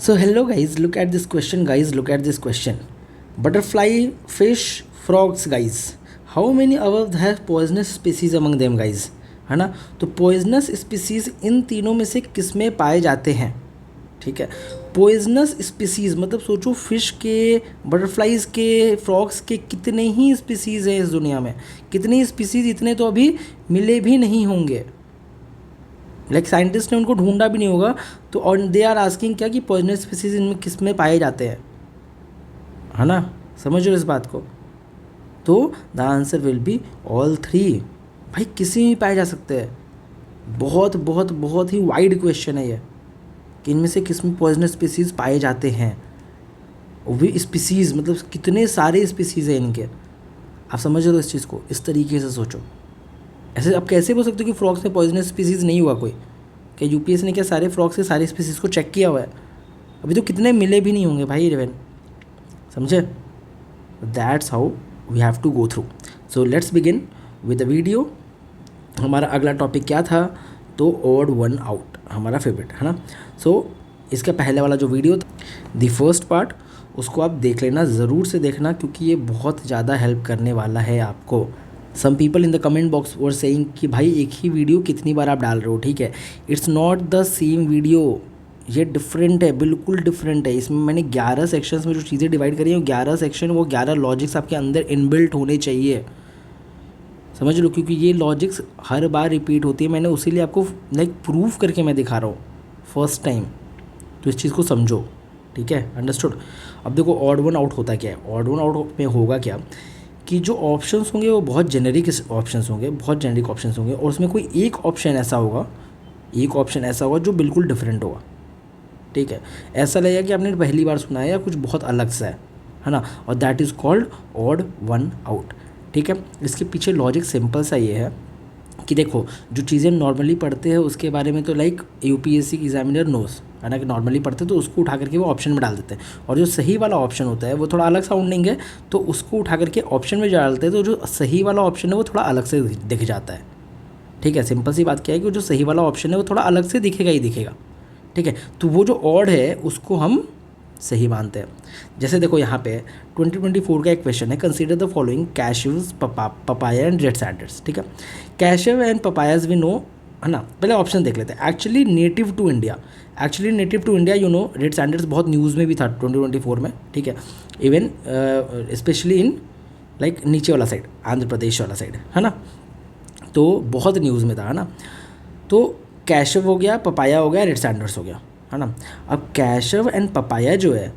So hello guys, look at this question guys, look at this question. Butterfly, fish, frogs guys. How many above have poisonous species among them guys? है ना. तो poisonous species इन तीनों में से किस में पाए जाते हैं. ठीक है. poisonous species मतलब सोचो फिश के, बटरफ्लाइज के, फ्रॉग्स के कितने ही स्पीसीज़ हैं इस दुनिया में. कितनी स्पीसीज़, इतने तो अभी मिले भी नहीं होंगे. लाइक साइंटिस्ट ने उनको ढूंढा भी नहीं होगा. तो और दे आर आस्किंग क्या कि पॉइजनस स्पीसीज इनमें किस में पाए जाते हैं, है ना. समझ लो इस बात को. तो the answer will be all three. भाई किसी में पाए जा सकते हैं. बहुत बहुत बहुत ही वाइड क्वेश्चन है ये कि इनमें से किस में पॉइजनस स्पीसीज पाए जाते हैं. वो स्पीसीज़ मतलब कितने सारे स्पीसीज़ हैं इनके. आप समझ लो इस चीज़ को, इस तरीके से सोचो. ऐसे आप कैसे बोल सकते हो कि फ्रॉग्स में पॉइजनस स्पीसीज़ नहीं हुआ कोई. क्या यूपीएससी ने क्या सारे फ्रॉग्स के सारे स्पीसीज़ को चेक किया हुआ है? अभी तो कितने मिले भी नहीं होंगे भाई इलेवन. समझे. That's how we have to go through. So let's begin with the video. हमारा अगला टॉपिक क्या था? तो ऑड वन आउट, हमारा फेवरेट, है ना. सो इसका पहले वाला जो वीडियो था, द फर्स्ट पार्ट, उसको आप देख लेना, ज़रूर से देखना, क्योंकि ये बहुत ज़्यादा हेल्प करने वाला है आपको. Some people in the comment box were saying कि भाई एक ही वीडियो कितनी बार आप डाल रहे हो. ठीक है, it's not the same video. ये डिफरेंट है, बिल्कुल डिफरेंट है. इसमें मैंने 11 सेक्शंस में जो चीज़ें डिवाइड करी हैं, 11 सेक्शन, वो 11 लॉजिक्स आपके अंदर इनबिल्ट होने चाहिए. समझ लो, क्योंकि ये लॉजिक्स हर बार रिपीट होती है. मैंने उसीलिए आपको लाइक प्रूफ करके मैं दिखा रहा हूँ फर्स्ट टाइम. तो इस चीज़ को समझो. ठीक है, अंडरस्टूड. अब देखो ऑड वन आउट होता क्या है. ऑड वन आउट में होगा क्या कि जो ऑप्शंस होंगे वो बहुत जेनेरिक ऑप्शंस होंगे, बहुत जेनेरिक ऑप्शंस होंगे, और उसमें कोई एक ऑप्शन ऐसा होगा, एक ऑप्शन ऐसा होगा जो बिल्कुल डिफरेंट होगा. ठीक है, ऐसा लगेगा कि आपने पहली बार सुना है या कुछ बहुत अलग सा है ना. और that is called odd one out. ठीक है, इसके पीछे लॉजिक सिंपल सा ये है कि देखो, जो चीज़ें नॉर्मली पढ़ते हैं उसके बारे में तो लाइक यूपीएससी एग्जामिनर नोस, है ना, कि नॉर्मली पढ़ते तो उसको उठा करके वो ऑप्शन में डाल देते हैं. और जो सही वाला ऑप्शन होता है वो थोड़ा अलग साउंडिंग है, तो उसको उठा करके ऑप्शन में डालते हैं. तो जो सही वाला ऑप्शन है वो थोड़ा अलग से दिख जाता है. ठीक है, सिंपल सी बात क्या है कि जो सही वाला ऑप्शन है वो थोड़ा अलग से दिखेगा ही दिखेगा. ठीक है, तो वो जो ऑड है उसको हम सही मानते हैं. जैसे देखो यहाँ पे 2024 का एक क्वेश्चन है. Consider the following cashews, papaya and red sanders. ठीक है, cashew and papayas we know, है ना. पहले ऑप्शन देख लेते हैं. Actually native to India, actually native to India, you know, red sanders बहुत न्यूज़ में भी था 2024 में. ठीक है, इवन स्पेशली इन लाइक नीचे वाला साइड, आंध्र प्रदेश वाला साइड, है ना. तो बहुत न्यूज़ में था, है ना. तो कैशिव हो गया, पपाया हो गया, रेड सैंडर्स हो गया, है ना. अब कैशिव एंड पपाया जो है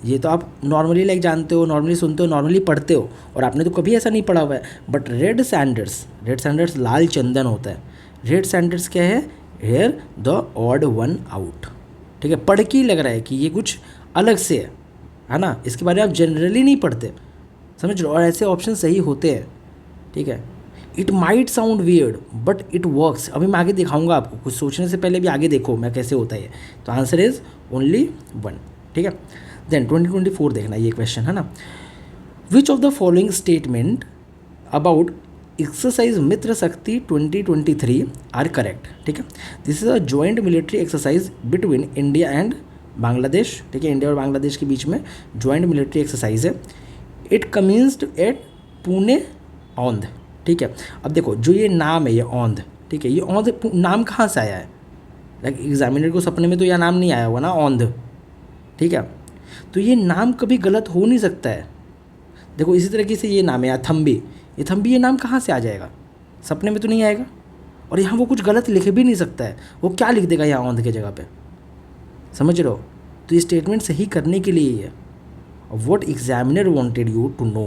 ये तो आप नॉर्मली लाइक जानते हो, नॉर्मली सुनते हो, नॉर्मली पढ़ते हो, और आपने तो कभी ऐसा नहीं पढ़ा हुआ है. बट रेड सैंडर्स लाल चंदन होता है. रेड सैंडर्स क्या है? Here the odd one out. ठीक है, पढ़ के ही लग रहा है कि ये कुछ अलग से है ना. इसके बारे में आप जनरली नहीं पढ़ते, समझ लो. और ऐसे ऑप्शन सही होते हैं. ठीक है, it might sound weird but it works. अभी मैं आगे दिखाऊंगा आपको, कुछ सोचने से पहले भी आगे देखो मैं कैसे होता है. तो आंसर इज ओनली वन. ठीक है, देन 2024 देखना ये क्वेश्चन, है ना. Which of the following statement about exercise Mitra Shakti 2023 are correct. ठीक है, this is a joint military exercise between India and Bangladesh. ठीक है, इंडिया और बांग्लादेश के बीच में जॉइंट मिलिट्री एक्सरसाइज है. It commenced at Pune Aundh. ठीक है, अब देखो जो ये नाम है, ये औंध, ठीक है, ये औंध नाम कहाँ से आया है? लाइक एग्जामिनर को सपने में तो यह नाम नहीं आया होगा ना, औंध. ठीक है, तो ये नाम कभी गलत हो नहीं सकता है. देखो इसी तरीके से ये नाम है थम्बी, ये थम्बी, ये नाम कहाँ से आ जाएगा? सपने में तो नहीं आएगा. और यहाँ वो कुछ गलत लिख भी नहीं सकता है. वो क्या लिख देगा यहाँ औंध के जगह पे? समझ रहे हो. तो ये स्टेटमेंट सही करने के लिए ही है. What examiner wanted you to know,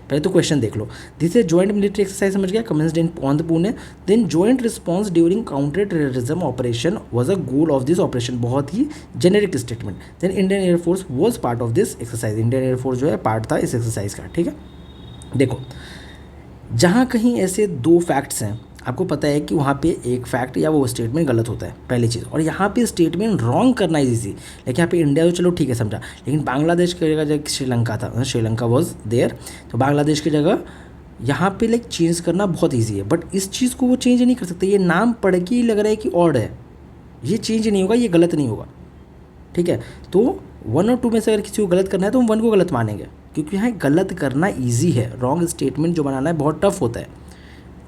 पहले तो क्वेश्चन देख लो. This is joint military exercise, समझ गया, commenced in Aundh Pune. Then joint response during counter terrorism operation was a goal of this operation. बहुत ही generic statement. Then Indian air force was part of this exercise. Indian air force जो है part था इस exercise का. ठीक है, देखो जहाँ कहीं ऐसे दो फैक्ट्स हैं, आपको पता है कि वहाँ पे एक फैक्ट या वो स्टेटमेंट गलत होता है, पहली चीज़. और यहाँ पे स्टेटमेंट रॉन्ग करना इजी. लेकिन यहाँ पे इंडिया तो चलो ठीक है समझा, लेकिन बांग्लादेश की जगह जब श्रीलंका था, श्रीलंका वॉज देयर, तो बांग्लादेश की जगह यहाँ पे लाइक चेंज करना बहुत ईजी है. बट इस चीज़ को वो चेंज नहीं कर सकते. ये नाम पढ़ के ही लग रहा है कि ऑड है, ये चेंज नहीं होगा, ये गलत नहीं होगा. ठीक है। तो 1 और 2 में से अगर किसी को गलत करना है तो हम 1 को गलत मानेंगे, क्योंकि यहाँ गलत करना ईजी है, रॉन्ग स्टेटमेंट जो बनाना है बहुत टफ होता है।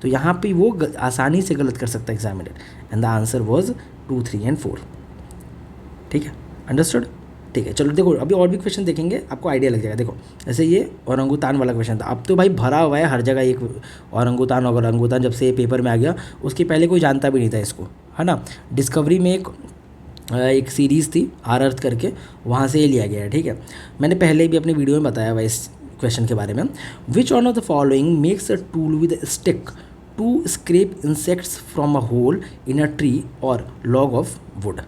तो यहाँ पे वो आसानी से गलत कर सकता है examiner. And the answer was 2, 3 and 4। ठीक है, अंडरस्टूड। ठीक है, चलो देखो अभी और भी क्वेश्चन देखेंगे, आपको आइडिया लग जाएगा। देखो जैसे ये औरंगुतान वाला क्वेश्चन था, अब तो भाई भरा हुआ है हर जगह एक औरंगुतान। जब से ये पेपर में आ गया उसके पहले कोई जानता भी नहीं था इसको, है ना। डिस्कवरी में एक सीरीज़ थी आर अर्थ करके, वहाँ से ये लिया गया है। ठीक है, मैंने पहले भी अपनी वीडियो में बताया हुआ इस क्वेश्चन के बारे में। Which one of the following makes a tool with stick to scrape insects from a hole in a tree और लॉग ऑफ वुड।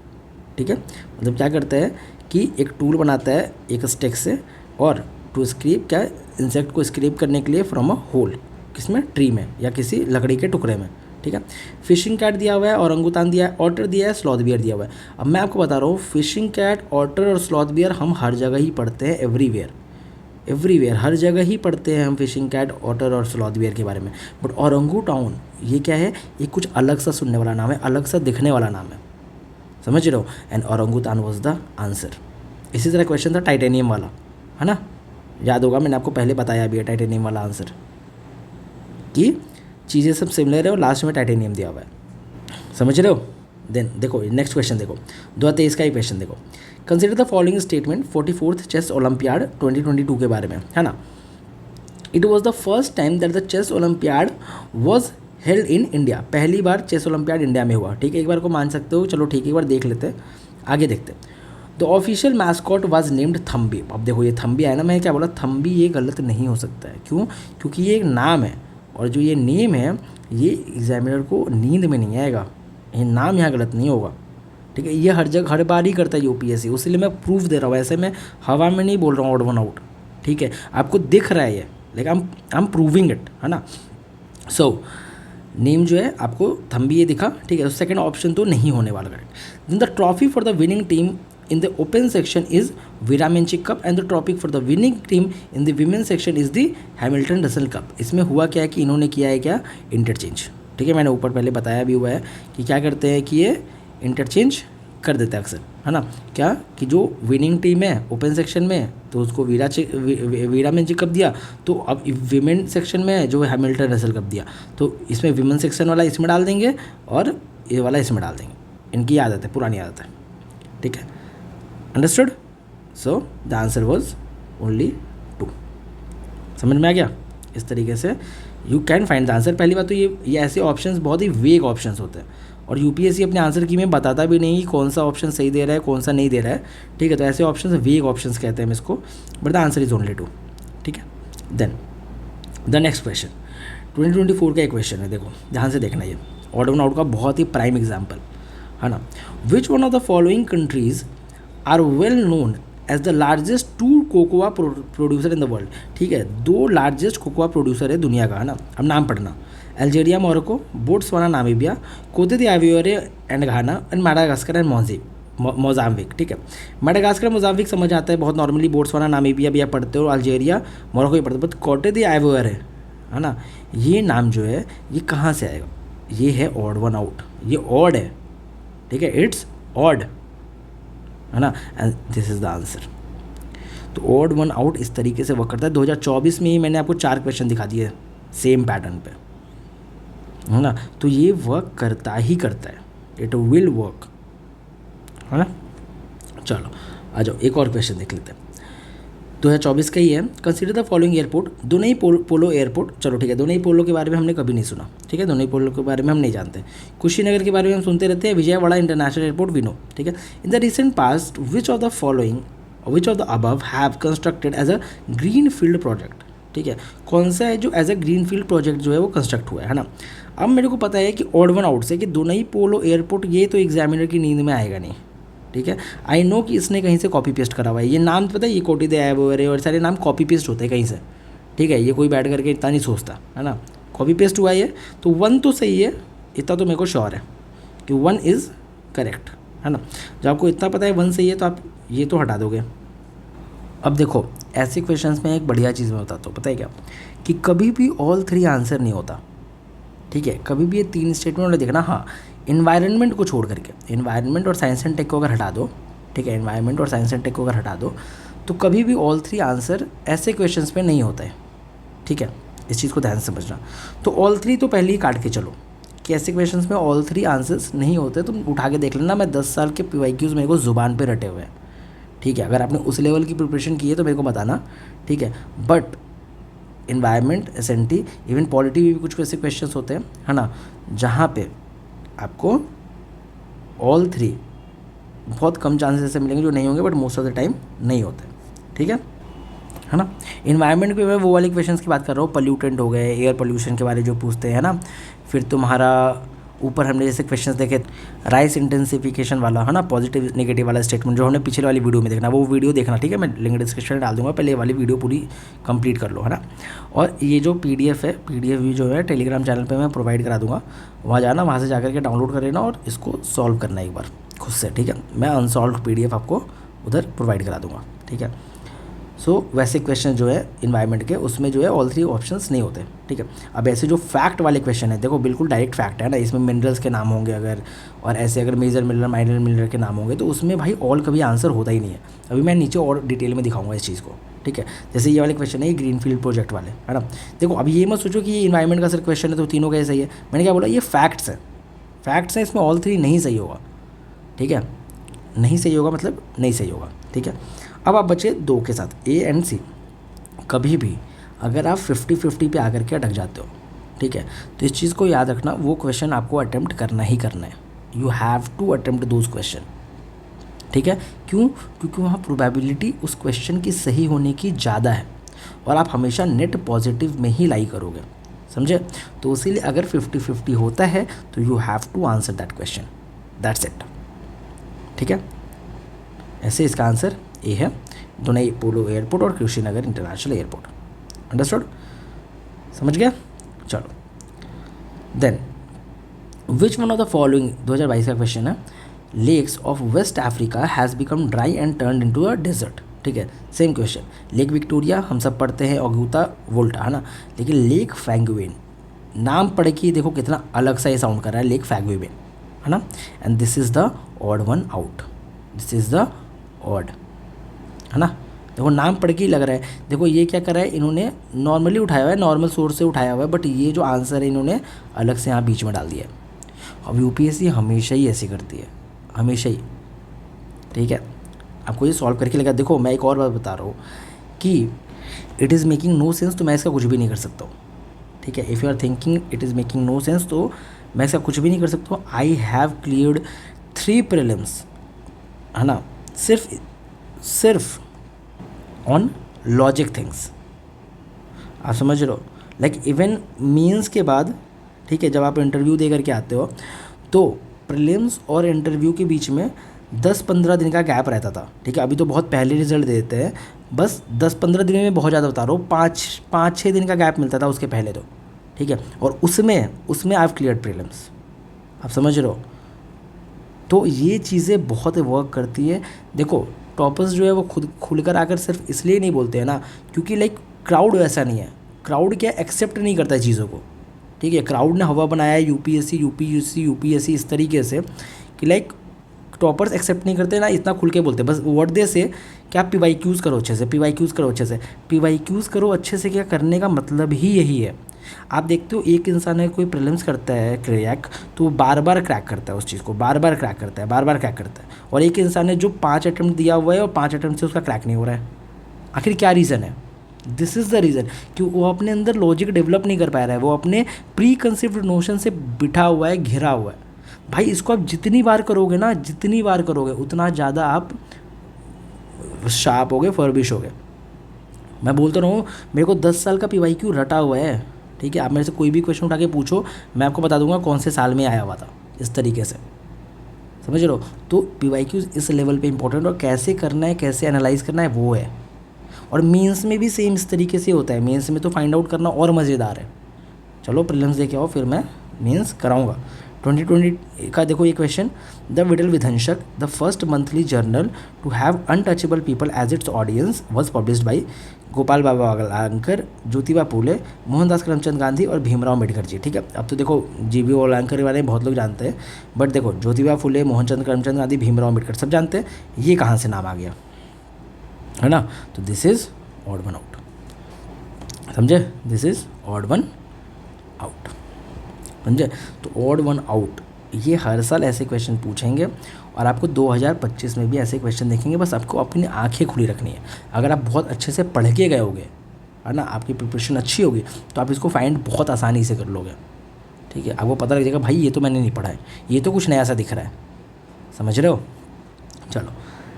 ठीक है, मतलब क्या करता है कि एक टूल बनाता है एक स्टिक से, और टू स्क्रैप क्या इंसेक्ट को स्क्रैप करने के लिए फ्रॉम अ होल, किसमें, ट्री में या किसी लकड़ी के टुकड़े में। ठीक है, फिशिंग कैट दिया हुआ है, औरंगुतान दिया है, ऑटर दिया है, स्लॉथ बियर दिया हुआ है। अब मैं आपको बता रहा हूँ फिशिंग कैट, ऑटर और स्लॉथ बियर हम हर जगह ही पढ़ते हैं, एवरीवेयर हर जगह ही पढ़ते हैं हम फिशिंग कैट, ऑटर और स्लॉथ बियर के बारे में। बट औरंगुटान ये क्या है, ये कुछ अलग सा सुनने वाला नाम है, अलग सा दिखने वाला नाम है, समझ रहे हो। And orangutan was the answer. इसी तरह क्वेश्चन था टाइटेनियम वाला, है ना, याद होगा, मैंने आपको पहले बताया भी है टाइटेनियम वाला आंसर, कि चीज़ें सब सिमिलर है और लास्ट में टाइटेनियम दिया हुआ है, समझ रहे हो। देन देखो नेक्स्ट क्वेश्चन देखो, 2023 का ही क्वेश्चन देखो। Consider the following statement 44th chess olympiad 2022 के बारे में, है ना। It was the first time that the chess olympiad was held in India. पहली बार चेस ओलंपियाड इंडिया में हुआ। ठीक है, एक बार को मान सकते हो, चलो ठीक है, एक बार देख लेते हैं, आगे देखते हैं। The official mascot was named Thambi. अब देखो ये थम्बी आया ना, मैं क्या बोला, थम्बी ये गलत नहीं हो सकता है। क्यों? क्योंकि ये एक नाम है, और जो ये नेम है ये एग्जामिनर को नींद में नहीं आएगा, ये नाम यहाँ गलत नहीं होगा। ठीक है, ये हर जगह हर बार ही करता है यूपीएससी, इसलिए मैं प्रूफ दे रहा हूँ, ऐसे मैं हवा में नहीं बोल रहा हूँ ऑड वन आउट। ठीक है, आपको दिख रहा है ये, लेकिन आई एम प्रूविंग इट, है ना। सो नेम जो है आपको थम्बी ये दिखा। ठीक है, तो सेकंड ऑप्शन तो नहीं होने वाला correct. Then the trophy for the winning team in the open section is Viramenchik Cup and the trophy for the winning team in the women section is the Hamilton Russell Cup। इसमें हुआ क्या है कि इन्होंने किया है क्या, interchange. ठीक है, मैंने ऊपर पहले बताया भी हुआ है कि क्या करते हैं कि ये इंटरचेंज कर देते हैं अक्सर, है ना। क्या कि जो विनिंग टीम है ओपन सेक्शन में तो उसको वीरामेंचिक कप दिया, तो अब विमेन सेक्शन में जो हैमिल्टन रसल कप दिया, तो इसमें विमेन सेक्शन वाला इसमें डाल देंगे और ये वाला इसमें डाल देंगे। इनकी आदत है, पुरानी आदत है। ठीक है, understood. So the answer was only 2। समझ में आ गया। इस तरीके से you can find the answer. पहली बात तो ये ऐसे ऑप्शंस बहुत ही वेग ऑप्शंस होते हैं, और यूपीएससी अपने आंसर की में बताता भी नहीं कौन सा ऑप्शन सही दे रहा है कौन सा नहीं दे रहा है। ठीक है, तो ऐसे ऑप्शन वेग ऑप्शंस कहते हैं हम इसको, but the answer is only 2। ठीक है, देन द नेक्स्ट क्वेश्चन 2024 का एक क्वेश्चन है, देखो ध्यान से देखना, ये ऑड वन आउट का बहुत ही प्राइम एग्जाम्पल, है ना। Which one of the following countries are well known as the largest 2 cocoa producer in the world. ठीक है, 2 लार्जेस्ट कोकोआ प्रोड्यूसर है दुनिया का, है ना। अब नाम पढ़ना, Algeria, Morocco, Botswana, Namibia, Cote d'Ivoire and Ghana, and Madagascar and Mozambique. ठीक है, माडागास्कर मोजाम्बिक समझ आता है बहुत नॉर्मली, बोट्सवाना नामीबिया भी आप पढ़ते हो, अल्जीरिया मोरक्को भी पढ़ते हो, बट कोते दी आइवोरी है ना, ये नाम जो है ये कहाँ से आएगा, ये है ऑड वन आउट, ये ऑड है। ठीक है, इट्स ऑड, है ना, and this is the answer. तो ऑड वन आउट इस तरीके से वर्क करता है। 2024 में ही मैंने आपको 4 क्वेश्चन दिखा दिए सेम पैटर्न पे, है ना। तो ये वर्क करता ही करता है, इट विल वर्क, है ना। चलो आ जाओ, एक और क्वेश्चन देख लेते हैं। 2024 का ही है। Consider the following airport, Donyi Polo airport. चलो ठीक है, दोनई पोलो के बारे में हमने कभी नहीं सुना। ठीक है, दोनई पोलो के बारे में हम नहीं जानते। कुशीनगर के बारे में हम सुनते रहते हैं, Vijayawada international airport we know. ठीक है, in the recent past which of the above have constructed as a green field project. ठीक है, कौन सा है जो as a green field project जो है वो कंस्ट्रक्ट हुआ है ना। अब मेरे को पता है कि ऑड वन आउट से कि दोनई पोलो एयरपोर्ट, ये तो एग्जामिनर की नींद में आएगा नहीं। ठीक है, आई नो कि इसने कहीं से कॉपी पेस्ट करा हुआ है, ये नाम पता है, ये कोटी दे आए वगैरह और सारे नाम कॉपी पेस्ट होते हैं कहीं से। ठीक है, ये कोई बैठ करके इतना नहीं सोचता, है ना, कॉपी पेस्ट हुआ ये। तो 1 तो सही है, इतना तो मेरे को श्योर है कि 1 इज़ करेक्ट, है ना। जब आपको इतना पता है 1 सही है तो आप ये तो हटा दोगे। अब देखो ऐसे क्वेश्चंस में एक बढ़िया चीज़ मैं बताता हूँ, पता है क्या, कि कभी भी ऑल 3 आंसर नहीं होता। ठीक है, कभी भी ये 3 स्टेटमेंट देखना। हाँ, इन्वायरमेंट को छोड़ करके, इन्वायरमेंट और साइंस एंड टेक को अगर हटा दो, ठीक ठीक है, एनवायरनमेंट और साइंस एंड टेक को अगर हटा दो तो कभी भी ऑल 3 आंसर ऐसे क्वेश्चंस पे नहीं होता है, ठीक है, इस चीज़ को ध्यान से समझना। तो ऑल 3 तो पहले ही काट के चलो कि ऐसे क्वेश्चंस में ऑल 3 आंसर्स नहीं होते, तुम उठा के देख लेना। मैं 10 साल के PYQs मेरे को ज़ुबान पे रटे हुए हैं, ठीक है, अगर आपने उस लेवल की प्रिपरेशन की है तो मेरे को बताना, ठीक है। But environment, SNT, even polity में भी कुछ ऐसे क्वेश्चंस होते हैं, है ना, जहाँ पे आपको ऑल 3 बहुत कम चांसेस ऐसे मिलेंगे जो नहीं होंगे, but most of the time नहीं होते, ठीक है ना। इन्वायरमेंट पे मैं वो वाले क्वेश्चंस की बात कर रहा हूँ, पोल्यूटेंट हो गए, एयर पोल्यूशन के बारे जो पूछते हैं ना। फिर तुम्हारा ऊपर हमने जैसे क्वेश्चंस देखे राइस इंटेंसिफिकेशन वाला, है ना, पॉजिटिव नेगेटिव वाला स्टेटमेंट, जो हमने पिछले वाली वीडियो में देखना, वो वीडियो देखना, ठीक है, मैं लिंक डिस्क्रिप्शन में डाल दूंगा, पहले ये वाली वीडियो पूरी कंप्लीट कर लो, है ना। और ये जो PDF है, PDF भी जो है टेलीग्राम चैनल पर मैं प्रोवाइड करा दूँगा, वहाँ जाना, वहाँ से जाकर के डाउनलोड कर लेना और इसको सॉल्व करना एक बार खुद से, ठीक है। मैं अनसॉल्व PDF आपको उधर प्रोवाइड करा दूँगा, ठीक है। सो वैसे क्वेश्चन जो है इन्वायरमेंट के, उसमें जो है ऑल 3 ऑप्शंस नहीं होते, ठीक है। अब ऐसे जो फैक्ट वाले क्वेश्चन है, देखो बिल्कुल डायरेक्ट फैक्ट है ना, इसमें मिनरल्स के नाम होंगे अगर, और ऐसे अगर मेजर मिनरल माइनर मिनरल के नाम होंगे, तो उसमें भाई ऑल कभी आंसर होता ही नहीं है। अभी मैं नीचे और डिटेल में दिखाऊंगा इस चीज़ को, ठीक है। जैसे ये वाले क्वेश्चन है, ये ग्रीनफील्ड प्रोजेक्ट वाले, है ना। देखो अब ये मत सोचो कि ये इन्वायरमेंट का सिर्फ क्वेश्चन है तो तीनों का सही है, मैंने क्या बोला, ये फैक्ट्स हैं, फैक्ट्स हैं, इसमें ऑल 3 नहीं सही होगा, ठीक है, नहीं सही होगा मतलब नहीं सही होगा, ठीक है। अब आप बचे 2 के साथ, A एंड C। कभी भी अगर आप 50-50 पे आकर के अटक जाते हो, ठीक है, तो इस चीज़ को याद रखना, वो क्वेश्चन आपको अटेम्प्ट करना ही करना है। You have to attempt those question, ठीक है। क्यों? क्योंकि वहाँ प्रोबेबिलिटी उस क्वेश्चन की सही होने की ज़्यादा है और आप हमेशा नेट पॉजिटिव में ही लाई करोगे, समझे। तो इसीलिए अगर 50-50 होता है तो you have to answer that question, that's it, ठीक है। ऐसे इसका आंसर ए है, दुनई पोलो एयरपोर्ट और कुशीनगर इंटरनेशनल एयरपोर्ट, अंडरस्टूड, समझ गया। चलो then, which one of the following, 2022 का क्वेश्चन है, lakes of west Africa has become dry and turn into a desert, ठीक है। सेम क्वेश्चन, लेक विक्टोरिया हम सब पढ़ते हैं, ऑगुता वोल्टा, है ना, लेकिन लेक फैंगुइन नाम पढ़ के देखो कितना अलग सा ये साउंड कर रहा है, लेक फैंगुइन, है ना। And this is the odd one out, this is the odd, है ना। देखो नाम पढ़ के ही लग रहा है, देखो ये क्या कर रहा है, इन्होंने नॉर्मली उठाया हुआ है, नॉर्मल सोर्स से उठाया हुआ है, बट ये जो आंसर है इन्होंने अलग से यहाँ बीच में डाल दिया है। अब UPSC हमेशा ही ऐसी करती है, हमेशा ही, ठीक है। आपको ये सॉल्व करके लगा, देखो मैं एक और बात बता रहा हूँ कि it is making no sense, तो मैं इसका कुछ भी नहीं कर सकता हूँ, ठीक है। If you are thinking it is making no sense, तो मैं इसका कुछ भी नहीं कर सकता हूँ। आई हैव क्लियर्ड 3 प्रीलिम्स, है ना, सिर्फ ऑन लॉजिक थिंग्स, आप समझ लो। लाइक इवन मीन्स के बाद, ठीक है, जब आप इंटरव्यू दे करके आते हो तो प्रीलिम्स और इंटरव्यू के बीच में 10-15 दिन का गैप रहता था, ठीक है। अभी तो बहुत पहले रिजल्ट दे देते हैं, बस 10-15 दिन में बहुत ज़्यादा बता रहा हूँ, 5-6 दिन का गैप मिलता था उसके पहले तो, ठीक है। और उसमें आई हैव क्लियर्ड प्रीलिम्स, आप समझ रहे हो। तो ये चीज़ें बहुत वर्क करती है। देखो टॉपर्स जो है वो खुलकर आकर सिर्फ इसलिए नहीं बोलते हैं ना, क्योंकि लाइक क्राउड वैसा नहीं है, क्राउड क्या एक्सेप्ट नहीं करता है चीज़ों को, ठीक है। क्राउड ने हवा बनाया है UPSC इस तरीके से कि लाइक टॉपर्स एक्सेप्ट नहीं करते ना, इतना खुल के बोलते, बस वर्ड दे से क्या PYQs करो अच्छे से, PYQs करो अच्छे से, PYQs करो अच्छे से, क्या करने का मतलब ही यही है। आप देखते हो एक इंसान है कोई प्रीलिम्स करता है क्रैक, तो वो बार बार क्रैक करता है उस चीज़ को, बार बार क्रैक करता है, और एक इंसान है जो 5 अटैम्प्ट दिया हुआ है और 5 अटैम्प्ट से उसका क्रैक नहीं हो रहा है। आखिर क्या रीज़न है? दिस इज़ द रीज़न कि वो अपने अंदर लॉजिक डेवलप नहीं कर पा रहा है, वो अपने प्री कंसीव्ड नोशन से बिठा हुआ है, घिरा हुआ है। भाई इसको आप जितनी बार करोगे उतना ज़्यादा आप शार्प होगे, फर्बिश होगे। मैं बोलता रहा हूँ, मेरे को 10 साल का PYQ रटा हुआ है, ठीक है। आप मेरे से कोई भी क्वेश्चन उठा के पूछो, मैं आपको बता दूंगा कौन से साल में आया हुआ था, इस तरीके से, समझ लो। तो PYQ इस लेवल पे इंपॉर्टेंट, और कैसे करना है, कैसे एनालाइज करना है वो है। और मेंस में भी सेम इस तरीके से होता है, मेंस में तो फाइंड आउट करना और मज़ेदार है। चलो प्रीलिम्स देके आओ, फिर मैं मेंस कराऊंगा, 2020 का देखो ये question, the Vital Vidhwansak the first monthly journal to have untouchable people as its audience was published by Gopal Baba Walangkar, Jyotiba Phule, Mohandas Karamchand Gandhi और भीमराव अम्बेडकर जी। ठीक है, अब तो देखो जीबी वालांकर के बारे में बहुत लोग जानते हैं, बट देखो ज्योतिबा फूले, मोहनचंद करमचंद गांधी, भीमराव अम्बेडकर सब जानते हैं, ये कहाँ से नाम आ गया, है ना। तो this is odd one out, समझे, this is odd one out, समझे। तो ऑड वन आउट ये हर साल ऐसे क्वेश्चन पूछेंगे और आपको 2025 में भी ऐसे क्वेश्चन देखेंगे, बस आपको अपनी आंखें खुली रखनी है। अगर आप बहुत अच्छे से पढ़ के गए होगे, है ना, आपकी प्रिपरेशन अच्छी होगी, तो आप इसको फाइंड बहुत आसानी से कर लोगे। ठीक है, आपको पता लग जाएगा भाई ये तो मैंने नहीं पढ़ा है, ये तो कुछ नया सा दिख रहा है, समझ रहे हो। चलो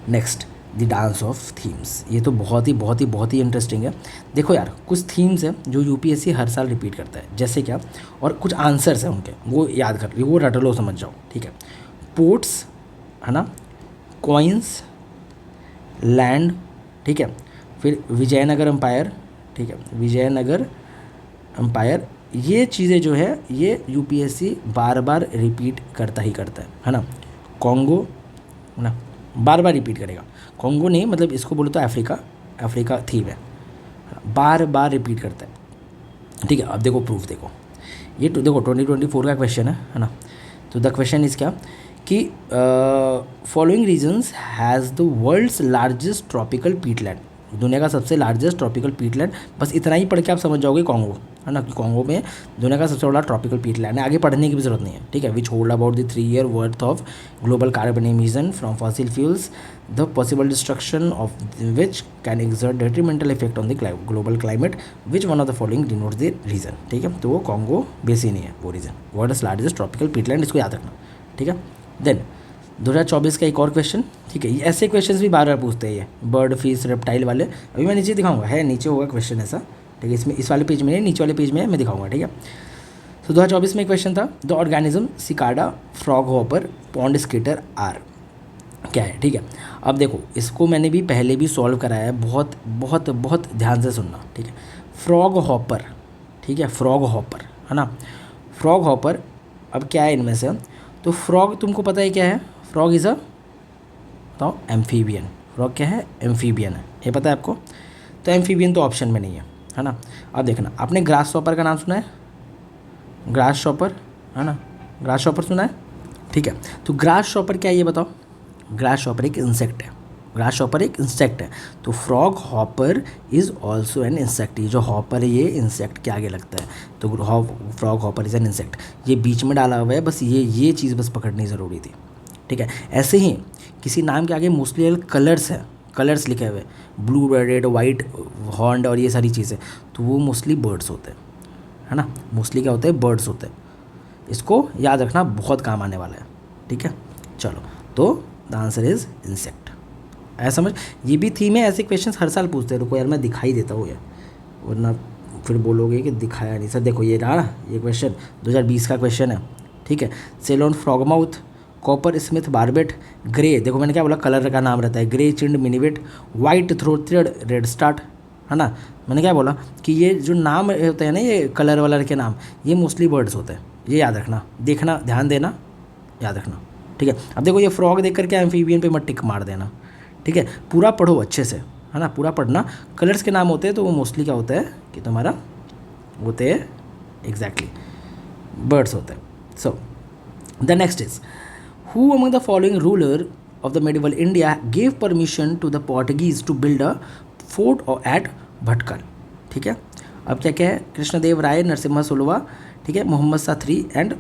next, the dance of themes, ये तो बहुत ही इंटरेस्टिंग है। देखो यार, कुछ थीम्स हैं जो यूपीएससी हर साल रिपीट करता है, जैसे क्या, और कुछ आंसर्स हैं उनके, वो याद कर लो, वो रट लो, समझ जाओ। ठीक है, पोर्ट्स, है ना, कॉइन्स, लैंड, ठीक है, फिर विजयनगर एम्पायर, ठीक है, विजयनगर एम्पायर, ये चीज़ें जो है ये यूपीएससी बार बार रिपीट करता ही करता है ना। कॉन्गो, है ना, बार बार रिपीट करेगा। कॉन्गो नहीं, मतलब इसको बोलो तो अफ्रीका थीम है, बार बार रिपीट करता है। ठीक है, अब देखो प्रूफ, देखो ये तो देखो 2024 का क्वेश्चन है ना। तो द क्वेश्चन इज क्या कि following reasons has the world's largest tropical peatland, दुनिया का सबसे लार्जेस्ट ट्रॉपिकल पीटलैंड, बस इतना ही पढ़ के आप समझ जाओगे कॉन्गो, है ना, कि कॉन्गो में दुनिया का सबसे बड़ा ट्रॉपिकल पीटलैंड है, आगे पढ़ने की भी जरूरत नहीं है। ठीक है, which hold about the 3 year worth of global carbon emission from fossil fuels, the possible destruction of which can exert detrimental effect on the global climate, which one of the following denotes the region. ठीक है, तो वो Congo basin ही है वो region, world's largest tropical peatland, इसको याद रखना। ठीक है, देन 2024 का एक और क्वेश्चन। ठीक है, ये ऐसे क्वेश्चंस भी बार बार पूछते हैं, ये बर्ड, फिश, रेप्टाइल वाले, अभी मैं नीचे दिखाऊंगा, है नीचे होगा क्वेश्चन ऐसा। ठीक है, इसमें इस वाले पेज में नहीं, नीचे वाले पेज में मैं दिखाऊंगा। ठीक है, तो 2024 में क्वेश्चन था, the organism cicada, frog hopper, pond skater are क्या है। ठीक है, अब देखो इसको मैंने भी पहले भी सॉल्व कराया है, बहुत ध्यान से सुनना। ठीक है, फ्रॉग हॉपर, ठीक है, फ्रॉग हॉपर, है ना, फ्रॉग हॉपर। अब क्या है इनमें से, तो फ्रॉग तुमको पता है क्या है, फ्रॉग इज़ अ, बताओ, एम्फीबियन। फ्रॉग क्या है, एम्फीबियन है, ये पता है आपको। तो एम्फीबियन तो ऑप्शन में नहीं है ना। अब देखना, आपने ग्रास शॉपर का नाम सुना है, ग्रास शॉपर, है ना, ग्रास शॉपर सुना है। ठीक है, तो ग्रास शॉपर क्या है ये बताओ। ग्रास शॉपर एक इंसेक्ट है, ग्रास शॉपर एक इंसेक्ट है, तो frog hopper is also an insect. ये जो हॉपर है ये इंसेक्ट के आगे लगता है, तो frog hopper is an insect, ये बीच में डाला हुआ है, बस ये चीज़ बस पकड़नी ज़रूरी थी। ठीक है, ऐसे ही किसी नाम के आगे मोस्टली कलर्स हैं, कलर्स लिखे हुए, ब्लू, रेड, वाइट, हॉर्न्ड और ये सारी चीज़ें, तो वो मोस्टली बर्ड्स होते हैं, है ना, मोस्टली क्या होते हैं, बर्ड्स होते हैं। इसको याद रखना, बहुत काम आने वाला है। ठीक है, चलो, तो द आंसर इज इंसेक्ट। ऐसा समझ, ये भी थीम है, ऐसे क्वेश्चन हर साल पूछते हैं। रुको यार मैं दिखाई देता हूँ यार, वरना फिर बोलोगे कि दिखाया नहीं। सर देखो ये रहा, ये क्वेश्चन 2020 का क्वेश्चन है। ठीक है, Ceylon frogmouth, coppersmith barbet, grey, देखो मैंने क्या बोला, कलर का नाम रहता है, grey chinned minivet, white throated redstart, है ना। मैंने क्या बोला कि ये जो नाम होते हैं ना, ये कलर वलर के नाम, ये मोस्टली बर्ड्स होते हैं, ये याद रखना, देखना, ध्यान देना, याद रखना। ठीक है, अब देखो ये फ्रॉग देख करके एम्फीबियन पे मत टिक मार देना। ठीक है, पूरा पढ़ो अच्छे से, है ना, पूरा पढ़ना। कलर्स के नाम होते हैं तो वो मोस्टली क्या होता है कि तुम्हारा होते हैं एग्जैक्टली बर्ड्स होते हैं। So the next is, who among the following ruler of the medieval India gave permission to the Portuguese to build a fort or at Bhatkal. ठीक है, अब क्या क्या है, कृष्णदेव राय, नरसिम्हा सुलवा, ठीक है, मोहम्मद शाह III एंड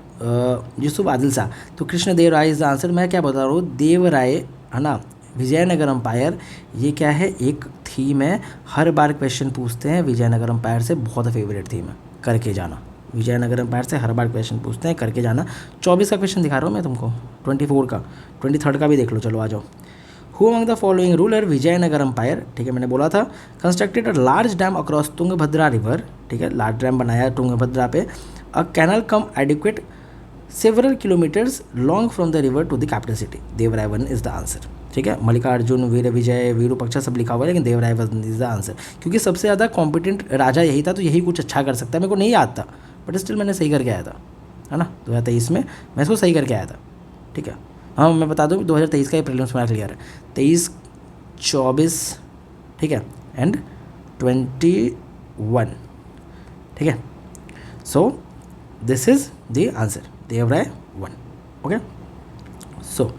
यूसुफ आदिल शाह। तो कृष्णदेव राय इज द आंसर। मैं क्या बता रहा हूँ, देव राय, है ना, विजयनगर एम्पायर, ये क्या है, एक थीम है, हर बार क्वेश्चन पूछते हैं विजयनगर एम्पायर से, बहुत फेवरेट थीम है, करके जाना। विजयनगर एम्पायर से हर बार क्वेश्चन पूछते हैं, करके जाना। 24 का क्वेश्चन दिखा रहा हूँ मैं तुमको, 24 का, 23 का भी देख लो, चलो आ जाओ। Who among the following ruler Vijayanagara empire, ठीक है, मैंने बोला था, constructed a large dam across Tungabhadra river, ठीक है, लार्ज डैम बनाया तुंगभद्रा पे, a canal cum aqueduct several kilometres long from the river to the capital city. Devaraya one is the answer. ठीक है, मल्लिकार्जुन, वीर विजय, वीरूपक्षा सब लिखा हुआ है, लेकिन Devaraya one is the answer, क्योंकि सबसे ज़्यादा कॉम्पिटेंट राजा यही था, तो यही कुछ अच्छा कर सकता है। मेरे को नहीं याद था, बट स्टिल मैंने सही करके आया था, है ना, 2023 में मैं इसको सही करके आया था, ठीक है। हाँ मैं बता दूँ 2023 का ये प्रीलिम्स मेरा क्लियर है, 23, 24, ठीक है, एंड 21, ठीक है। So this is the answer, Devrai 1, okay. So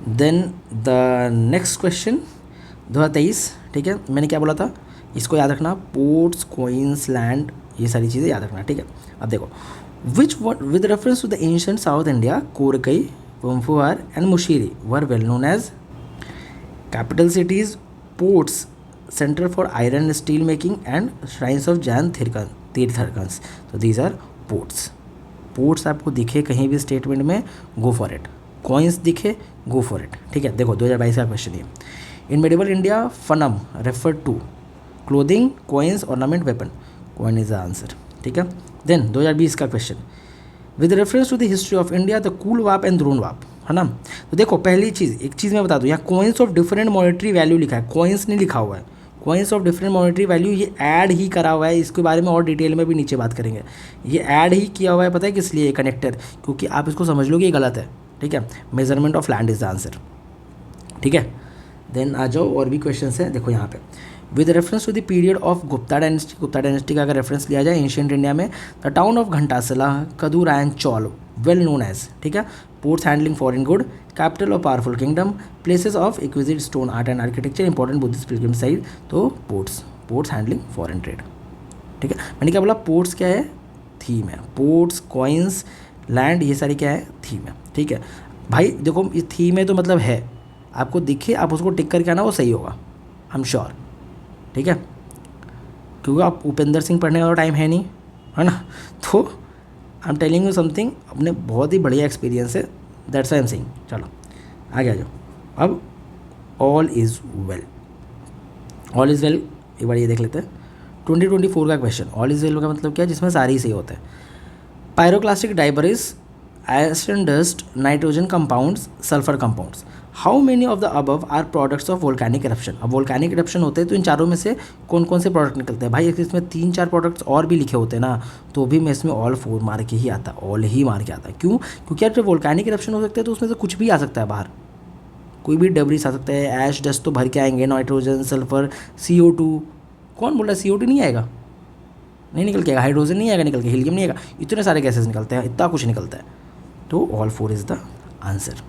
then the next question 2023, ठीक है, मैंने क्या बोला था, इसको याद रखना, पोर्ट्स, कॉइन्स, लैंड, ये सारी चीज़ें याद रखना, ठीक है। अब देखो, which with reference to the ancient South India, Korkai, Poompuhar and Muziris were well known as capital cities, ports, centre for iron steel making and shrines of Jain tirthankars. तो दीज आर पोर्ट्स। पोर्ट्स आपको दिखे कहीं भी स्टेटमेंट में, गो फॉर इट। कॉइन्स दिखे, go for it, ठीक है। देखो 2022 का क्वेश्चन ये, in medieval India fanam refer to clothing, coins, ornament, weapon, coin is the answer, ठीक है। देन 2020 का question, with reference to the history of India the kulyavapa and dronavapa, है ना। तो देखो पहली चीज़, एक चीज़ मैं बता दूँ, यहाँ coins of different monetary value लिखा है, कॉइन्स नहीं लिखा हुआ है। Coins of different monetary value ये ऐड ही करा हुआ है, इसके बारे में और डिटेल में भी नीचे बात करेंगे। ये ऐड ही किया हुआ है, पता है किस लिए, कनेक्टर, क्योंकि आप इसको समझ लो कि ये गलत है, ठीक है। Measurement of land is the answer, ठीक है। देन आ जाओ, और भी क्वेश्चन है, देखो यहाँ पे, with reference to the period of Gupta dynasty, Gupta dynasty का अगर रेफरेंस लिया जाए एंशिएंट इंडिया में, the town of Ghantasala, Kadura and Chaul well known as, ठीक है, ports handling foreign good, capital of powerful kingdom, places of exquisite stone art and architecture, important Buddhist pilgrim site, तो ports handling foreign trade, ठीक है। मैंने क्या बोला, ports क्या है, थीम है, पोर्ट्स, कॉइन्स, लैंड, ये सारी क्या है, थीम है, ठीक है भाई। देखो ये थीम है तो मतलब है, आपको दिखे आप उसको टिक करके आना, वो सही होगा, आई एम श्योर, ठीक है, क्योंकि आप उपेंद्र सिंह पढ़ने वाला टाइम है नहीं, है ना। तो I am telling you something, अपने बहुत ही बढ़िया एक्सपीरियंस है, दैट्स आई एम सेइंग। चलो आगे आ जाओ। अब all is well, all is well एक बार ये देख लेते हैं, 2024 का क्वेश्चन। ऑल इज़ वेल का मतलब क्या है, जिसमें सारी सही होते हैं। Pyroclastic debris, iron dust, nitrogen compounds, sulphur compounds, how many of the above are products of volcanic eruption. अब वोल्केनिक इरप्शन होते हैं तो इन चारों में से कौन कौन से प्रोडक्ट निकलते हैं भाई। इसमें 3-4 प्रोडक्ट्स और भी लिखे होते हैं ना, तो भी मैं इसमें ऑल 4 मार के ही आता, ऑल ही मार के आता। क्यों, क्योंकि यार जब वोल्केनिक इरप्शन हो सकते हैं तो उसमें से कुछ भी आ सकता है बाहर, कोई भी डबरीज आ सकता है, ऐश डस्ट तो भर के आएंगे, नाइट्रोजन, सल्फर, CO2, कौन बोल रहा है CO2 नहीं आएगा, नहीं निकल के आएगा, हाइड्रोजन नहीं आएगा निकल के, हीलियम नहीं आएगा, इतने सारे गैसेस निकलते हैं, इतना कुछ निकलता है, तो ऑल 4 इज़ द आंसर,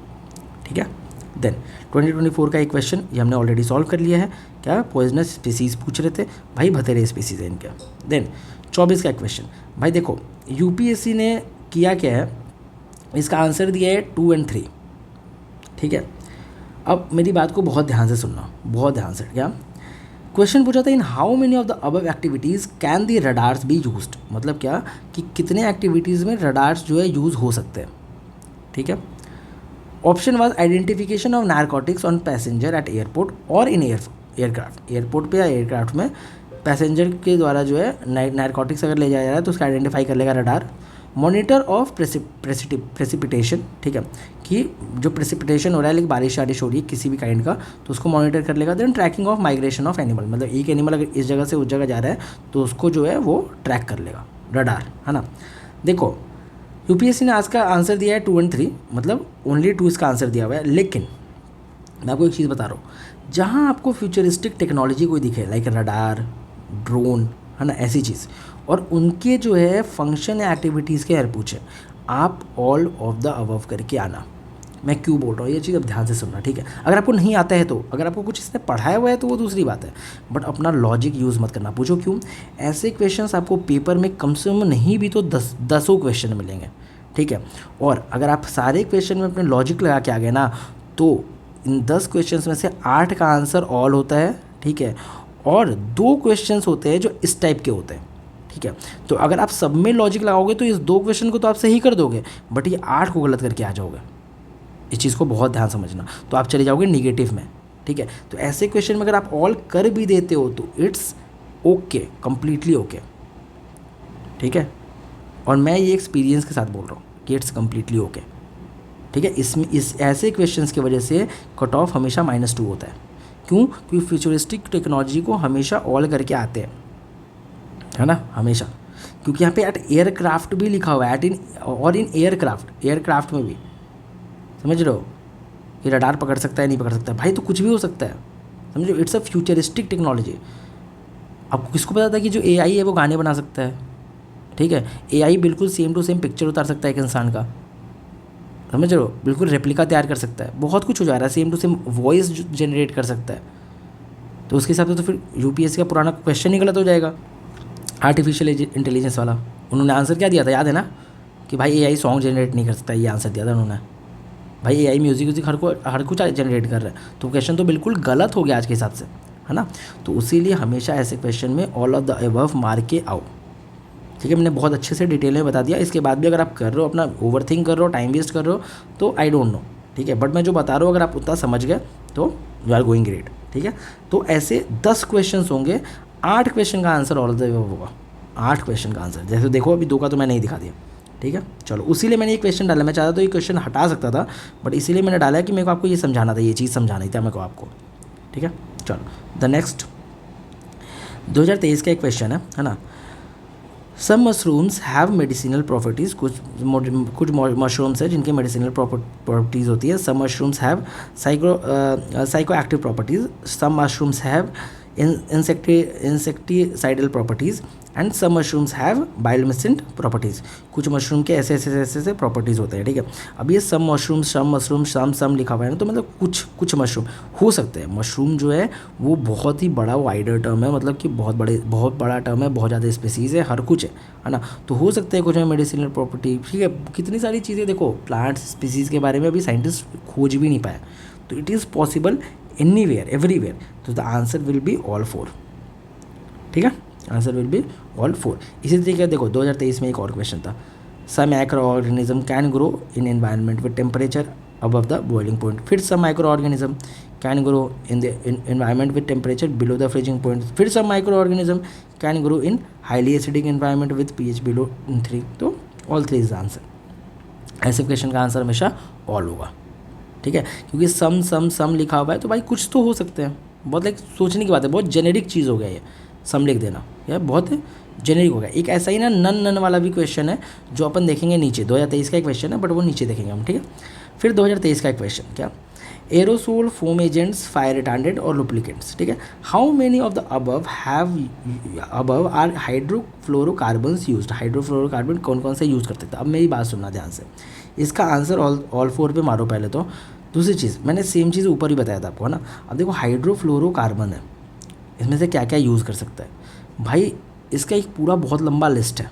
ठीक है। देन 2024 का एक क्वेश्चन ये हमने ऑलरेडी सॉल्व कर लिया है, क्या पॉइजनस स्पीसीज़ पूछ रहे थे भाई, भतेरे स्पीसीज़ है इनका। देन 24 का क्वेश्चन, भाई देखो UPSC ने किया क्या है, इसका आंसर दिया है 2 और 3, ठीक है। अब मेरी बात को बहुत ध्यान से सुनना, बहुत ध्यान से, क्या क्वेश्चन पूछा था, इन how many of the above activities can the radars be used, मतलब क्या कि कितने एक्टिविटीज़ में रडार्स जो है यूज़ हो सकते हैं, ठीक है। Option was identification of narcotics on passenger eight airport और इन एयरक्राफ्ट, एयरपोर्ट पे या एयरक्राफ्ट में पैसेंजर के द्वारा जो है नारकोटिक्स अगर ले जाया जा रहा है तो उसका आइडेंटिफाई कर लेगा रडार। मॉनिटर ऑफ प्रेसिपिटेशन, ठीक है, कि जो प्रेसिपिटेशन हो रहा है, लाइक बारिश वारिश हो रही है किसी भी काइंड का, तो उसको मॉनिटर कर लेगा। Then tracking of migration of animal, मतलब एक एनिमल अगर इस जगह से उस जगह जा रहा है तो उसको जो है वो ट्रैक कर लेगा रडार, है ना। देखो UPSC ने आज का आंसर दिया है 2 और 3, मतलब ओनली 2 इसका आंसर दिया हुआ है। लेकिन मैं आपको एक चीज़ बता रहा हूँ, जहाँ आपको फ्यूचरिस्टिक टेक्नोलॉजी कोई दिखे, लाइक रडार, ड्रोन, है ना, ऐसी चीज़, और उनके जो है फंक्शन या एक्टिविटीज़ के यार पूछे, आप ऑल ऑफ द अबव करके आना। मैं क्यों बोल रहा हूँ ये चीज़, अब ध्यान से सुनना, ठीक है। अगर आपको नहीं आता है तो, अगर आपको कुछ इसने पढ़ाया हुआ है तो वो दूसरी बात है, बट अपना लॉजिक यूज़ मत करना। पूछो क्यों, ऐसे क्वेश्चंस आपको पेपर में कम से कम नहीं भी तो 10 क्वेश्चन मिलेंगे, ठीक है। और अगर आप सारे क्वेश्चन में अपने लॉजिक लगा के आ गए ना, तो इन 10 क्वेश्चन में से 8 का आंसर ऑल होता है, ठीक है, और 2 क्वेश्चन होते हैं जो इस टाइप के होते हैं, ठीक है। तो अगर आप सब में लॉजिक लगाओगे तो इस 2 क्वेश्चन को तो आप सही कर दोगे, बट ये 8 को गलत करके आ जाओगे। इस चीज़ को बहुत ध्यान समझना, तो आप चले जाओगे निगेटिव में, ठीक है। तो ऐसे क्वेश्चन में अगर आप ऑल कर भी देते हो तो इट्स ओके, कंप्लीटली ओके, ठीक है। और मैं ये एक्सपीरियंस के साथ बोल रहा हूँ कि इट्स कंप्लीटली ओके, ठीक है। इसमें इस ऐसे क्वेश्चंस की वजह से कट ऑफ हमेशा -2 होता है। क्यों, क्योंकि फ्यूचरिस्टिक टेक्नोलॉजी को हमेशा ऑल करके आते हैं, है ना, हमेशा। क्योंकि यहाँ पे एट एयरक्राफ्ट भी लिखा हुआ है, एट इन और इन एयरक्राफ्ट में भी, समझ रहे हो। ये रडार पकड़ सकता है नहीं पकड़ सकता है, भाई तो कुछ भी हो सकता है, समझो। It's a futuristic technology. आपको किसको पता था कि जो AI है वो गाने बना सकता है, ठीक है। AI बिल्कुल सेम टू सेम पिक्चर उतार सकता है एक इंसान का, समझ रहे हो, बिल्कुल रेप्लिका तैयार कर सकता है, बहुत कुछ हो जा रहा है, same to same voice generate कर सकता है। तो उसके हिसाब से तो फिर UPSC का पुराना क्वेश्चन ही गलत हो जाएगा, आर्टिफिशियल इंटेलिजेंस वाला। उन्होंने आंसर क्या दिया था, याद है ना, कि भाई AI सॉन्ग जनरेट नहीं कर सकता, ये आंसर दिया था उन्होंने। भाई AI म्यूज़िक हर कुछ जनरेट कर रहा है, तो क्वेश्चन तो बिल्कुल गलत हो गया आज के हिसाब से, है ना। तो इसीलिए हमेशा ऐसे क्वेश्चन में ऑल ऑफ द अबव मार के आओ, ठीक है। मैंने बहुत अच्छे से डिटेल में बता दिया। इसके बाद भी अगर आप कर रहे हो, अपना ओवर थिंक कर रहे हो, टाइम वेस्ट कर रहे हो, तो आई डोंट नो, ठीक है। बट मैं जो बता रहा हूँ अगर आप उतना समझ गए तो यू आर गोइंग ग्रेट, ठीक है। तो ऐसे 10 क्वेश्चन होंगे, 8 क्वेश्चन का answer all of the above होगा, 8 क्वेश्चन का आंसर। जैसे देखो अभी 2 का तो मैं नहीं दिखा दिया, ठीक है। चलो उसीलिए मैंने ये क्वेश्चन डाला, मैं चाहता तो ये क्वेश्चन हटा सकता था, बट इसीलिए मैंने डाला कि मेरे को आपको ये समझाना था, ये चीज़ समझानी थी मेरे को आपको, ठीक है। चलो द नेक्स्ट 2023 का एक क्वेश्चन है ना। Some mushrooms have medicinal properties, कुछ मशरूम्स है जिनके मेडिसिनल प्रॉपर्टीज़ होती है। Some mushrooms have psychoactive properties, some mushrooms have insecticidal properties and some mushrooms have bioluminescent properties. कुछ मशरूम के ऐसे प्रॉपर्टीज़ होते हैं, ठीक है। अब ये सम मशरूम लिखा हुआ है ना, तो मतलब कुछ मशरूम हो सकते हैं। मशरूम जो है वो बहुत ही बड़ा वाइडर टर्म है, मतलब कि बहुत बड़ा टर्म है, बहुत ज़्यादा स्पीसीज़ है, हर कुछ है ना। तो हो सकते हैं कुछ में मेडिसिनल प्रॉपर्टी, ठीक है। कितनी सारी चीज़ें देखो, प्लांट्स स्पीसीज़ के बारे में अभी साइंटिस्ट खोज भी नहीं पाए, तो it is possible anywhere everywhere. तो the answer will be all 4, ठीक है। Answer will be all 4। इसी तरीके देखो 2023 में एक और क्वेश्चन था, some microorganism can grow in environment with temperature above the boiling point. फिर some microorganism can grow in the environment with temperature below the freezing point. फिर some microorganism can grow in highly acidic environment with pH below 3। तो all 3 is answer. ऐसे question का answer हमेशा all होगा, ठीक है। क्योंकि सम लिखा हुआ है तो भाई कुछ तो हो सकते हैं, बहुत लाइक सोचने की बात है, बहुत जेनेरिक चीज़ हो गया ये, सम लिख देना यार बहुत जेनेरिक हो गया। एक ऐसा ही ना नन वाला भी क्वेश्चन है जो अपन देखेंगे नीचे, 2023 का एक क्वेश्चन है बट वो नीचे देखेंगे हम, ठीक है। फिर 2023 का एक क्वेश्चन क्या, aerosol foam agents fire retardant और लुब्रिकेंट्स, ठीक है। How many of the above are hydrofluorocarbons used. Hydrofluorocarbon कौन कौन से यूज़ करते थे। अब मेरी बात सुनना ध्यान से, इसका आंसर ऑल 4 पे मारो पहले तो। दूसरी चीज़ मैंने सेम चीज़ ऊपर ही बताया था आपको, है ना। अब देखो हाइड्रोफ्लोरोकार्बन है, इसमें से क्या क्या यूज़ कर सकता है भाई, इसका एक पूरा बहुत लंबा लिस्ट है,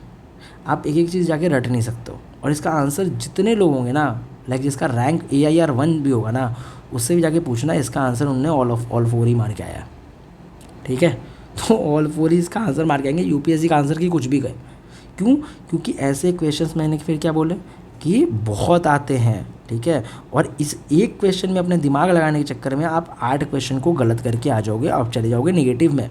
आप एक एक चीज़ जाके रट नहीं सकते हो। और इसका आंसर जितने लोग होंगे ना, लाइक जिसका रैंक AIR 1 भी होगा ना, उससे भी जाके पूछना, इसका आंसर उन्होंने ऑल 4 ही मार के आया, ठीक है। तो ऑल 4 ही इसका आंसर मार के आएंगे, UPSC का आंसर की कुछ भी गए। क्यों? क्योंकि ऐसे क्वेश्चंस मैंने फिर क्या बोले कि बहुत आते हैं, ठीक है। और इस एक क्वेश्चन में अपने दिमाग लगाने के चक्कर में आप 8 क्वेश्चन को गलत करके आ जाओगे, आप चले जाओगे नेगेटिव में।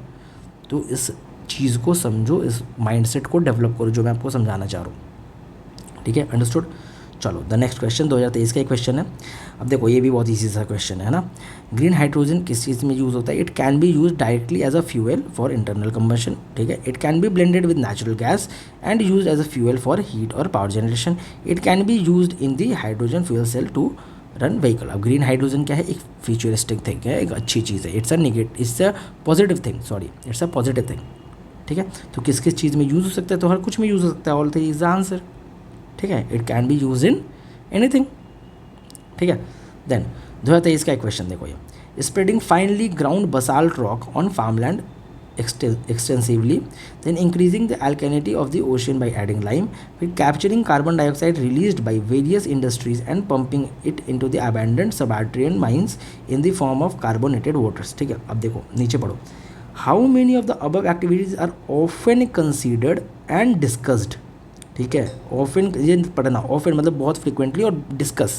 तो इस चीज़ को समझो, इस माइंडसेट को डेवलप करो जो मैं आपको समझाना चाह रहा हूँ, ठीक है। अंडरस्टूड। चलो द नेक्स्ट क्वेश्चन 2023 का एक क्वेश्चन है। अब देखो ये भी बहुत ईजी सा क्वेश्चन है ना। ग्रीन हाइड्रोजन किस चीज़ में यूज़ होता है। It can be use directly as a fuel for internal combustion, ठीक है। It can be blended with natural gas and use as a fuel for heat और power generation. It can be use in the hydrogen fuel cell to run vehicle. अब green hydrogen क्या है, एक futuristic thing है, एक अच्छी चीज़ है, it's a positive thing, ठीक है। तो किस किस चीज़ में यूज़ हो सकता है, तो हर कुछ में यूज़ हो सकता है, ऑल 3 इज द आंसर, ठीक है। It can be use in anything, ठीक है। देन 2023 का एक क्वेश्चन देखो, ये spreading finally ground basalt rock on farmland extensively, then increasing the alkalinity of the ocean by adding lime, with capturing carbon dioxide released by various industries and pumping it into the abandoned subterranean mines in the form of carbonated waters, ठीक है। अब देखो नीचे पढ़ो, how many of the above activities are often considered and discussed, ठीक है। often ये पढ़ना, often मतलब बहुत frequently और discuss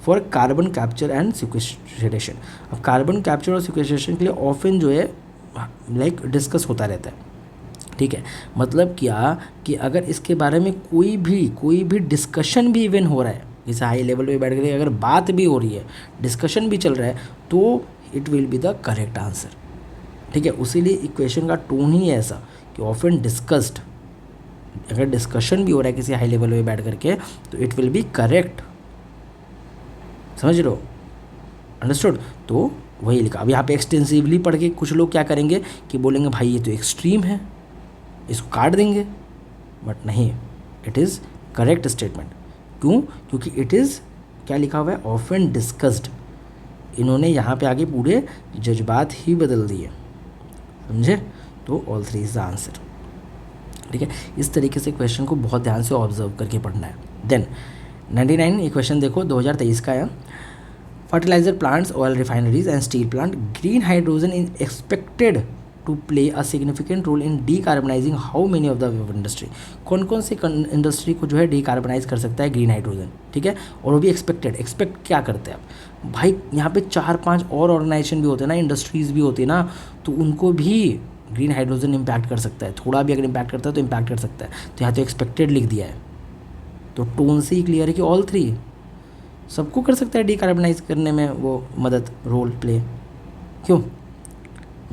for carbon capture and sequestration. अब कार्बन कैप्चर और सिक्वेस्ट्रेशन के लिए ऑफन जो है लाइक डिस्कस होता रहता है, ठीक है। मतलब क्या कि अगर इसके बारे में कोई भी डिस्कशन भी इवन हो रहा है, जैसे हाई लेवल पे बैठ कर अगर बात भी हो रही है, डिस्कशन भी चल रहा है, तो it will be the correct answer, ठीक है। उसीलिए इक्वेशन का टोन ही ऐसा कि ऑफन डिस्कस्ड, अगर डिस्कशन भी हो रहा है किसी हाई लेवल में बैठ करके तो इट विल बी करेक्ट, समझ रहे हो, अंडरस्टूड। तो वही लिखा। अब यहाँ पे एक्सटेंसिवली पढ़ के कुछ लोग क्या करेंगे कि बोलेंगे भाई ये तो एक्सट्रीम है, इसको काट देंगे, बट नहीं, इट इज़ करेक्ट स्टेटमेंट। क्यों? क्योंकि इट इज़ क्या लिखा हुआ है, ऑफन डिस्कस्ड। इन्होंने यहाँ पे आगे पूरे जज्बात ही बदल दिए, समझे। तो all three is the answer, ठीक है। इस तरीके से क्वेश्चन को बहुत ध्यान से ऑब्जर्व करके पढ़ना है। देन 99 ये क्वेश्चन देखो 2023 का है। Fertiliser plants, oil refineries and steel plant, green hydrogen is expected to play a significant role in decarbonising how many of the industry. कौन कौन सी इंडस्ट्री को जो है डीकार्बनाइज कर सकता है ग्रीन हाइड्रोजन, ठीक है। और वो भी एक्सपेक्टेड, एक्सपेक्ट क्या करते हैं आप भाई, यहाँ पे 4-5 और ऑर्गेनाइजेशन भी होते हैं ना, इंडस्ट्रीज़ भी होती है ना, तो उनको भी ग्रीन हाइड्रोजन इम्पैक्ट कर सकता है, थोड़ा भी अगर इम्पैक्ट करता है तो इम्पैक्ट कर सकता है। तो यहाँ तो एक्सपेक्टेड लिख दिया है, तो टोन से ही क्लियर है कि ऑल थ्री सबको कर सकता है डीकार्बनाइज करने में वो मदद, रोल प्ले। क्यों?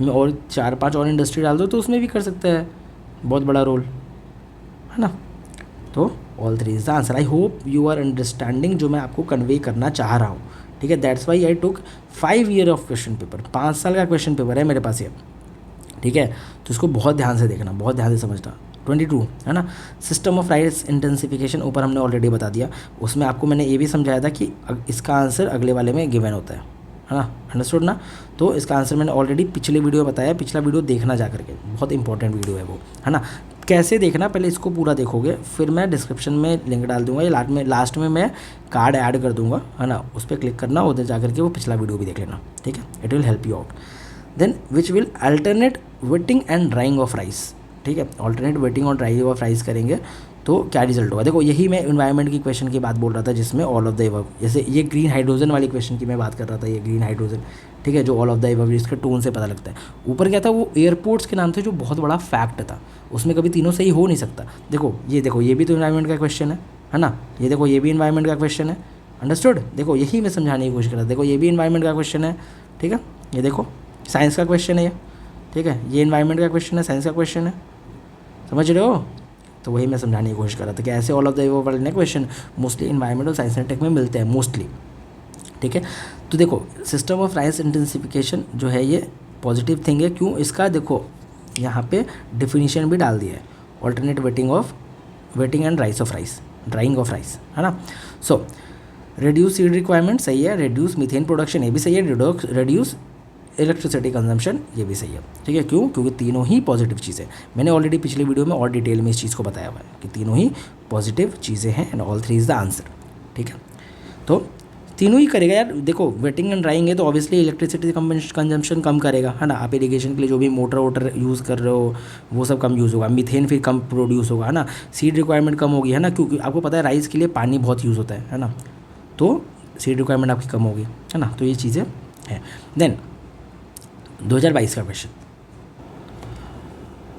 और 4-5 और इंडस्ट्री डाल दो तो उसमें भी कर सकता है बहुत बड़ा रोल, है ना। तो all three is the answer. I hope you are understanding जो मैं आपको कन्वे करना चाह रहा हूँ, ठीक है। That's why I took 5 year of question paper, 5 साल का क्वेश्चन पेपर है मेरे पास ये, ठीक है। तो इसको बहुत ध्यान से देखना, बहुत ध्यान से समझना। 22 है ना, सिस्टम ऑफ राइस इंटेंसिफिकेशन, ऊपर हमने ऑलरेडी बता दिया। उसमें आपको मैंने ये भी समझाया था कि इसका आंसर अगले वाले में गिवन होता है ना, अंडरस्टूड ना। तो इसका आंसर मैंने ऑलरेडी पिछले वीडियो में बताया, पिछला वीडियो देखना जा करके, बहुत इंपॉर्टेंट वीडियो है वो, है ना। कैसे देखना, पहले इसको पूरा देखोगे, फिर मैं डिस्क्रिप्शन में लिंक डाल दूंगा, या लास्ट में मैं कार्ड ऐड कर दूंगा, है ना। उस पर क्लिक करना, उधर जा करके वो पिछला वीडियो भी देख लेना, ठीक है। It will help you out. Then which will alternate wetting and drying of rice, ठीक है। ऑल्टरनेट वेटिंग और ड्राइंग ऑफ राइस करेंगे तो क्या रिजल्ट होगा। देखो यही मैं इन्वायरमेंट की क्वेश्चन की बात बोल रहा था जिसमें ऑल ऑफ द एबव, जैसे ये ग्रीन हाइड्रोजन वाली क्वेश्चन की मैं बात कर रहा था, ये ग्रीन हाइड्रोजन, ठीक है, जो ऑल ऑफ द एबव, इसके टोन से पता लगता है। ऊपर क्या था, वो एयरपोर्ट्स के नाम थे, जो बहुत बड़ा फैक्ट था, उसमें कभी तीनों सही हो नहीं सकता। देखो ये भी तो इन्वायरमेंट का क्वेश्चन है ना। ये देखो ये भी इन्वायरमेंट का क्वेश्चन है, अंडरस्टूड। देखो यही मैं समझाने की कोशिश कर रहा था। देखो ये भी इन्वायरमेंट का क्वेश्चन है, ठीक है। ये देखो साइंस का क्वेश्चन है ये, ठीक है। ये इन्वायरमेंट का क्वेश्चन है, साइंस का क्वेश्चन है, समझ रहे हो। तो वही मैं समझाने की कोशिश कर रहा था कि ऐसे ऑल ऑफ द एबव वाले क्वेश्चन मोस्टली इन्वायरमेंट और साइंस एंड टेक में मिलते हैं मोस्टली, ठीक है। तो देखो सिस्टम ऑफ राइस इंटेंसिफिकेशन जो है ये पॉजिटिव थिंग है। क्यों? इसका देखो यहाँ पे डिफिनीशन भी डाल दिया है, alternate waiting and rice of rice, drawing of rice, है ना। सो रिड्यूस सीड रिक्वायरमेंट सही है, रिड्यूस मीथेन प्रोडक्शन ये भी सही है, रिड्यूस इलेक्ट्रिसिटी कंजम्पशन ये भी सही है, ठीक है। क्यों? क्योंकि तीनों ही पॉजिटिव चीज़ें, मैंने ऑलरेडी पिछले वीडियो में और डिटेल में इस चीज़ को बताया हुआ है कि तीनों ही पॉजिटिव चीज़ें हैं and all three is the answer, ठीक है। तो तीनों ही करेगा यार। देखो वेटिंग एंड ड्राइंग है तो ऑब्वियसली इलेक्ट्रिसिटी कंजम्पशन कम करेगा, है ना। आप इरीगेशन के लिए जो भी मोटर यूज़ कर रहे हो वो सब कम यूज़ होगा, मीथेन फिर कम प्रोड्यूस होगा, है ना। सीड रिक्वायरमेंट कम होगी, है ना, क्योंकि आपको पता है राइस के लिए पानी बहुत यूज़ होता है ना। तो सीड रिक्वायरमेंट आपकी कम होगी, है ना। तो ये चीज़ें हैं। देन 2022 का question,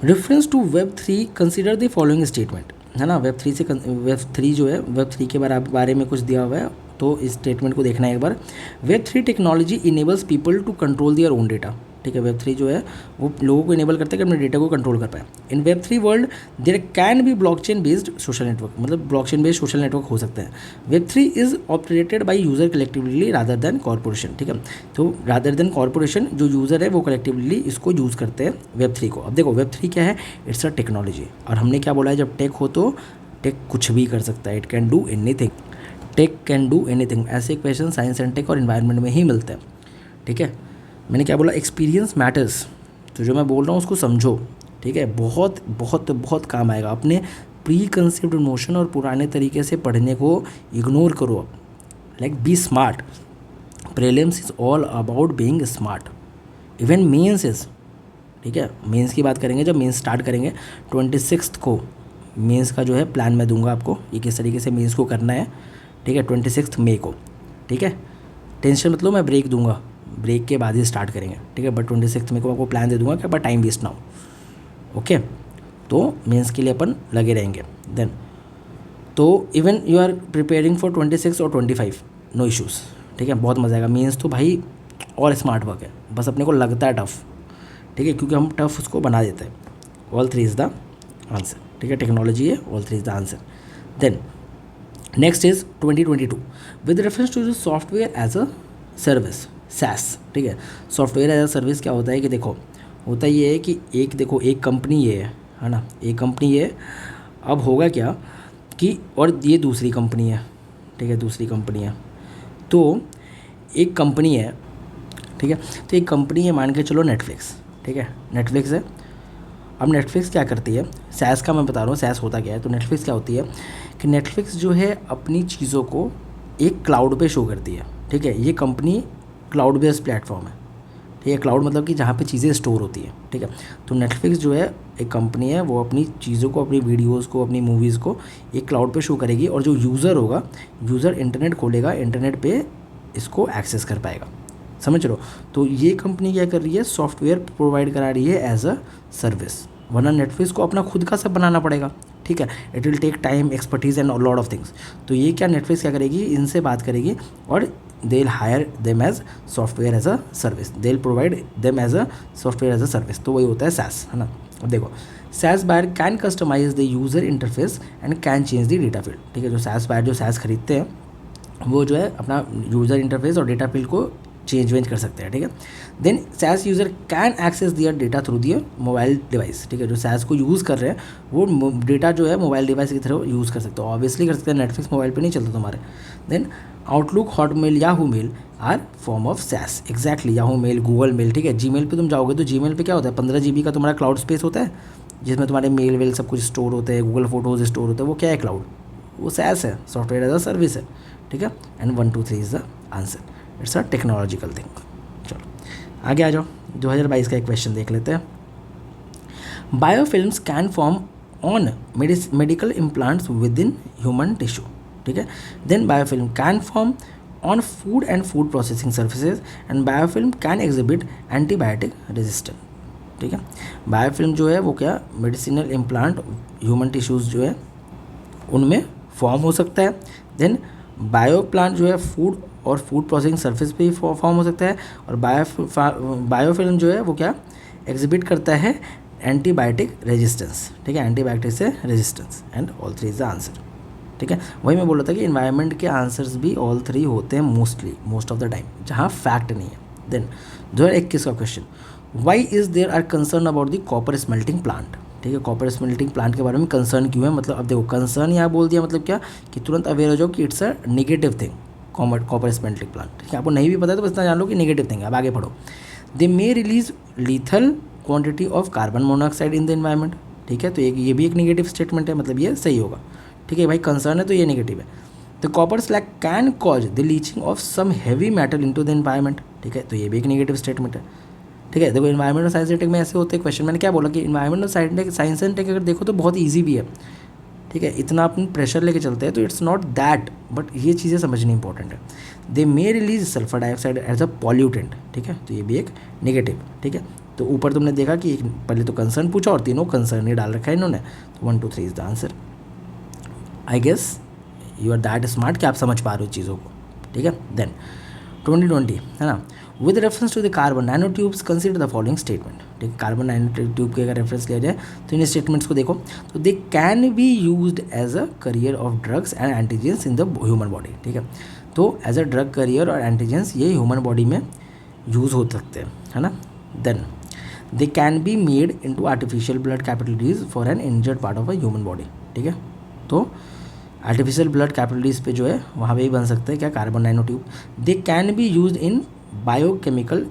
reference to web 3 consider the following statement, है ना। वेब 3 जो है, वेब 3 के बारे में कुछ दिया हुआ है, तो इस स्टेटमेंट को देखना है एक बार। Web 3 technology enables people to control their own data, ठीक है। वेब 3 जो है वो लोगों को इनेबल करता है कि अपने डेटा को कंट्रोल कर पाए। In web 3 world there can be blockchain based social network, मतलब ब्लॉकचेन बेस्ड सोशल नेटवर्क हो सकते हैं। Web 3 is operated by user collectively rather than corporation, ठीक है। तो रादर देन कॉर्पोरेशन, जो यूज़र है वो कलेक्टिवली इसको यूज़ करते हैं वेब 3 को। अब देखो वेब 3 क्या है, इट्स अ टेक्नोलॉजी, और हमने क्या बोला है, जब टेक हो तो टेक कुछ भी कर सकता है, it can do anything, tech can do anything. ऐसे क्वेश्चन साइंस एंड टेक और इन्वायरमेंट में ही मिलते हैं, ठीक है। मैंने क्या बोला, एक्सपीरियंस मैटर्स, तो जो मैं बोल रहा हूँ उसको समझो, ठीक है। बहुत बहुत बहुत काम आएगा। अपने प्री कंसेप्ट नोशन और पुराने तरीके से पढ़ने को इग्नोर करो अब, like be smart. Prelims is all about being smart, even mains is, ठीक है। मेंस की बात करेंगे जब मेंस स्टार्ट करेंगे 26 को, मेंस का जो है प्लान मैं दूंगा आपको, ये किस तरीके से मेंस को करना है, ठीक है। 26 मई को, ठीक है। टेंशन मतलब मैं ब्रेक दूंगा, ब्रेक के बाद ही स्टार्ट करेंगे, ठीक है। बट 26 मई को आपको प्लान दे दूंगा कि अपन टाइम वेस्ट ना हो, ओके। तो मेंस के लिए अपन लगे रहेंगे। देन तो even you are preparing for 26 और 25, नो इश्यूज़, ठीक है। बहुत मज़ा आएगा। मेंस तो भाई और स्मार्ट वर्क है, बस अपने को लगता है टफ, ठीक है, क्योंकि हम टफ उसको बना देते हैं। All three is the answer. ठीक है, टेक्नोलॉजी है, all three is the answer. Then next is 2022 with reference to the software as a service, SaaS. ठीक है, सॉफ्टवेयर एज अ सर्विस क्या होता है कि देखो, होता ये है कि एक देखो एक कंपनी ये है ना, एक कंपनी ये, अब होगा क्या कि, और ये दूसरी कंपनी है, ठीक है, दूसरी कंपनी है, तो एक कंपनी है, ठीक है, तो एक कंपनी है, मान के चलो नेटफ्लिक्स, ठीक है, नेटफ्लिक्स है। अब नेटफ्लिक्स क्या करती है, सैस का मैं बता रहा हूँ, सैस होता क्या है, तो नेटफ्लिक्स क्या होती है कि नेटफ्लिक्स जो है अपनी चीज़ों को एक क्लाउड पे शो करती है। ठीक है, ये कंपनी क्लाउड बेस्ड प्लेटफॉर्म है, ठीक है, क्लाउड मतलब कि जहाँ पे चीज़ें स्टोर होती है। ठीक है, तो नेटफ्लिक्स जो है एक कंपनी है, वो अपनी चीज़ों को, अपनी वीडियोस को, अपनी मूवीज़ को एक क्लाउड पे शो करेगी, और जो यूज़र होगा, यूज़र इंटरनेट खोलेगा, इंटरनेट पे इसको एक्सेस कर पाएगा। समझ रहे हो, तो ये कंपनी क्या कर रही है, सॉफ्टवेयर प्रोवाइड करा रही है एज अ सर्विस, वरना नेटफ्लिक्स को अपना खुद का सब बनाना पड़ेगा। ठीक है, it will take time, expertise and lot of things. तो ये क्या, नेटफ्लिक्स क्या करेगी, इनसे बात करेगी और they will hire them as software as a service, they will provide them as a software as a service. तो वही होता है सैस, है ना। अब देखो, SaaS buyer can customize the user interface and can change the data field. ठीक है, जो सैस बायर जो सैस खरीदते हैं, वो जो है अपना यूज़र इंटरफेस और डेटा फील्ड को चेंज वेंज कर सकते हैं। ठीक है, then SaaS user can access their data through their mobile device. ठीक है, जो सैस को यूज़ कर रहे हैं वो डेटा जो है मोबाइल डिवाइस की थ्रू यूज़ कर सकते हो, ऑब्वियसली कर सकते हैं, नेटफ्लिक्स मोबाइल पे नहीं चलता तुम्हारे। Then Outlook, Hotmail, Yahoo mail are form of SaaS. Exactly, Yahoo mail, Google mail. ठीक है, जीमेल पे तुम जाओगे तो जीमेल पे क्या होता है, 15 GB का तुम्हारा क्लाउड स्पेस होता है, जिसमें तुम्हारे मेल वेल सब कुछ स्टोर होते हैं, गूगल फोटोज स्टोर होते हैं, वो क्या है, क्लाउड, वो सैस है, सॉफ्टवेयर एज अ सर्विस है। ठीक है, and 1 2 3 is the answer, it's a technological thing. चलो आगे आ जाओ, 2022 का एक क्वेश्चन देख लेते हैं। Biofilms can form on medical implants within human tissue. ठीक है, then biofilm can form on food and food processing services, and biofilm can exhibit antibiotic resistant. ठीक है, बायोफिल्म जो है वो क्या, मेडिसिनल इम्प्लांट ह्यूमन टिश्यूज़ जो है उनमें फॉर्म हो सकता है। देन बायो प्लांट जो है फूड और फूड प्रोसेसिंग सर्फेस पे ही फॉर्म हो सकता है, और बायोफिल्म जो है वो क्या एग्जिबिट करता है, एंटीबायोटिक रेजिस्टेंस। ठीक है, एंटीबायोटिक से resistance, and all three is the answer. ठीक है, वही मैं बोल रहा था कि इन्वायरमेंट के आंसर्स भी ऑल थ्री होते हैं मोस्ट ऑफ द टाइम, जहाँ फैक्ट नहीं है। देन 2021 का question, why is there are concern about the copper smelting plant. ठीक है, कॉपर स्मेल्टिंग प्लांट के बारे में कंसर्न क्यों है, मतलब अब देखो कंसर्न यहाँ बोल दिया, मतलब क्या कि तुरंत अवेयर हो जाओ कि it's a negative thing, copper smelting plant. ठीक है, आपको नहीं भी पता है तो बस इतना जान लो कि नेगेटिव थिंग है। अब आगे पढ़ो, they may release lethal quantity of carbon monoxide in the environment. ठीक है, तो ये भी एक नेगेटिव स्टेटमेंट है, मतलब ये सही होगा। ठीक है भाई, कंसर्न है तो ये नेगेटिव है। The copper slag can cause the leaching of some heavy metal into the environment. ठीक है, तो ये भी एक नेगेटिव स्टेटमेंट है। ठीक है, देखो इन्वायरमेंट और साइंस एंड टेक में ऐसे होते हैं क्वेश्चन, मैंने क्या बोला कि इन्वायरमेंट और साइंस एंड टेक अगर देखो तो बहुत ईजी भी है। ठीक है, इतना अपन प्रेशर लेके चलते हैं तो इट्स नॉट दैट, बट ये चीज़ें समझनी इंपॉर्टेंट है। They may release sulphur dioxide as a pollutant. ठीक है, तो ये भी एक नेगेटिव। ठीक है, तो ऊपर तुमने देखा कि पहले तो कंसर्न पूछा और तीनों कंसर्न ही डाल रखा है इन्होंने, तो 1 2 3 is the answer. I guess you are that smart कि आप समझ पा रहे हो चीज़ों को। ठीक है, देन 2020 है ना, with reference to the carbon nano tubes consider the following statement. ठीक है, कार्बन नैनो ट्यूब के अगर रेफरेंस लिया जाए तो इन स्टेटमेंट्स को देखो, तो they can be used as a carrier of drugs and antigens in the human body. ठीक है, तो एज अ ड्रग करियर और एंटीजेंस ये ह्यूमन बॉडी में यूज़ हो सकते हैं, है ना। Then they can be made into artificial blood capillaries for an injured part of a human body. ठीक है, तो आर्टिफिशियल ब्लड कैपिलरीज पे जो है वहाँ पे ही बन सकते हैं क्या, carbon nano tube. They can be use in biochemical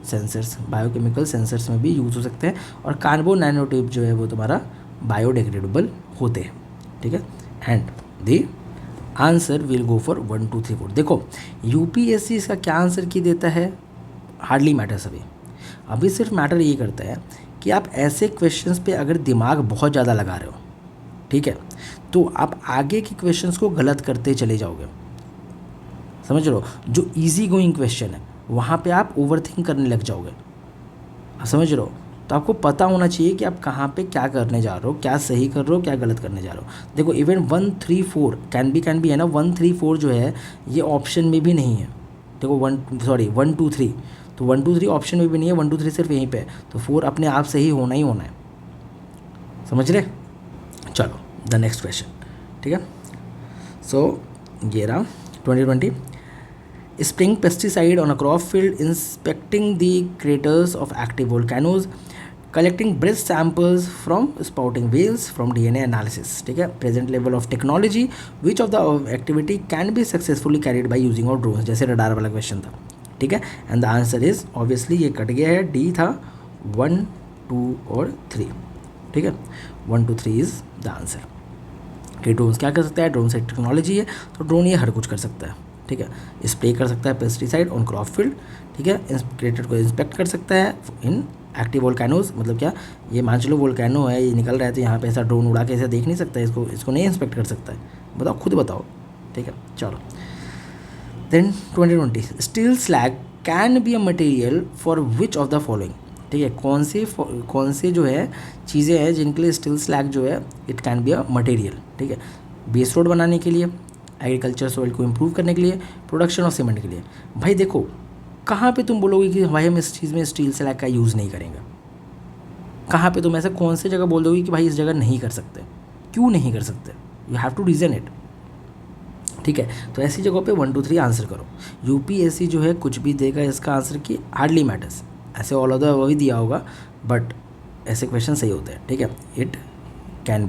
sensors में भी यूज़ हो सकते हैं, और कार्बो नैनो ट्यूब जो है वो तुम्हारा बायोडिग्रेडेबल होते हैं। ठीक है, and the answer will go for 1 2 3 4। देखो यूपीएससी इसका क्या आंसर की देता है, हार्डली मैटर्स। अभी सिर्फ मैटर ये करता है कि आप ऐसे क्वेश्चंस पे अगर दिमाग बहुत ज़्यादा लगा रहे हो, ठीक है, तो आप आगे के क्वेश्चंस को गलत करते चले जाओगे। समझ लो, जो इजी गोइंग क्वेश्चन है वहाँ पे आप ओवरथिंक करने लग जाओगे। समझ लो, तो आपको पता होना चाहिए कि आप कहाँ पे क्या करने जा रहे हो, क्या सही कर रहे हो, क्या गलत करने जा रहे हो। देखो इवन 1 3 4 कैन बी है ना, 1 3 4 जो है ये ऑप्शन में भी नहीं है। देखो 1 2 3, तो 1 2 3 ऑप्शन में भी नहीं है, 1 2 3 सिर्फ यहीं पे है, तो 4 अपने आप से ही होना है। समझ रहे, चलो द नेक्स्ट क्वेश्चन, ठीक है। सो ये रहा 2020, spraying pesticide on a crop field, inspecting the craters of active volcanoes, collecting breath samples from spouting whales from DNA analysis, ठीक है। present level of technology, which of the activity can be successfully carried by using of drones, जैसे radar वाला question था, ठीक है। And the answer is obviously ये cut गया है, डी था 1, 2 और 3, ठीक है। 1, 2, 3 इज द आंसर। कि ड्रोन्स क्या कर सकता है, ड्रोन से टेक्नोलॉजी है, तो ड्रोन ये हर कुछ कर सकता है, ठीक है। स्प्रे कर सकता है पेस्टिसाइड ऑन क्रॉप फील्ड, ठीक है। क्रेटर को इंस्पेक्ट कर सकता है इन एक्टिव वोल्केनोज, मतलब क्या, ये मान चलो वोल्केनो है, ये निकल रहा है, तो यहाँ पे ऐसा ड्रोन उड़ा के ऐसा देख नहीं सकता है, इसको नहीं इंस्पेक्ट कर सकता है, बताओ, खुद बताओ, ठीक है। चलो then 2020, steel slag can be a material for which of the following, ठीक है। कौन से जो है चीज़ें हैं जिनके लिए स्टील स्लैग जो है it can be a material, ठीक है। बेस रोड बनाने के लिए, एग्रीकल्चर सॉइल को इम्प्रूव करने के लिए, प्रोडक्शन ऑफ सीमेंट के लिए। भाई देखो, कहाँ पे तुम बोलोगे कि भाई हम इस चीज़ में स्टील स्लैग का यूज़ नहीं करेंगे, कहाँ पे तुम ऐसा कौन सी जगह बोल दोगे कि भाई इस जगह नहीं कर सकते, क्यों नहीं कर सकते, you have to reason it, ठीक है। तो ऐसी जगहों पे 1, 2, 3 आंसर करो। यूपीएससी जो है कुछ भी देगा इसका आंसर की हार्डली मैटर्स, ऐसे ऑल ओवर वही दिया होगा, बट ऐसे क्वेश्चन सही होते हैं, ठीक है। It can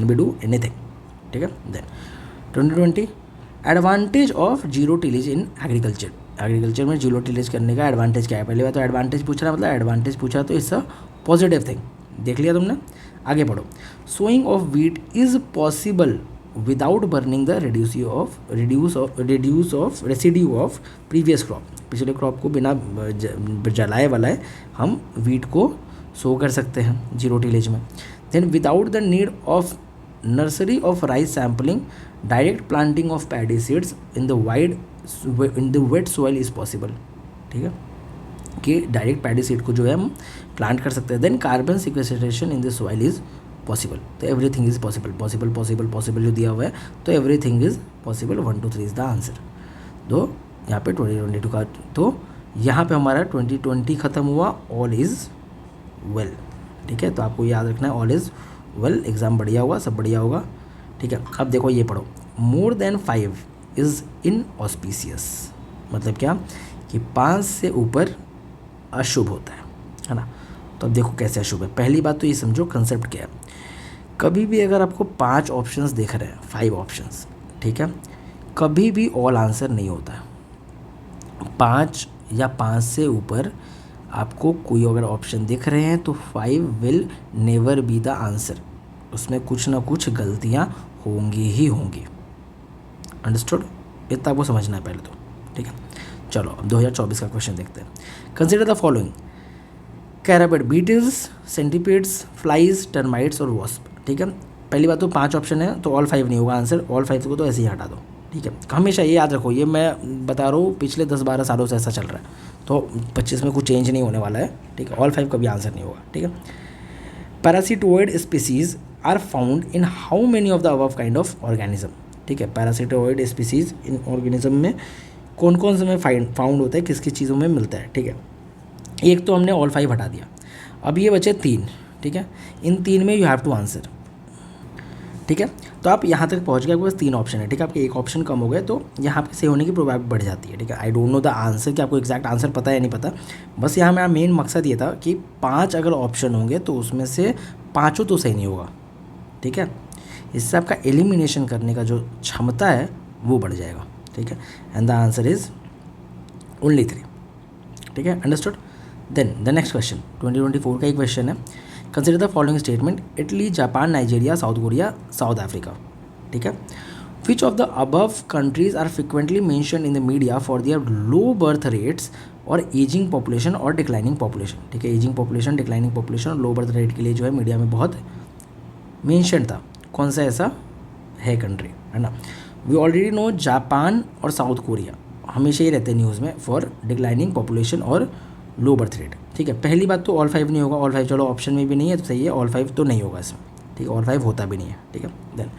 be do anything, ठीक है। Then 2020, advantage of zero tillage in agriculture में जीरो टिलेज करने का एडवांटेज क्या है। पहले बात तो एडवांटेज पूछ रहा, मतलब एडवांटेज पूछा तो इट्स अ पॉजिटिव थिंग, देख लिया तुमने। आगे पढ़ो, sowing of wheat is possible without burning the residue of previous crop, पिछले क्रॉप को बिना जलाए वालाए हम वीट को सो कर सकते हैं जीरो टिलेज में। Then without the need of nursery of rice sampling, direct planting of paddy seeds in the wet soil is possible, ठीक है, कि डायरेक्ट पैडी सीड को जो है हम प्लांट कर सकते हैं। Then carbon sequestration in the soil is possible, तो एवरीथिंग इज़ पॉसिबल जो दिया हुआ है, तो everything is possible. 1, 2, 3 is the answer. तो यहाँ पे 2022 का, तो यहाँ पे हमारा 2020 ख़त्म हुआ, ऑल इज़ वेल, ठीक है। तो आपको याद रखना है ऑल इज़ वेल, एग्ज़ाम बढ़िया हुआ, सब बढ़िया होगा, ठीक है। अब देखो ये पढ़ो, more than 5 is in auspicious, मतलब क्या कि 5 से ऊपर अशुभ होता है ना। तो अब देखो कैसे अशुभ है। पहली बात तो ये समझो कंसेप्ट क्या है, कभी भी अगर आपको 5 ऑप्शंस दिख रहे हैं, 5 ऑप्शंस, ठीक है, कभी भी ऑल आंसर नहीं होता है। 5 या 5 से ऊपर आपको कोई अगर ऑप्शन दिख रहे हैं तो 5 will never be the answer, उसमें कुछ ना कुछ गलतियाँ होंगी ही होंगी। अंडरस्टूड, इतना आपको समझना है पहले तो, ठीक है। चलो अब 2024 का क्वेश्चन देखते हैं। Consider the following, carabid beetles, centipedes, flies, termites और वॉस्प, ठीक है। पहली बात तो 5 ऑप्शन है तो ऑल 5 नहीं होगा आंसर, ऑल 5 को तो ऐसे ही हटा दो, ठीक है। हमेशा ये याद रखो, ये मैं बता रहा हूँ पिछले 10-12 सालों से ऐसा चल रहा है, तो 25 में कुछ चेंज नहीं होने वाला है, ठीक है। ऑल 5 का भी आंसर नहीं होगा, ठीक है। Parasitoid species are found in how many of the above kind of organism, ठीक है। पैरासिटोइड स्पीसीज इन ऑर्गेनिज्म में कौन कौन से में फाउंड होता है, किस किस चीज़ों में मिलता है, ठीक है। एक तो हमने ऑल 5 हटा दिया, अब ये बचे 3, ठीक है। इन 3 में यू हैव टू आंसर, ठीक है। तो आप यहाँ तक पहुँच गए, आपके पास 3 ऑप्शन है, ठीक है। आपके एक ऑप्शन कम हो गए तो यहाँ पे सही होने की प्रोबेबिलिटी बढ़ जाती है, ठीक है। आई डोंट नो द आंसर, कि आपको एग्जैक्ट आंसर पता है या नहीं पता, बस यहाँ मेरा मेन मकसद ये था कि 5 अगर ऑप्शन होंगे तो उसमें से 5 तो सही नहीं होगा, ठीक है। इससे आपका एलिमिनेशन करने का जो क्षमता है वो बढ़ जाएगा, ठीक है। And the answer is only 3, ठीक है। Understood. Then the next question 2024 का एक क्वेश्चन है। Consider the following statement, Italy, Japan, Nigeria, South Korea, South Africa, ठीक है। Which of the above countries are frequently mention in the media for their low birth rates और ageing population और declining population, ठीक है। Ageing population, declining population और low birth rate के लिए जो है मीडिया में बहुत मेंशन था, कौन सा ऐसा है कंट्री, है ना। वी ऑलरेडी नो जापान और साउथ कोरिया हमेशा ही रहते हैं न्यूज़ में फॉर डिक्लाइनिंग पॉपुलेशन और लो बर्थ रेट, ठीक है। पहली बात तो ऑल 5 नहीं होगा, ऑल 5 चलो ऑप्शन में भी नहीं है तो सही है, ऑल 5 तो नहीं होगा इसमें, ठीक है। ऑल 5 होता भी नहीं है, ठीक है। देन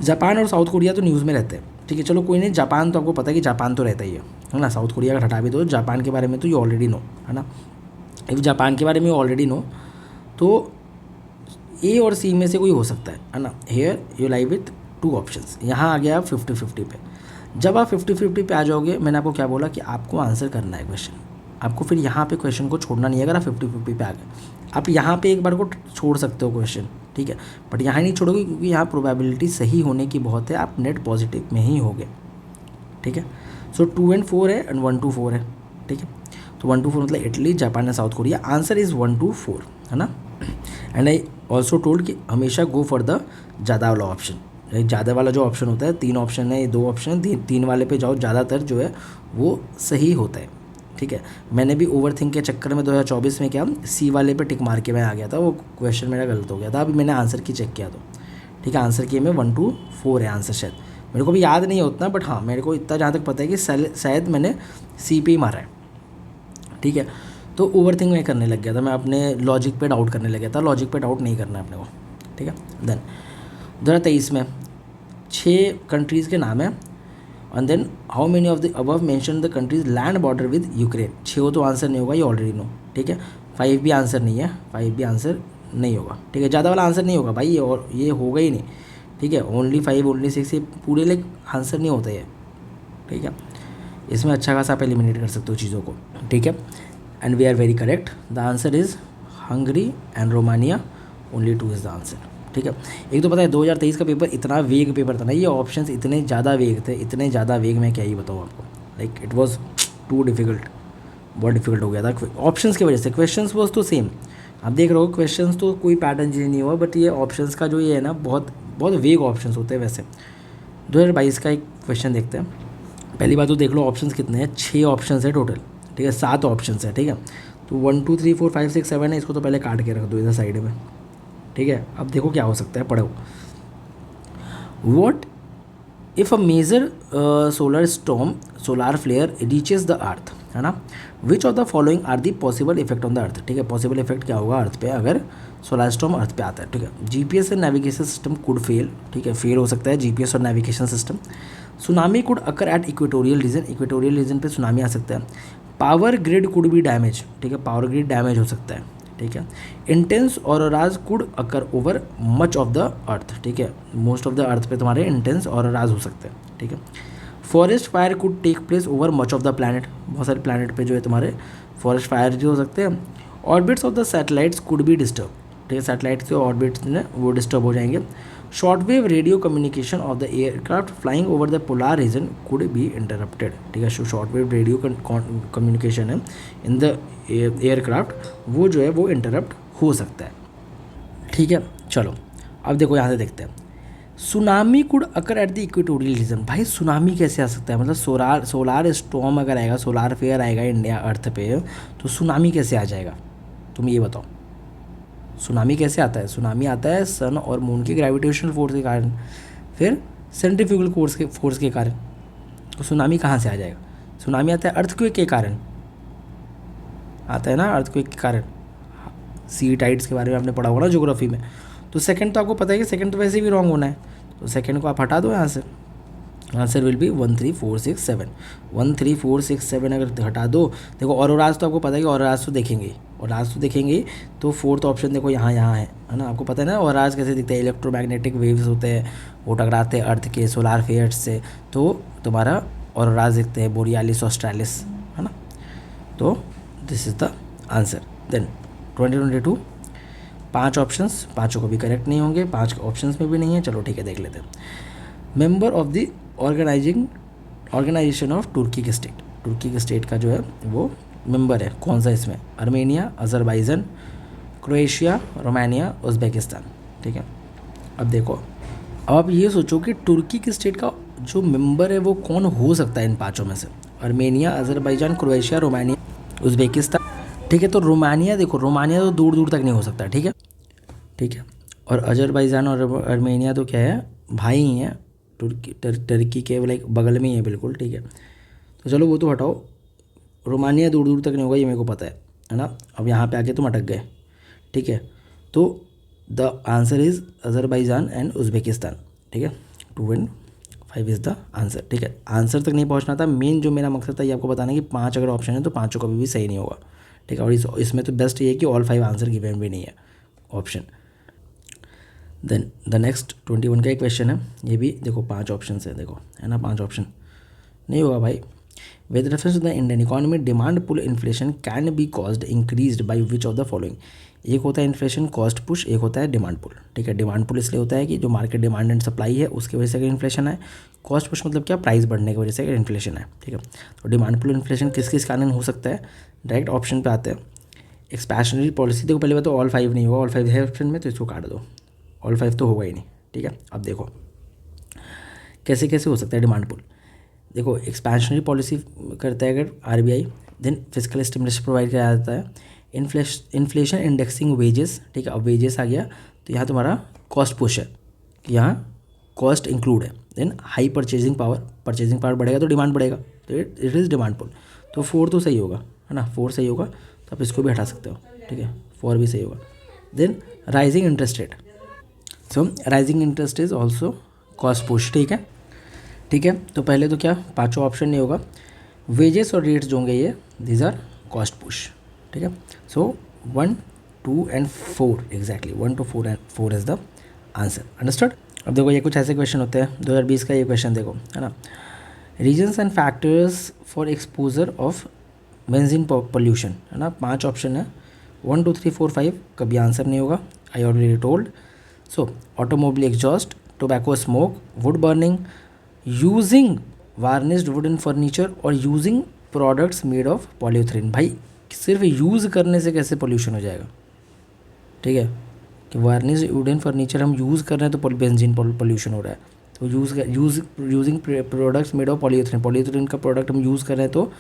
जापान और साउथ कोरिया तो न्यूज़ में रहते हैं, ठीक है। चलो कोई नहीं, जापान तो आपको पता है कि जापान तो रहता ही है ना। साउथ कोरिया का हटा भी दो, जापान के बारे में तो ये ऑलरेडी नो, है ना। इफ जापान के बारे में ऑलरेडी नो तो ए और सी में से कोई हो सकता है ना। Here you live with 2 options. यहाँ आ गया आप 50-50 पे। जब आप 50-50 पे आ जाओगे, मैंने आपको क्या बोला कि आपको आंसर करना है क्वेश्चन, आपको फिर यहाँ पे क्वेश्चन को छोड़ना नहीं है। अगर आप 50-50 पे आ गए, आप यहाँ पे एक बार को छोड़ सकते हो क्वेश्चन, ठीक है, बट यहाँ नहीं छोड़ोगे क्योंकि यहाँ प्रोबेबिलिटी सही होने की बहुत है, आप नेट पॉजिटिव में ही होगे, ठीक है। सो 2 and 4 है एंड 1 to 4 है, ठीक है। तो 1 to 4 मतलब Italy, Japan and south Korea. Answer is 1 to 4, है ना। एंड आई ऑल्सो टोल्ड कि हमेशा गो फॉर द ज़्यादा वाला ऑप्शन। ज़्यादा वाला जो ऑप्शन होता है, 3 ऑप्शन है, 2 ऑप्शन है, 3 वाले पे जाओ, ज़्यादातर जो है वो सही होता है, ठीक है। मैंने भी ओवर थिंक के चक्कर में 2024 में क्या सी वाले पे टिक मार के मैं आ गया था, वो क्वेश्चन मेरा गलत हो गया था। अभी मैंने आंसर की चेक किया तो, ठीक है, आंसर किए में 1 to 4 है आंसर शायद, मेरे को भी याद नहीं है उतना, बट हाँ मेरे को इतना जहाँ तक पता है कि शायद मैंने सी पे ही मारा है, ठीक है। तो ओवर थिंक मैं करने लग गया था, मैं अपने लॉजिक पे डाउट करने लग गया था। लॉजिक पे डाउट नहीं करना है अपने को, ठीक है। देन 2023 में 6 कंट्रीज़ के नाम है, and then how many of the above mention the countries land border with Ukraine. 6 हो तो आंसर नहीं होगा, ये ऑलरेडी नो, ठीक है। 5 भी आंसर नहीं है, 5 भी आंसर नहीं होगा, ठीक है। ज़्यादा वाला आंसर नहीं होगा भाई, ये और ये होगा ही नहीं, ठीक है। ओनली 5 ओनली 6 ये पूरे लाइक आंसर नहीं होता है, ठीक है। इसमें अच्छा खासा आप एलिमिनेट कर सकते हो चीज़ों को, ठीक है। And we are very correct, the answer is Hungary and Romania, only 2 is the answer, ठीक है। एक तो पता है 2023 का पेपर इतना वेग पेपर था ना, ये ऑप्शंस इतने ज़्यादा वेग थे, इतने ज़्यादा वेग, मैं क्या ही बताऊँ आपको, like it was too difficult, बहुत डिफिकल्ट हो गया था ऑप्शंस की वजह से। क्वेश्चंस वाज तो सेम, आप देख रहे हो क्वेश्चंस तो कोई पैटर्न चेंज नहीं हुआ, बट ये ऑप्शंस का जो ये है ना, बहुत बहुत वेग ऑप्शंस होते हैं। वैसे 2022 का एक क्वेश्चन देखते हैं। पहली बात तो देख लो ऑप्शंस कितने हैं, 6 ऑप्शंस है टोटल, ठीक है, 7 ऑप्शंस है, ठीक है। तो 1 2 3 4 5 6 7 है, इसको तो पहले काट के रख दो इधर साइड में, ठीक है। अब देखो क्या हो सकता है, पढ़ो। What if a major solar storm solar flare reaches the earth, है ना, which of the following are the possible effect on the earth, ठीक है। पॉसिबल इफेक्ट क्या होगा अर्थ पे अगर सोलर स्टॉर्म अर्थ पे आता है, ठीक है। GPS and navigation system could fail, ठीक है, फेल हो सकता है जीपीएस और navigation system. Tsunami could occur at equatorial region, equatorial region पे सुनामी आ सकता है। Power grid could be damage, ठीक है, पावर ग्रिड डैमेज हो सकता है, ठीक है। Intense auroras could occur over much of the earth, ठीक है, मोस्ट ऑफ द अर्थ पे तुम्हारे इंटेंस ऑरोराज हो सकते हैं, ठीक है। Forest fire could take place over much of the planet, बहुत सारे प्लैनेट पे जो है तुम्हारे फॉरेस्ट फायर जो हो सकते हैं। Orbits of the satellites could be disturb, ठीक है, सैटेलाइट्स के ऑर्बिट्स ने वो डिस्टर्ब हो जाएंगे। Shortwave radio communication of the aircraft flying over the polar reason could be interrupted, ठीक है। शॉर्टवेव रेडियो कम्युनिकेशन है इन द एयरक्राफ्ट, वो जो है वो इंटरप्ट हो सकता है, ठीक है। चलो अब देखो यहाँ से देखते हैं। Tsunami could occur at the equatorial region, भाई सुनामी कैसे आ सकता है, मतलब सोलार स्टॉर्म अगर आएगा, सोलार फेयर आएगा इंडिया अर्थ पे, तो सुनामी कैसे आ जाएगा, तुम ये बताओ। सुनामी कैसे आता है, सुनामी आता है सन और मून की ग्रेविटेशनल फोर्स के कारण, फिर सेंट्रीफ्यूगल फोर्स के कारण। तो सुनामी कहाँ से आ जाएगा, सुनामी आता है अर्थक्वेक के कारण, आता है ना, अर्थक्वेक के कारण। सी टाइड्स के बारे में आपने पढ़ा होगा ना ज्योग्राफी में। तो सेकंड तो आपको पता है कि सेकंड तो वैसे भी रॉन्ग होना है, तो सेकंड को आप हटा दो यहाँ से, आंसर विल बी 1 3 4 6 7, 1 3 4 6 7 अगर हटा दो। देखो ऑरोराज तो आपको पता है कि ऑरोराज तो देखेंगे, ऑरोराज तो देखेंगे, तो फोर्थ ऑप्शन देखो यहाँ यहाँ है ना, आपको पता है ना ऑरोराज कैसे दिखते हैं, इलेक्ट्रोमैग्नेटिक वेव्स होते हैं, वो टकराते हैं अर्थ के सोलार फेयर्स से, तो तुम्हारा ऑरोराज दिखते हैं, बोरियालिस ऑस्ट्रेलिस, है ना। तो this is the answer. Then 2022 5 options, पाँचों को भी करेक्ट नहीं होंगे, 5 ऑप्शंस में भी नहीं है। चलो ठीक है, देख लेते हैं। Member of the organisation of Turkic के स्टेट, तुर्की के स्टेट का जो है वो मेंबर है, कौन सा इसमें, Armenia, Azerbaijan, Croatia, Romania, Uzbekistan, ठीक है। अब देखो, अब आप ये सोचो कि तुर्की के स्टेट का जो मेंबर है वो कौन हो सकता है इन 5 में से, Armenia, Azerbaijan, Croatia, Romania, Uzbekistan, ठीक है। तो रोमानिया, देखो रोमानिया तो दूर दूर तक नहीं हो सकता, ठीक है, ठीक है। और अज़रबैजान और आर्मेनिया तो क्या है, भाई ही हैं, टर्की के लाइक बगल में ही है बिल्कुल, ठीक है। तो चलो वो तो हटाओ, रोमानिया दूर दूर तक नहीं होगा, ये मेरे को पता है ना। अब यहाँ पे आके तुम अटक गए, ठीक है। तो the answer is Azerbaijan and Uzbekistan, ठीक है। 2 and 5 इज़ द आंसर, ठीक है। आंसर तक नहीं पहुँचना था, मेन जो मेरा मकसद था ये आपको बताना कि 5 अगर ऑप्शन है तो 5 कभी भी सही नहीं होगा, ठीक है। और इसमें तो बेस्ट ये है कि ऑल 5 आंसर गिवन भी नहीं है ऑप्शन। देन द नेक्स्ट 21 का एक क्वेश्चन है, ये भी देखो 5 ऑप्शन है, देखो है ना 5 ऑप्शन नहीं होगा भाई। With reference to the Indian economy demand pull inflation can be caused increased by which of the following. एक होता है इन्फ्लेशन कॉस्ट पुश, एक होता है डिमांड पुल। ठीक है, डिमांड पुल इसलिए होता है कि जो मार्केट डिमांड एंड सप्लाई है उसकी वजह से अगर इन्फ्लेशन है, कॉस्ट पुश मतलब क्या, प्राइस बढ़ने की वजह से अगर इन्फ्लेशन है। ठीक है, तो डिमांड पुल इन्फ्लेशन किस किस कारण हो सकता है, डायरेक्ट ऑप्शन पे आते हैं। एक्सपैशनरी पॉलिसी, देखो पहले बात तो ऑल 5 नहीं होगा, ऑल 5 है ऑप्शन में तो इसको काट दो, ऑल 5 तो होगा ही नहीं। ठीक है, अब देखो कैसे कैसे हो सकता है डिमांड पुल। देखो एक्सपेंशनरी पॉलिसी करता है अगर RBI, then physical stimulus provide किया जाता है, इन्फ्लेशन इंडेक्सिंग वेजेस। ठीक है, अब वेजेस आ गया तो यहाँ तुम्हारा कॉस्ट पुश है, यहाँ कॉस्ट इंक्लूड है। देन हाई परचेजिंग पावर बढ़ेगा तो डिमांड बढ़ेगा, तो इट इज़ डिमांड पुल। तो 4 तो सही होगा, है ना, 4 सही होगा, तो आप इसको भी हटा सकते हो। ठीक है, 4 भी सही होगा। Then rising interest rate, so rising interest is also cost push. ठीक है, ठीक है, तो पहले तो क्या, पांचों ऑप्शन नहीं होगा, वेजेस और रेट्स जो होंगे ये दीज आर कॉस्ट पुश। ठीक है, सो 1, 2 and 4 exactly 1 to 4 and 4 is the answer. Understood. अब देखो ये कुछ ऐसे क्वेश्चन होते हैं, 2020 का ये क्वेश्चन देखो, है ना, reasons and factors for exposure of benzene pollution, है ना, 5 ऑप्शन है, 1, 2, 3, 4, 5 कभी आंसर नहीं होगा, I already told. So automobile exhaust, tobacco smoke, wood burning, using varnished wooden furniture और using products made of polythene. भाई सिर्फ यूज़ करने से कैसे पोल्यूशन हो जाएगा। ठीक है, कि वार्निश्ड वुडन फर्नीचर हम यूज़ कर रहे हैं तो बेंजीन पोल्यूशन हो रहा है, तो using products made of polythene का प्रोडक्ट हम यूज़ कर रहे हैं तो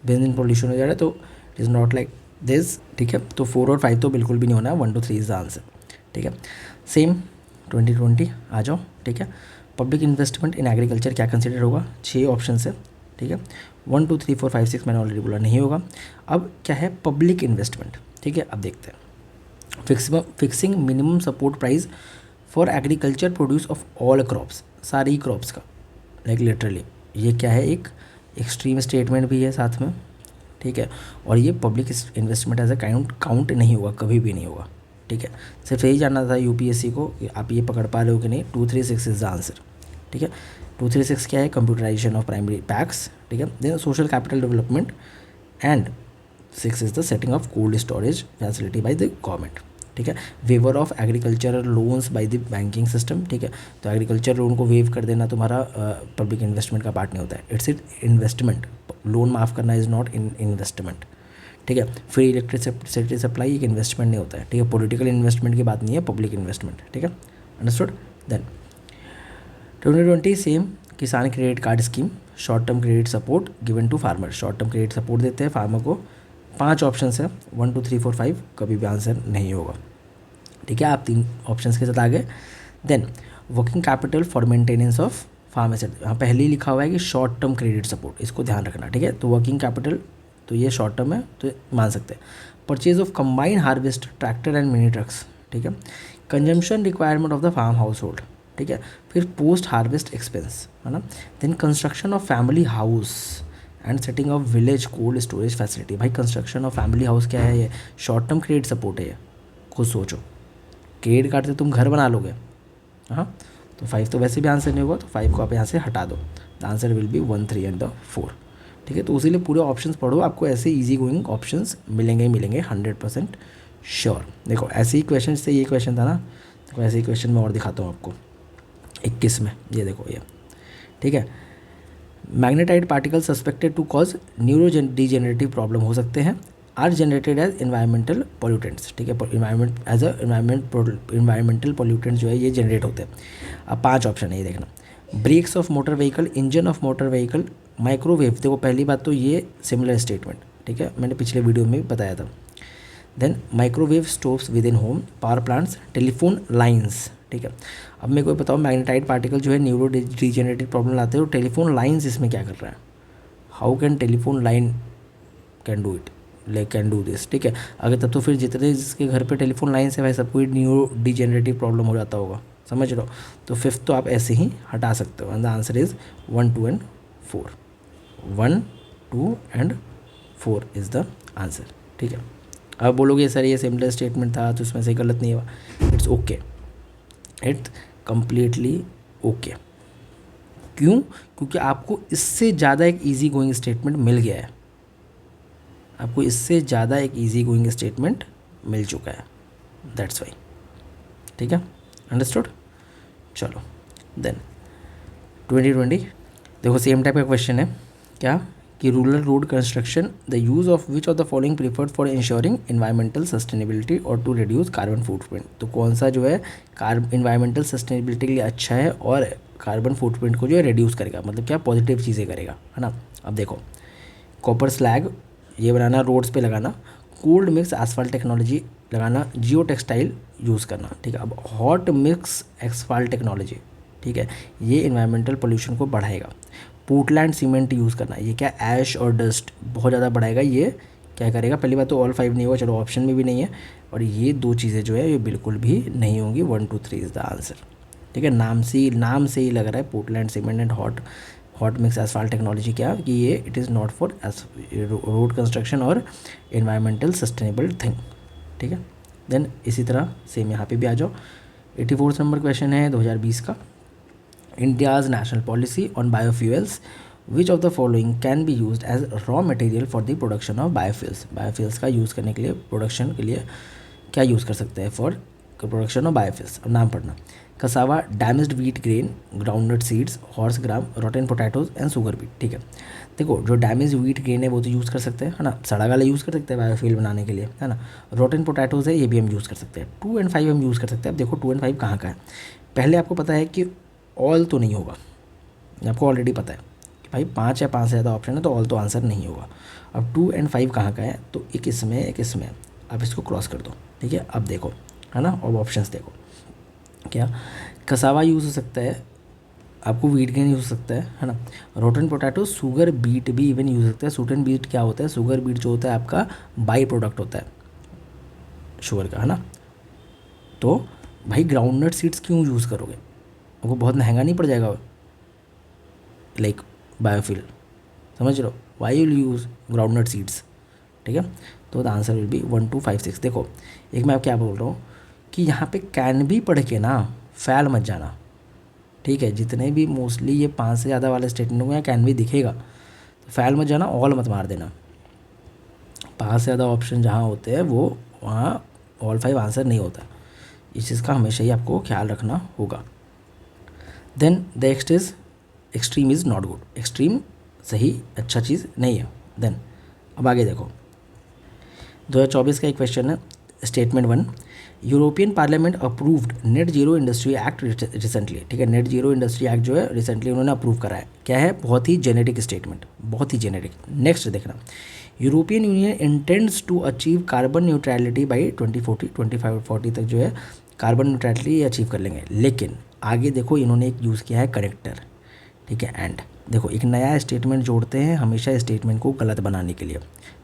बेंजीन पोल्यूशन हो जा रहा है, तो it is not like this. ठीक है, तो 4 और 5 तो बिल्कुल भी नहीं होना है, 1, 2, 3 इज द आंसर। ठीक है, सेम 2020 आ जाओ। ठीक है, पब्लिक इन्वेस्टमेंट इन एग्रीकल्चर क्या कंसिडर होगा, 6 ऑप्शन है। ठीक है, 1, 2, 3, 4, 5, 6 मैंने ऑलरेडी बोला नहीं होगा। अब क्या है पब्लिक इन्वेस्टमेंट। ठीक है, अब देखते हैं, fixing minimum support price for agriculture produce of all crops, सारी क्रॉप्स का, लाइक लिटरली ये क्या है, एक एक्सट्रीम स्टेटमेंट भी है साथ में। ठीक है, और ये public investment as a count नहीं होगा, कभी भी नहीं होगा। ठीक है, सिर्फ यही जानना था यूपीएससी को, आप ये पकड़ पा रहे हो कि नहीं। 236 इज द आंसर। ठीक है, 236 क्या है, कंप्यूटराइजेशन ऑफ प्राइमरी पैक्स। ठीक है, then social capital development and 6 is the setting of cold storage facility by the government. ठीक है, waiver of agricultural loans by the banking system. ठीक है, तो एग्रीकल्चर लोन को वेव कर देना तुम्हारा पब्लिक इन्वेस्टमेंट का पार्ट नहीं होता है, इट्स इन्वेस्टमेंट। लोन माफ़ करना इज़ नॉट इन्वेस्टमेंट। ठीक है, फ्री इलेक्ट्रिसिटी सप्लाई एक इन्वेस्टमेंट नहीं होता है। ठीक है, पॉलिटिकल इन्वेस्टमेंट की बात नहीं है, पब्लिक इन्वेस्टमेंट। ठीक है, understood. Then 2020 same, Kisan credit card scheme, short term credit support given to farmer, short term credit support देते हैं फार्मर को। 5 ऑप्शन है, 1, 2, 3, 4, 5 कभी भी आंसर नहीं होगा। ठीक है, आप 3 ऑप्शन के साथ आ गए। Then working capital for maintenance of farm asset, यहाँ पहले ही लिखा हुआ है कि शॉर्ट टर्म क्रेडिट सपोर्ट, इसको ध्यान रखना। ठीक है, तो वर्किंग कैपिटल तो ये शॉर्ट टर्म है तो मान सकते हैं। Purchase of combine harvest tractor and mini trucks. ठीक है, consumption requirement of the farm house hold. ठीक है, फिर पोस्ट हार्वेस्ट एक्सपेंस, है ना, then construction of family house and setting of village cold storage facility. भाई कंस्ट्रक्शन ऑफ फैमिली हाउस क्या है, ये शॉर्ट टर्म क्रेडिट सपोर्ट है ये, खुद सोचो, क्रेडिट कार्ड से तुम घर बना लोगे। हाँ, तो 5 तो वैसे भी आंसर नहीं होगा, तो 5 को आप यहाँ से हटा दो, the answer will B 1, 3 and 4। ठीक है, तो उसीलिए पूरे ऑप्शंस पढ़ो, आपको ऐसे इजी गोइंग ऑप्शंस मिलेंगे ही मिलेंगे 100% श्योर। देखो ऐसे ही क्वेश्चन से ये क्वेश्चन था ना, देखो ऐसे ही क्वेश्चन मैं और दिखाता हूँ आपको 21 में, ये देखो ये। ठीक है, magnetite particle suspected to cause neuro degenerative problem हो सकते हैं, are generated as environmental pollutants. ठीक है, environment as a environmental pollutants जो है ये जनरेट होते हैं। अब 5 ऑप्शन है ये देखना, brakes of motor vehicle, engine of motor vehicle, microwave. देखो पहली बात तो ये सिमिलर स्टेटमेंट, ठीक है, मैंने पिछले वीडियो में भी बताया था। Then microwave stoves within home, power plants, telephone lines. ठीक है, अब मेरे को बताओ मैग्नेटाइट पार्टिकल जो है न्यूरो डिजेनरेटिव प्रॉब्लम लाते हैं, और टेलीफोन लाइन्स इसमें क्या कर रहा है, how can telephone line can do it, like can do this. ठीक है, अगर तब तो फिर जितने जिसके घर पे टेलीफोन लाइन्स है भाई सबको न्यूरो डिजेनरेटिव प्रॉब्लम हो जाता होगा, समझ लो। तो 5th तो आप ऐसे ही हटा सकते हो, and the answer is 1, 2 and 4। 1, 2 and 4 is the answer. ठीक है, अब बोलोगे सर ये सिमिलर स्टेटमेंट था तो इसमें से गलत नहीं हुआ, it's okay. It's completely okay. क्यों? क्योंकि आपको इससे ज़्यादा एक इजी गोइंग स्टेटमेंट मिल गया है, आपको इससे ज़्यादा एक इजी गोइंग स्टेटमेंट मिल चुका है, दैट्स वाई। ठीक है, अंडरस्टूड। चलो देन 2020 देखो सेम टाइप का क्वेश्चन है क्या कि rural road construction the use of which of the following preferred for ensuring environmental sustainability और टू रिड्यूस कार्बन फुटप्रिंट। तो कौन सा जो है इन्वायरमेंटल सस्टेनेबिलिटी के लिए अच्छा है और कार्बन फुटप्रिंट को जो है रिड्यूस करेगा, मतलब क्या पॉजिटिव चीज़ें करेगा, है ना। अब देखो कॉपर स्लैग ये बनाना, रोड्स पे लगाना, कोल्ड मिक्स एसफाल्ट टेक्नोलॉजी लगाना, जियो टेक्सटाइल यूज़ करना। ठीक है, अब हॉट मिक्स एसफाल्ट टेक्नोलॉजी, ठीक है, ये इन्वायरमेंटल पोल्यूशन को बढ़ाएगा। पोर्टलैंड सीमेंट यूज़ करना, ये क्या ऐश और डस्ट बहुत ज़्यादा बढ़ाएगा, ये क्या करेगा। पहली बात तो ऑल 5 नहीं होगा, चलो ऑप्शन में भी नहीं है, और ये 2 चीज़ें जो है ये बिल्कुल भी नहीं होंगी। 1 2 3 इज़ द आंसर। ठीक है, नाम से ही लग रहा है Portland cement and hot mix asphalt technology क्या कि ये it is not for road construction और इन्वायरमेंटल सस्टेनेबल थिंग। ठीक है, देन इसी तरह सेम यहाँ पे भी आ जाओ। 84 नंबर क्वेश्चन है 2020 का। India's national policy on biofuels, which of the following can be use as raw material for the production of biofuels. Biofuels का यूज़ करने के लिए, प्रोडक्शन के लिए क्या यूज़ कर सकते हैं फॉर प्रोडक्शन ऑफ बायोफ्यूल्स। अब नाम पढ़ना, cassava, damaged wheat grain, groundnut seeds, horse gram, rotten potatoes and sugar beet. ठीक है, देखो जो डैमेज व्हीट ग्रेन है वो तो यूज़ कर सकते हैं, है ना, सड़ा गला यूज़ कर सकते हैं बायोफ्यूल बनाने के लिए, है ना। रोटन पोटैटोज है, ये भी हम यूज़ कर सकते हैं। 2 और 5 हम यूज़ कर सकते हैं। अब देखो 2 और 5 कहाँ का है, पहले आपको पता है कि ऑल तो नहीं होगा, आपको ऑलरेडी पता है कि भाई 5 या 5 से ज़्यादा ऑप्शन है तो ऑल तो आंसर नहीं होगा। अब 2 और 5 कहाँ का है, तो एक इसमें एक इसमें, आप इसको क्रॉस कर दो। ठीक है, अब देखो, है ना, अब ऑप्शंस देखो, क्या कसावा यूज़ हो सकता है, आपको व्हीट ग्रेन यूज़ हो सकता है ना, रोटन पोटैटो, शुगर बीट भी इवन यूज़ हो सकता है। शुगर बीट क्या होता है, शुगर बीट जो होता है आपका बाई प्रोडक्ट होता है शुगर का, है ना। तो भाई ग्राउंडनट सीड्स क्यों यूज़ करोगे, आपको बहुत महंगा नहीं पड़ जाएगा लाइक बायोफ्यूल, समझ लो, why will use groundnut seeds. ठीक है, तो द आंसर विल बी 1 2 5 6। देखो एक मैं क्या बोल रहा हूँ कि यहाँ पे कैन भी पढ़ के ना फैल मत जाना। ठीक है, जितने भी मोस्टली ये 5 से ज़्यादा वाले स्टेटमेंट होंगे कैन भी दिखेगा, तो फैल मत जाना, ऑल मत मार देना। 5 से ज़्यादा ऑप्शन जहाँ होते हैं वो वहाँ ऑल 5 आंसर नहीं होता, इस चीज़ का हमेशा ही आपको ख्याल रखना होगा। Then the next is extreme is not good, extreme सही अच्छा चीज़ नहीं है। देन अब आगे देखो 2024 का एक क्वेश्चन है, statement 1, European parliament approved net zero industry act recently. ठीक है, नेट जीरो इंडस्ट्री एक्ट जो है रिसेंटली उन्होंने अप्रूव करा है। क्या है, बहुत ही जेनेरिक स्टेटमेंट, बहुत ही जेनेरिक। नेक्स्ट देखना, European Union intends to achieve carbon neutrality by 2040 2540 तक जो है कार्बन न्यूट्रलिटी अचीव कर लेंगे। लेकिन आगे देखो इन्होंने एक यूज़ किया है कनेक्टर। ठीक है, एंड देखो एक नया स्टेटमेंट जोड़ते हैं हमेशा स्टेटमेंट को गलत बनाने के लिए,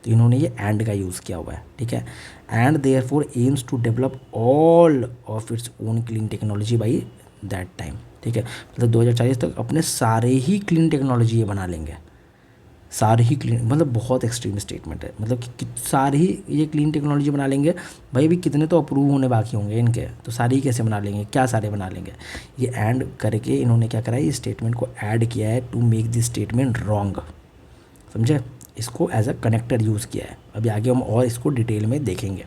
तो इन्होंने ये एंड का यूज़ किया हुआ है। ठीक है, and therefore aims to develop all of its own clean technology by that time. ठीक है, मतलब 2040 तक अपने सारे ही क्लीन टेक्नोलॉजी ये बना लेंगे, सारे ही क्लीन, मतलब बहुत एक्सट्रीम स्टेटमेंट है, मतलब कि सारे ही ये क्लीन टेक्नोलॉजी बना लेंगे। भाई अभी कितने तो अप्रूव होने बाकी होंगे इनके, तो सारे ही कैसे बना लेंगे, क्या सारे बना लेंगे। ये एंड करके इन्होंने क्या करा है, इस स्टेटमेंट को ऐड किया है to make this statement wrong, समझे, इसको एज अ कनेक्टर यूज़ किया है। अभी आगे हम और इसको डिटेल में देखेंगे।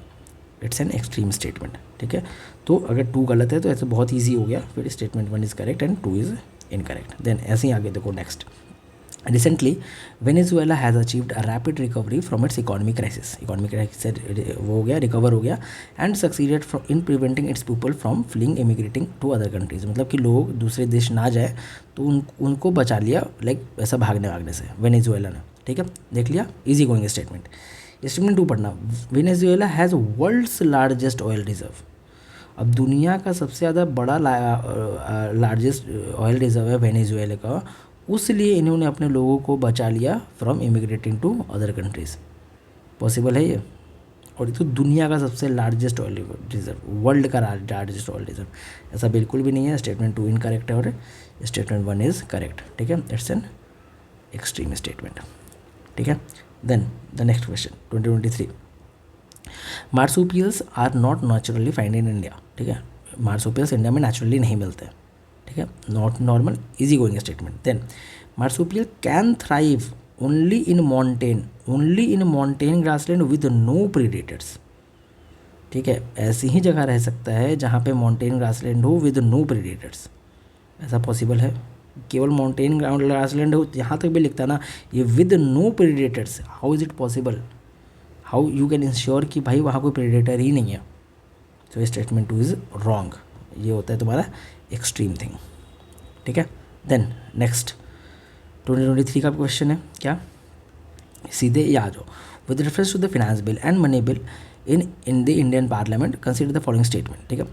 It's an extreme statement. ठीक है, तो अगर 2 गलत है तो ऐसे बहुत ईजी हो गया, फिर statement 1 is correct and 2 is incorrect. Then ऐसे ही आगे देखो next, recently Venezuela has achieved a rapid recovery from its economic crisis. Economic crisis से वो हो गया, रिकवर हो गया, and succeeded in preventing its people from fleeing emigrating to other countries. मतलब कि लोग दूसरे देश ना जाए तो उनको बचा लिया, लाइक ऐसा भागने से वेनेजुएला ने। ठीक है, देख लिया, इजी गोइंग स्टेटमेंट। स्टेटमेंट 2 पढ़ना, Venezuela has world's largest oil reserve. अब दुनिया का सबसे ज़्यादा बड़ा लार्जेस्ट ऑयल रिजर्व है वेनेजुएला का, उसलिए इन्होंने अपने लोगों को बचा लिया from emigrating to other countries. Possible है ये, और ये तो दुनिया का सबसे लार्जेस्ट ऑयल रिजर्व, वर्ल्ड का लार्जेस्ट ऑयल रिजर्व, ऐसा बिल्कुल भी नहीं है। स्टेटमेंट 2 इनकरेक्ट है और स्टेटमेंट 1 इज़ करेक्ट। ठीक है, इट्स एन एक्सट्रीम स्टेटमेंट। ठीक है, then the next question 2023, marsupials are not naturally find in India. ठीक है, मार्सुपियल्स इंडिया में नेचुरली नहीं मिलते, ठीक है, not normal easy going statement. Then marsupial can thrive only in montane grassland with no predators, ठीक है, ऐसी ही जगह रह सकता है जहाँ पे माउंटेन ग्रासलैंड हो विद नो प्रीडेटर्स, ऐसा पॉसिबल है? केवल माउंटेन ग्रासलैंड हो, यहाँ तक भी लिखता ना ये with no predators, how is it possible, how you can ensure कि भाई वहाँ कोई प्रीडेटर ही नहीं है। तो स्टेटमेंट 2 इज़ रॉन्ग, ये होता है तुम्हारा एक्सट्रीम थिंग, ठीक है। देन नेक्स्ट 2023 का क्वेश्चन है क्या, सीधे ये आ जाओ। With reference to the finance bill and money bill in the Indian parliament consider the following statement, ठीक है।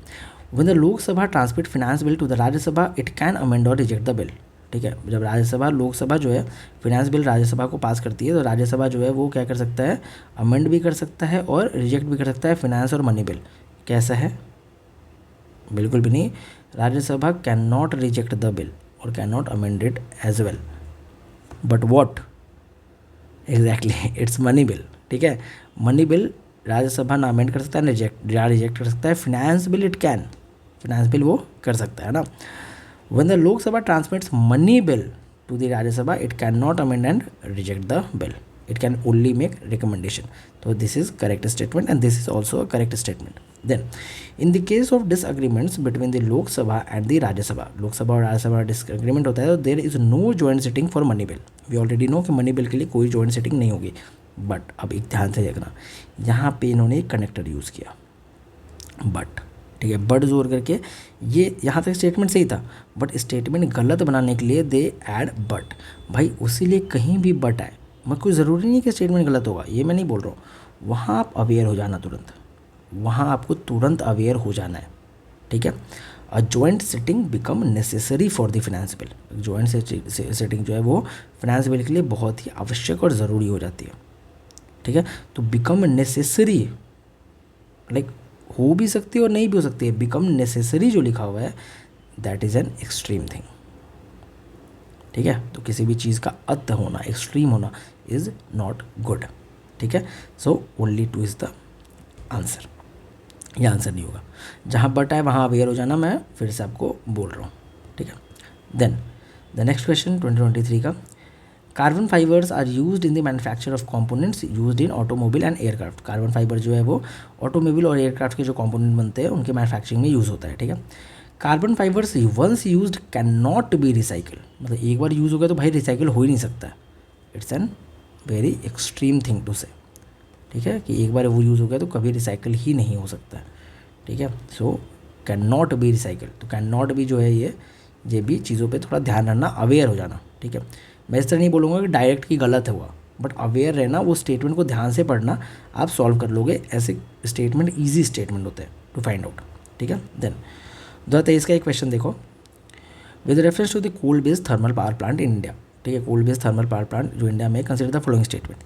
When the Lok Sabha transmit finance bill to the Rajya Sabha it can amend or reject the bill, ठीक है। जब राज्यसभा लोकसभा जो है finance bill Rajya Sabha को पास करती है तो राज्यसभा जो है वो क्या कर सकता है, अमेंड भी कर सकता है और रिजेक्ट भी कर सकता है फिनेंस और मनी बिल। कैसा है? बिल्कुल भी नहीं, Rajya Sabha can not reject the bill और can not amend it as well, but what exactly it's money bill, ठीक है। मनी बिल राज्यसभा ना अमेंड कर सकता है, रिजेक्ट कर सकता है, finance bill it can, finance bill वो कर सकता है ना। When the Lok Sabha transmits money bill to the Rajya Sabha it can not amend and reject the bill, it can only make recommendation. तो this is correct statement and this is also a correct statement. Then in the case of disagreements between the Lok Sabha and the Rajya Sabha, Lok Sabha और Rajya Sabha disagreement होता है तो there is no joint sitting for money bill. We already know कि money bill के लिए कोई joint sitting नहीं होगी, बट अब एक ध्यान से देखना, यहाँ पे इन्होंने एक कनेक्टर यूज़ किया बट, ठीक है, बट जोर करके, ये यहाँ तक स्टेटमेंट सही था बट स्टेटमेंट गलत बनाने के लिए दे ऐड बट। भाई उसी लिए कहीं भी बट आए, मैं कोई ज़रूरी नहीं कि स्टेटमेंट गलत होगा, ये मैं नहीं बोल रहा हूँ, वहाँ आप अवेयर हो जाना तुरंत, वहाँ आपको तुरंत अवेयर हो जाना है, ठीक है। A joint sitting become necessary for the finance bill, joint sitting जो है वो फिनेंस बिल के लिए बहुत ही आवश्यक और ज़रूरी हो जाती है, ठीक है। तो बिकम नेसेसरी, लाइक हो भी सकती है और नहीं भी हो सकती है, बिकम नेसेसरी जो लिखा हुआ है that is an extreme thing, ठीक है। तो किसी भी चीज़ का अत होना, एक्सट्रीम होना इज़ नॉट गुड, ठीक है। So only 2 is the answer, यह आंसर नहीं होगा। जहाँ बट है वहाँ अवेयर हो जाना, मैं फिर से आपको बोल रहा हूँ, ठीक है। देन द नेक्स्ट क्वेश्चन 2023 का, carbon fibres are used in the manufacture of components used in automobile and aircraft. Carbon fibre जो है वो ऑटोमोबाइल और एयरक्राफ्ट के जो कंपोनेंट बनते हैं उनके मैन्युफैक्चरिंग में यूज़ होता है, ठीक है। Carbon fibres once used can not be recycle, मतलब एक बार यूज़ हो गया तो भाई रिसाइकिल हो ही नहीं सकता, it's an very extreme thing to say, ठीक है, कि एक बार वो यूज़ हो गया तो कभी रिसाइकिल ही नहीं हो सकता, ठीक है। So can not be recycle, तो कैन नॉट बी जो है ये भी चीज़ों पे थोड़ा ध्यान रखना, अवेयर हो जाना, ठीक है। मैं इस तरह नहीं बोलूँगा कि डायरेक्ट की गलत हुआ, बट अवेयर रहना, वो स्टेटमेंट को ध्यान से पढ़ना, आप सॉल्व कर लोगे। ऐसे स्टेटमेंट ईजी स्टेटमेंट होते हैं टू फाइंड आउट, ठीक है। देन 2023 का एक क्वेश्चन देखो, with reference to the coal based thermal power plant in India, ठीक है, coal based thermal power plant जो इंडिया में, consider the following statement.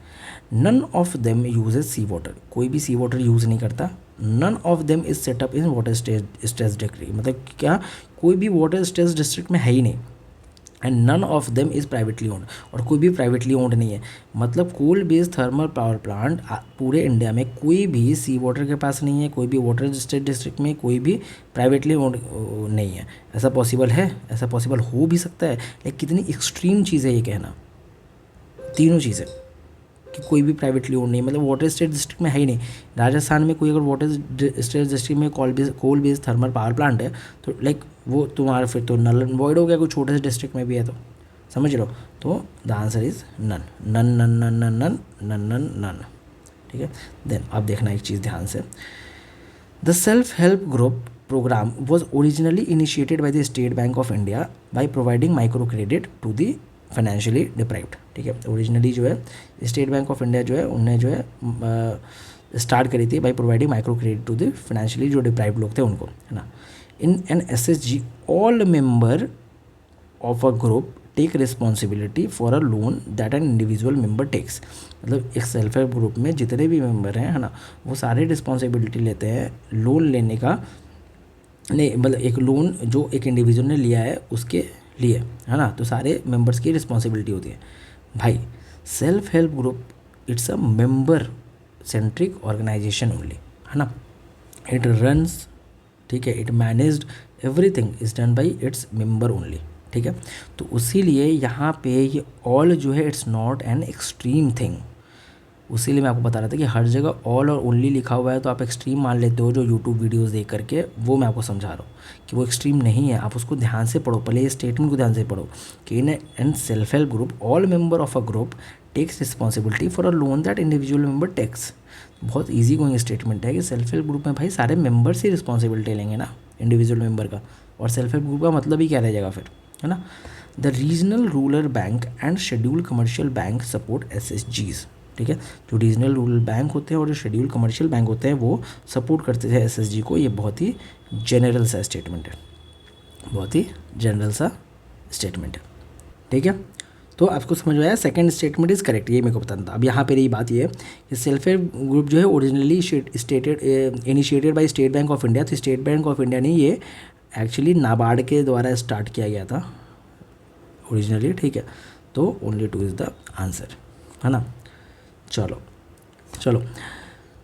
None of them uses sea water, कोई भी सी वाटर यूज़ नहीं करता। None of them is set up in water stress district, मतलब क्या कोई भी वाटर स्ट्रेस डिस्ट्रिक्ट में है ही नहीं। And none of them is privately owned, और कोई भी प्राइवेटली ओन्ड नहीं है, मतलब coal based thermal power plant पूरे इंडिया में कोई भी सी वाटर के पास नहीं है, कोई भी वाटर स्टेट डिस्ट्रिक्ट में कोई भी प्राइवेटली ओन्ड नहीं है। ऐसा पॉसिबल है? ऐसा पॉसिबल हो भी सकता है, लेकिन कितनी एक्सट्रीम चीज़ है ये कहना, तीनों चीज़ें कि कोई भी प्राइवेटली ओन नहीं, मतलब वाटर स्टेट डिस्ट्रिक्ट में है ही नहीं। राजस्थान में कोई अगर वाटर स्टेट डिस्ट्रिक्ट में coal based thermal power plant है तो लाइक वो तुम्हारा फिर तो नल एंड वॉइड हो गया, कोई छोटे से डिस्ट्रिक्ट में भी है तो समझ लो। तो the answer is none, none none none none none none none none, ठीक है। देन अब देखना एक चीज़ ध्यान से, the self help group programme was originally initiated by the State Bank of India by providing micro credit to the financially deprived, ठीक है। ओरिजिनली जो है स्टेट बैंक ऑफ इंडिया जो है उनने जो है स्टार्ट करी थी by providing micro credit to the financially जो डिप्राइव्ड लोग थे उनको, है ना। In an SHG all member of a group take responsibility for a loan that an individual member takes, मतलब एक सेल्फ हेल्प ग्रुप में जितने भी मेंबर हैं, है ना, वो सारे रिस्पॉन्सिबिलिटी लेते हैं लोन लेने का, नहीं मतलब एक लोन जो एक इंडिविजुअल ने लिया है उसके लिए, है ना, तो सारे मेंबर्स की रिस्पॉन्सिबिलिटी होती है। भाई self help group it's a member centric organisation only, है ना, इट रन्स ठीक है, it managed everything is done by its member only, ठीक है। तो उसीलिए यहाँ पे ये ऑल जो है it's not an extreme thing, उसीलिए मैं आपको बता रहा था कि हर जगह ऑल और ओनली लिखा हुआ है तो आप एक्सट्रीम मान लेते हो जो यूट्यूब वीडियोस देख करके, वो मैं आपको समझा रहा हूँ कि वो एक्सट्रीम नहीं है। आप उसको ध्यान से पढ़ो, पहले ये स्टेटमेंट को ध्यान से पढ़ो कि in self help group all member of a group takes responsibility for a loan that individual member takes. बहुत ईजी गोइंग स्टेटमेंट है कि सेल्फ हेल्प ग्रुप में भाई सारे मेंबर्स ही रिस्पॉन्सिबिलिटी लेंगे ना इंडिविजुअल मेंबर का, और सेल्फ हेल्प ग्रुप का मतलब ही क्या रह जाएगा फिर, है ना। The regional rural bank and scheduled commercial bank support SHGs, ठीक है। जो रीजनल रूरल बैंक होते हैं और जो शेड्यूल कमर्शियल बैंक होते हैं वो सपोर्ट करते थे SHG को। ये बहुत ही जनरल सा स्टेटमेंट है, बहुत ही जनरल सा स्टेटमेंट है, ठीक है। तो आपको समझ में आया, सेकंड स्टेटमेंट इज़ करेक्ट, ये मेरे को बताना था। अब यहाँ पे रही बात ये है कि सेल्फ हेल्प ग्रुप जो है originally initiated by state Bank of India, तो स्टेट बैंक ऑफ इंडिया ने ये एक्चुअली नाबार्ड के द्वारा स्टार्ट किया गया था ओरिजिनली, ठीक है। तो ओनली 2 इज़ द आंसर, है ना। चलो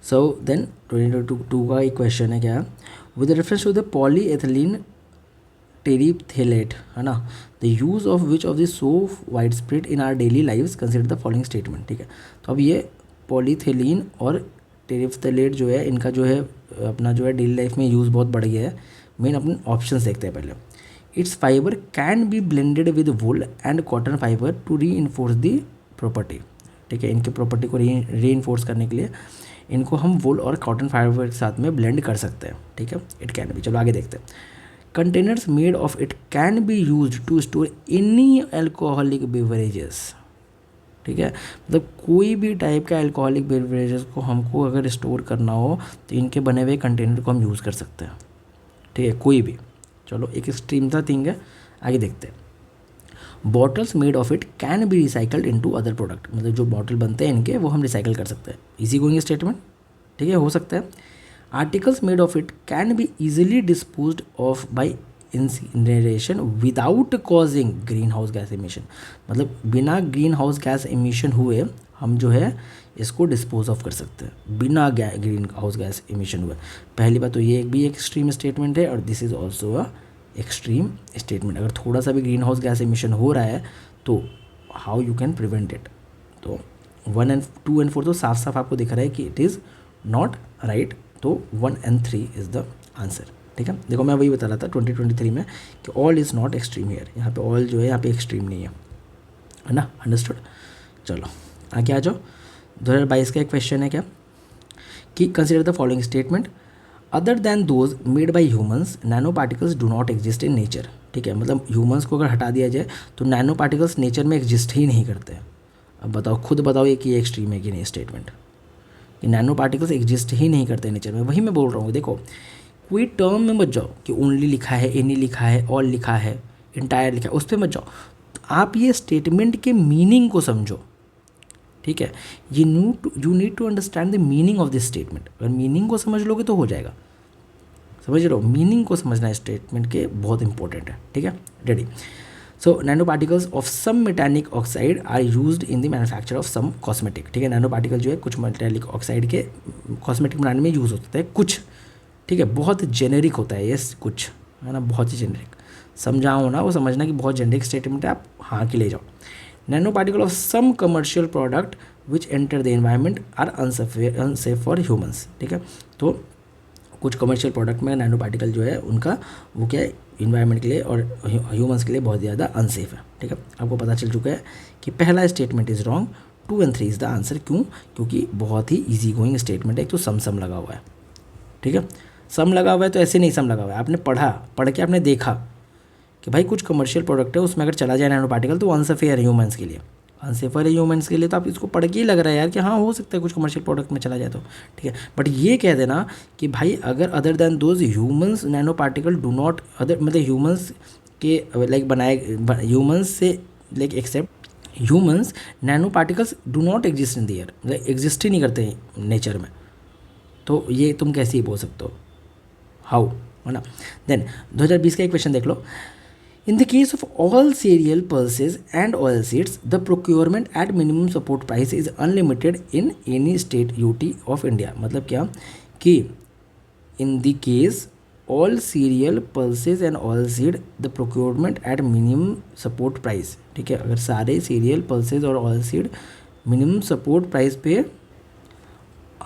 सो देन 22 का एक क्वेश्चन है क्या, with reference to the polyethylene terephthalate, है ना, the use of which of the so wide spread in our daily lives consider the following statement, ठीक है। तो अब ये पॉलीथेलीन और टेरिप्थेलेट जो है इनका जो है अपना जो है डेली लाइफ में यूज़ बहुत बढ़ गया है। मेन अपने ऑप्शंस देखते हैं पहले। It's fibre can be blended with wool and cotton fibre to reinforce the property, ठीक है। इनके प्रॉपर्टी को री इन्फोर्स करने के लिए इनको हम वुल और कॉटन फाइबर के साथ में ब्लेंड कर सकते हैं, ठीक है। इट कैन बी, चलो आगे देखते हैं। Containers made of it can be use to store any alcoholic beverages, ठीक है। मतलब कोई भी टाइप का अल्कोहलिक बेवरेजेस को हमको अगर स्टोर करना हो तो इनके बने हुए कंटेनर को हम यूज़ कर सकते हैं, ठीक है, कोई भी। चलो एक एक्सट्रीम सा थिंग है, आगे देखते हैं। Bottles made of it can B recycled into other product, मतलब जो बॉटल बनते हैं इनके वो हम रिसाइकल कर सकते हैं, इजी गोइंग स्टेटमेंट, ठीक है, हो सकता है। Articles made of it can be easily disposed of by incineration without causing green house gas emission, मतलब बिना ग्रीन हाउस गैस एमिशन हुए हम जो है इसको डिस्पोज ऑफ कर सकते हैं, बिना ग्रीन हाउस गैस एमिशन हुए। पहली बात तो ये भी एक एक्सट्रीम स्टेटमेंट है और this is also a extreme statement. अगर थोड़ा सा भी ग्रीन हाउस गैस एमिशन हो रहा है तो how you can prevent it. तो 1 and 2 and 4 तो साफ साफ आपको दिख रहा है कि इट इज़ नॉट राइट, तो 1 and 3 इज़ द आंसर, ठीक है। देखो मैं वही बता रहा था 2023 में कि all is not extreme here, यहाँ पे ऑल जो है यहाँ पे एक्सट्रीम नहीं है ना, अंडरस्टूड। चलो आगे आ जाओ। 2022 का एक क्वेश्चन है क्या कि consider the following statement, other than those made by humans nano particles do not exist in nature, ठीक है। मतलब ह्यूमन्स को अगर हटा दिया जाए तो नैनो पार्टिकल्स नेचर में एग्जिस्ट ही नहीं करते। अब बताओ, खुद बताओ ये कि ये एक्सट्रीम है कि नहीं स्टेटमेंट, कि नैनो पार्टिकल्स एग्जिस्ट ही नहीं करते नेचर में। वही मैं बोल रहा हूँ, देखो कोई टर्म में मत जाओ कि ओनली लिखा है, एनी लिखा है, ऑल लिखा है, इंटायर लिखा है, उस पर मत जाओ। आप ये स्टेटमेंट के मीनिंग को समझो, ठीक है। You need to understand the meaning of this statement. अगर मीनिंग को समझ लोगे तो हो जाएगा, समझ रहे हो। मीनिंग को समझना स्टेटमेंट के बहुत इंपॉर्टेंट है, ठीक है, ready. So nano particles of some metallic oxide are used in the manufacture of some cosmetic, ठीक है। नैनो पार्टिकल जो है कुछ मेटालिक ऑक्साइड के कॉस्मेटिक बनाने में यूज़ होता है कुछ, ठीक है। बहुत जेनेरिक होता है ये कुछ, है ना, बहुत ही जेनेरिक। समझाओ ना, वो समझना कि बहुत जेनेरिक स्टेटमेंट है, आप हाँ के ले जाओ। Nano particle of some commercial product which enter the environment are unsafe for humans, ठीक है। तो कुछ कमर्शियल प्रोडक्ट में नैनो पार्टिकल जो है उनका वो क्या है, इन्वायरमेंट के लिए और ह्यूमंस के लिए बहुत ज़्यादा अनसेफ है, ठीक है। आपको पता चल चुका है कि पहला statement is wrong, 2 and 3 is the answer. क्यों? क्योंकि बहुत ही ईजी गोइंग स्टेटमेंट है। एक तो सम लगा हुआ है, ठीक है। सम लगा हुआ है तो ऐसे नहीं सम लगा हुआ है, आपने पढ़ के आपने देखा कि भाई कुछ कमर्शियल प्रोडक्ट है उसमें अगर चला जाए नैनो पार्टिकल तो अनसेफर है ह्यूमंस के लिए, अनसेफर है ह्यूमंस के लिए। तो आप इसको पढ़ के ही लग रहा है यार कि हाँ हो सकता है कुछ कमर्शियल प्रोडक्ट में चला जाए तो, ठीक है। बट ये कह देना कि भाई अगर other than those humans nano particle do not other, मतलब ह्यूमंस के लाइक बनाए ह्यूमंस से like except humans nano particles do not exist in the air, मतलब एग्जिस्ट ही नहीं करते नेचर में, तो ये तुम कैसे ही बोल सकते हो, हाउ, है ना। देन 2020 का एक क्वेश्चन देख लो। In the case of all cereal pulses and oilseeds, the procurement at minimum support price is unlimited in any state UT of India। मतलब क्या कि in the case all serial pulses and oil seed the procurement at minimum support price. ठीक है, अगर सारे serial pulses और oil seed minimum support price पे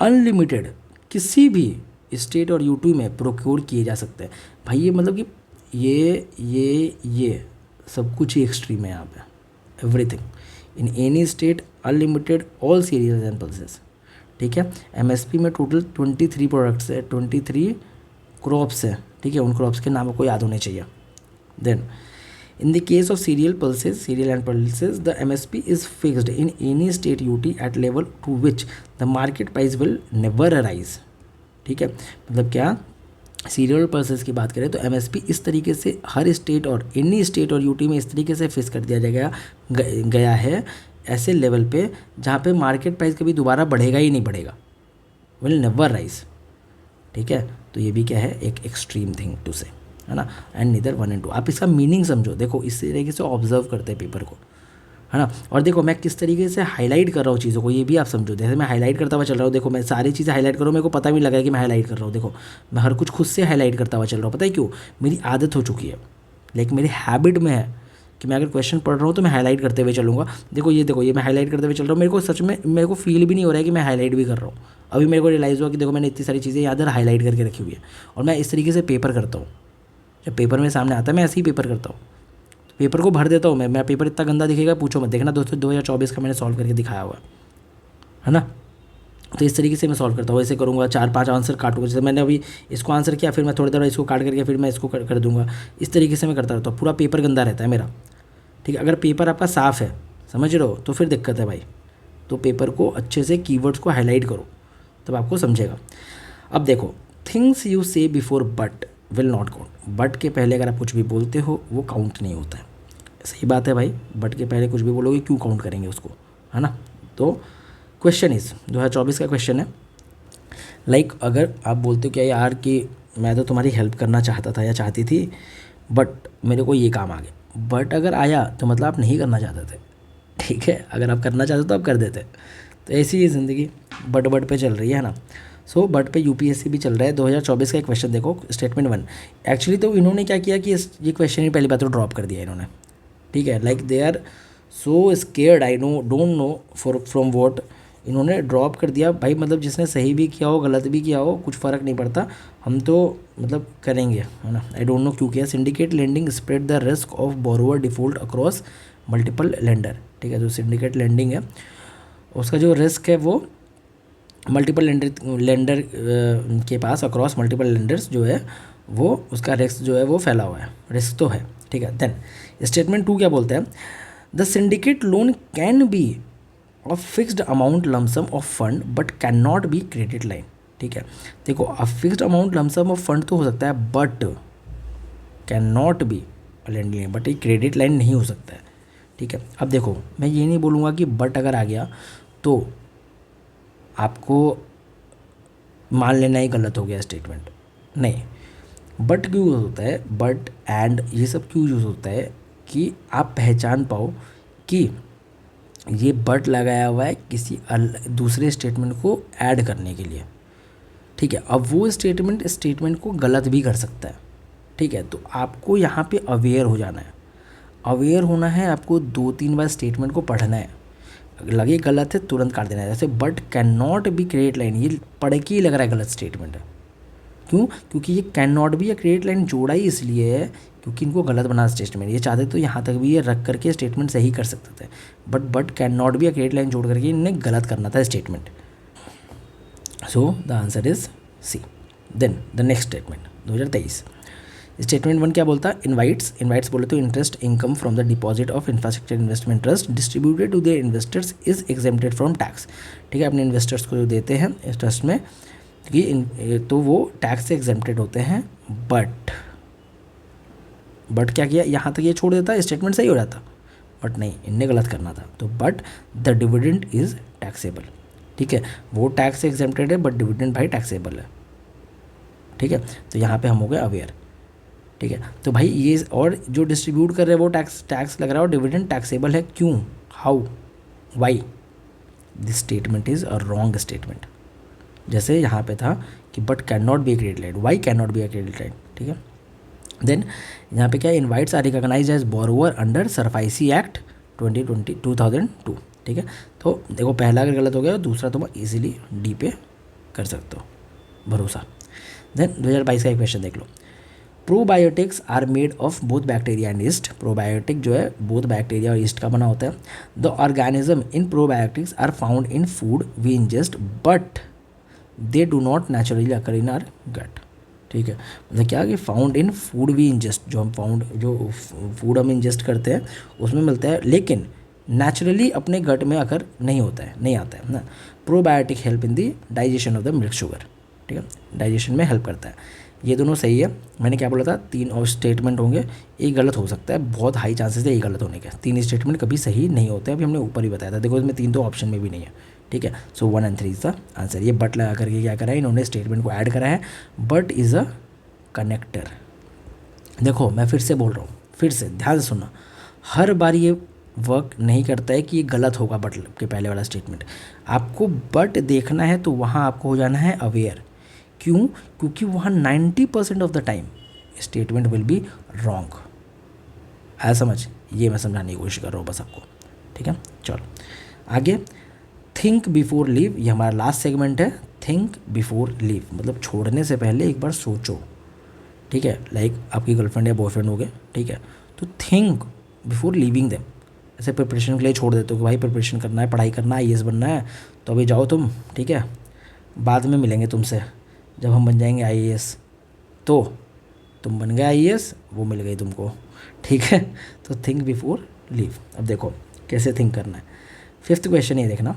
unlimited किसी भी स्टेट और यूटी में प्रोक्योर किए जा सकते हैं। भाई ये मतलब कि ये सब कुछ ही एक्सट्रीम है यहाँ पे। Everything in any state unlimited all cereals and pulses. ठीक है, एमएसपी में टोटल 23 प्रोडक्ट्स है, 23 क्रॉप्स है। ठीक है, उन क्रॉप्स के नाम आपको याद होने चाहिए। Then in the case of cereal and pulses, the MSP is fixed in any state UT at level to which the market price will never arise। ठीक है, मतलब क्या, सीरियल और पल्सेस की बात करें तो एमएसपी इस तरीके से हर स्टेट और एनी स्टेट और यूटी में इस तरीके से फिक्स कर दिया गया है ऐसे लेवल पे जहाँ पे मार्केट प्राइस कभी दोबारा बढ़ेगा ही नहीं, बढ़ेगा, विल नेवर राइज। ठीक है, तो ये भी क्या है, एक एक्सट्रीम थिंग टू से, है ना। And neither 1 and 2। आप इसका मीनिंग समझो, देखो इस तरीके से ऑब्जर्व करते हैं पेपर को, है ना। और देखो मैं किस तरीके से हाईलाइट कर रहा हूँ चीज़ों को, ये भी आप समझो। जैसे मैं हाईलाइट करता हुआ चल रहा हूँ, देखो मैं सारी चीज़ें हाईलाइट कर रहा हूँ, मेरे को पता भी लगा है कि मैं हाईलाइट कर रहा हूँ। देखो मैं हर कुछ खुद से हाईलाइट करता हुआ चल रहा हूँ, पता है क्यों, मेरी आदत हो चुकी है, लाइक मेरी हैबिट में है कि मैं अगर क्वेश्चन पढ़ रहा हूँ तो मैं हाईलाइट करते हुए चलूँगा। देखो ये मैं हाईलाइट करते हुए चल रहा हूँ, मेरे को सच में मेरे को फील भी नहीं हो रहा है कि मैं हाईलाइट भी कर रहा हूँ। अभी मेरे को रियलाइज़ हुआ कि देखो मैंने इतनी सारी चीज़ें यहाँ इधर हाईलाइट करके रखी हुई है, और मैं इस तरीके से पेपर करता हूँ। जब पेपर मेरे सामने आता है मैं ऐसे ही पेपर करता हूँ, पेपर को भर देता हूँ मैं पेपर इतना गंदा दिखेगा पूछो मत। देखना दोस्तों 2024 का मैंने सॉल्व करके दिखाया हुआ है ना। तो इस तरीके से मैं सॉल्व करता हूँ, ऐसे करूँगा, 4-5 आंसर काटूंगा। जैसे मैंने अभी इसको आंसर किया, फिर मैं थोड़ी देर इसको काट करके फिर मैं इसको कर दूँगा। इस तरीके से मैं करता रहता हूँ, पूरा पेपर गंदा रहता है मेरा। ठीक है, अगर पेपर आपका साफ़ है, समझ रहे हो, तो फिर दिक्कत है भाई। तो पेपर को अच्छे से कीवर्ड्स को हाईलाइट करो, तब आपको समझेगा। अब देखो, थिंग्स यू से before but will not count. But के पहले अगर आप कुछ भी बोलते हो वो काउंट नहीं होता है। सही बात है भाई, बट के पहले कुछ भी बोलोगे क्यों काउंट करेंगे उसको, है ना। तो क्वेश्चन इज 2024 का क्वेश्चन है, लाइक अगर आप बोलते हो क्या यार कि मैं तो तुम्हारी हेल्प करना चाहता था या चाहती थी, बट मेरे को ये काम आ गया। बट अगर आया तो मतलब आप नहीं करना चाहते थे। ठीक है, अगर आप करना चाहते तो आप कर देते। तो ऐसी ही ज़िंदगी बट पे चल रही है ना। सो बट पे यूपीएससी भी चल रहा है। 2024 का एक क्वेश्चन देखो, स्टेटमेंट 1। एक्चुअली तो इन्होंने क्या किया कि ये क्वेश्चन ही पहली बात तो ड्रॉप कर दिया इन्होंने। ठीक है, like they are so scared, I don't know from what, इन्होंने ड्रॉप कर दिया भाई। मतलब जिसने सही भी किया हो गलत भी किया हो कुछ फ़र्क नहीं पड़ता, हम तो मतलब करेंगे, है ना। आई डोंट नो क्यों किया। Syndicate lending spread the risk of borrower default across multiple lender. ठीक है, जो सिंडिकेट लेंडिंग है उसका जो रिस्क है वो मल्टीपल लेंडर के पास अक्रॉस मल्टीपल लेंडर्स जो है वो उसका रिस्क जो है वो फैला हुआ है, रिस्क तो है। ठीक है, देन स्टेटमेंट 2 क्या बोलते हैं, the syndicate loan can be of fixed amount lump sum of fund but can not B credit line. ठीक है, देखो a fixed amount lump sum of fund तो हो सकता है but can not B land line, but ये क्रेडिट लाइन नहीं हो सकता है। ठीक है, अब देखो मैं ये नहीं बोलूँगा कि बट अगर आ गया तो आपको मान लेना ही गलत हो गया स्टेटमेंट, नहीं। बट क्यों यूज़ होता है, बट एंड ये सब क्यों यूज़ होता है कि आप पहचान पाओ कि ये बट लगाया हुआ है किसी दूसरे स्टेटमेंट को ऐड करने के लिए। ठीक है, अब वो स्टेटमेंट को गलत भी कर सकता है। ठीक है, तो आपको यहाँ पे अवेयर हो जाना है, अवेयर होना है आपको। 2-3 बार स्टेटमेंट को पढ़ना है, लगे गलत है तुरंत काट देना है। जैसे but can not B credit line, ये पढ़ के ही लग रहा है गलत स्टेटमेंट है। क्यों, क्योंकि ये कैन नॉट बी या क्रेडिट लाइन जोड़ा ही इसलिए है क्योंकि इनको गलत बना स्टेटमेंट। ये चाहते तो यहाँ तक भी ये रख करके स्टेटमेंट सही कर सकते थे, बट कैन नॉट बी या क्रेडिट लाइन जोड़ करके इन्हें गलत करना था स्टेटमेंट। So the answer is C. Then the next statement 2023 statement 1 क्या बोलता है, इनवाइट्स बोले तो interest income from the deposit of infrastructure investment trust distributed to their investors is exempted from tax. ठीक है, अपने इन्वेस्टर्स को जो देते हैं इस ट्रस्ट में कि तो वो टैक्स से एग्जेम्प्टेड होते हैं। बट क्या किया, यहाँ तक ये छोड़ देता है स्टेटमेंट सही हो जाता, बट नहीं, इनने गलत करना था। तो but the dividend is taxable. ठीक है, वो टैक्स से एग्जेम्प्टेड है बट डिविडेंड भाई टैक्सेबल है। ठीक है, तो यहाँ पे हम हो गए अवेयर। ठीक है, तो भाई ये और जो डिस्ट्रीब्यूट कर रहे हैं वो टैक्स लग रहा है और डिविडेंड टैक्सेबल है, क्यों, how, why. This statement is a wrong statement. जैसे यहाँ पे था कि but can not be a credit line, why can not be a credit line. ठीक है। देन यहाँ पे क्या, InvITs are recognise as borrower under SARFAESI act 2002, ठीक है। तो देखो पहला अगर गलत हो गया, दूसरा तुम इजीली डी पे कर सकते हो भरोसा। देन 2022 का एक क्वेश्चन देख लो, probiotics are made of both bacteria and yeast. Probiotic जो है बोथ बैक्टीरिया और ईस्ट का बना होता है। The organism in probiotics are found in food we ingest but they do not naturally occur in our gut, ठीक है। मतलब क्या कि found in food we ingest, जो फूड हम इंजेस्ट करते हैं उसमें मिलता है, लेकिन नेचुरली अपने गट में अकर नहीं होता है, नहीं आता है ना। Probiotic help in the digestion of the milk sugar, ठीक है, डाइजेशन में हेल्प करता है। ये दोनों सही है। मैंने क्या बोला था, 3 और स्टेटमेंट होंगे, एक गलत हो सकता है, बहुत हाई चांसेस है ये गलत होने के। 3 स्टेटमेंट कभी सही नहीं होते, अभी हमने ऊपर ही बताया था। देखो इसमें 3 तो ऑप्शन में भी नहीं है, ठीक है। सो 1 and 3 इज द आंसर। ये बट लगा करके क्या करा है इन्होंने, स्टेटमेंट को ऐड करा है। But is a connector. देखो मैं फिर से बोल रहा हूँ, फिर से ध्यान से सुनना, हर बार ये वर्क नहीं करता है कि ये गलत होगा बट के पहले वाला स्टेटमेंट। आपको बट देखना है तो वहाँ आपको हो जाना है अवेयर। क्यों? क्योंकि वहाँ 90% of the time statement will be wrong. ऐसा समझ, ये मैं समझाने की कोशिश कर रहा हूँ बस आपको, ठीक है। चलो आगे, थिंक बिफोर लीव, ये हमारा लास्ट सेगमेंट है। थिंक बिफोर लीव मतलब छोड़ने से पहले एक बार सोचो, ठीक है। लाइक आपकी गर्लफ्रेंड या बॉयफ्रेंड हो गए, ठीक है, तो थिंक बिफोर लीविंग देम। ऐसे प्रिपरेशन के लिए छोड़ देते हो कि भाई प्रिपरेशन करना है, पढ़ाई करना है, IAS बनना है, तो अभी जाओ तुम, ठीक है, बाद में मिलेंगे तुमसे जब हम बन जाएंगे IAS। तो तुम बन गए IAS, वो मिल गई तुमको, ठीक है। तो थिंक बिफोर लीव। अब देखो कैसे थिंक करना है। 5th क्वेश्चन ये देखना,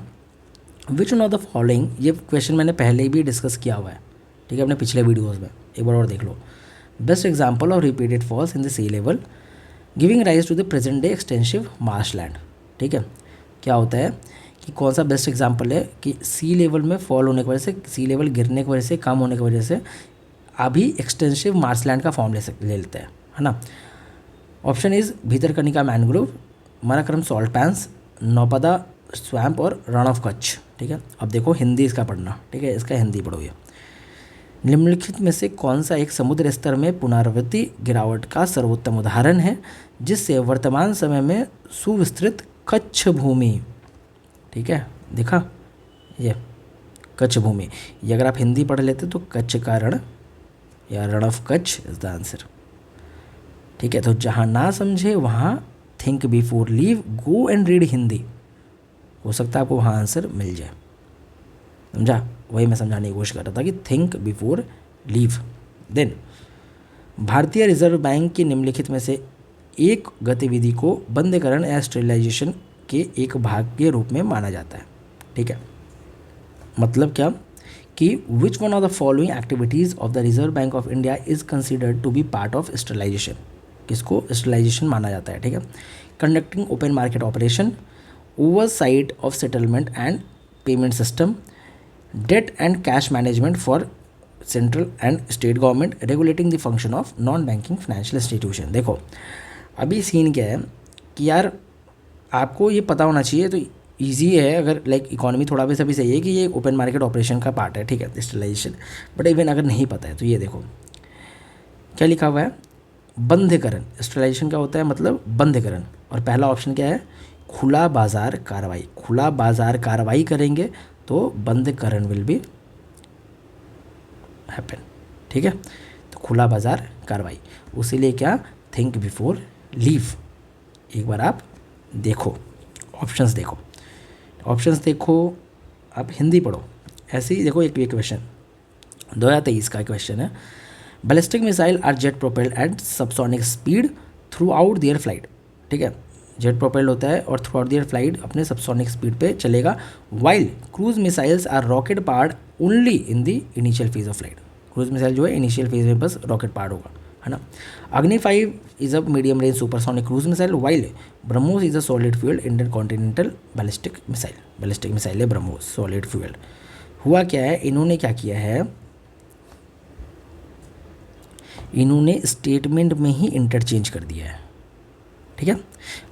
विच वन ऑफ द फॉलोइंग, ये क्वेश्चन मैंने पहले ही भी डिस्कस किया हुआ है, ठीक है, अपने पिछले वीडियोज़ में, एक बार और देख लो। Best example of repeated falls in the sea level giving rise to the present day extensive marshland, ठीक है। क्या होता है कि कौन सा बेस्ट एग्जाम्पल है कि सी लेवल में फॉल होने की वजह से, सी लेवल गिरने की वजह से, कम होने की वजह से अभी एक्सटेंसिव मार्शलैंड का फॉर्म ले लेते हैं, है ना। Option is Bhitarkanika mangrove, Marakkanam salt pans, Naupada swamp और रण ऑफ कच्छ, ठीक है। अब देखो हिंदी इसका पढ़ना, ठीक है, इसका हिंदी पढ़ो। ये निम्नलिखित में से कौन सा एक समुद्र स्तर में पुनरावृत्ति गिरावट का सर्वोत्तम उदाहरण है जिससे वर्तमान समय में सुविस्तृत कच्छ भूमि, ठीक है, देखा ये कच्छ भूमि, ये अगर आप हिंदी पढ़ लेते तो कच्छ का रण या रण of Kutch is the answer, ठीक है। तो जहाँ ना समझे वहाँ think before leave, go and read Hindi, हो सकता है आपको वहाँ आंसर मिल जाए, समझा। वही मैं समझाने की कोशिश कर रहा था कि थिंक बिफोर लीव। देन भारतीय रिजर्व बैंक की निम्नलिखित में से एक गतिविधि को बंदीकरण या स्टेरिलाइजेशन के एक भाग के रूप में माना जाता है, ठीक है। मतलब क्या कि which one of the following activities of the Reserve Bank of India is considered to be part of sterilisation, किसको स्टेरिलाइजेशन माना जाता है, ठीक है। Conducting open market operation, oversight of settlement and payment system, debt and cash management for central and state government, regulating the function of non banking financial institution. देखो अभी scene क्या है कि यार आपको ये पता होना चाहिए, तो ईजी है अगर लाइक इकोनॉमी थोड़ा भी सभी सही है कि ये ओपन मार्केट ऑपरेशन का पार्ट है, ठीक है, स्टेरिलाइजेशन। बट इवन अगर नहीं पता है तो ये देखो क्या लिखा हुआ है, बंधकरण। स्टेरिलाइजेशन क्या होता है, मतलब बंधकरण। और पहला ऑप्शन क्या है, खुला बाजार कार्रवाई। खुला बाजार कार्रवाई करेंगे तो बंधकरण विल बी हैपन, ठीक है। तो खुला बाजार कार्रवाई, उसीलिए क्या, थिंक बिफोर लीव। एक बार आप देखो ऑप्शंस, देखो ऑप्शंस देखो, आप हिंदी पढ़ो। ऐसे ही देखो एक क्वेश्चन 2023 का क्वेश्चन है, ballistic missile are jet propelled at subsonic speed throughout their flight, ठीक है। जेट प्रोपेल्ड होता है और थ्रू आउट देयर फ्लाइट अपने सबसोनिक स्पीड पे चलेगा, while cruise missiles are rocket powered only in the initial phase of flight. Cruise missile जो है इनिशियल फेज में बस रॉकेट पार्ड होगा, है ना। अग्नि 5 is a medium range supersonic cruise missile, while BrahMos is a solid fuel Indian continental ballistic missile. Ballistic missile है BrahMos, solid fuel. हुआ क्या है, इन्होंने क्या किया है, इन्होंने स्टेटमेंट में ही इंटरचेंज कर दिया है, ठीक है।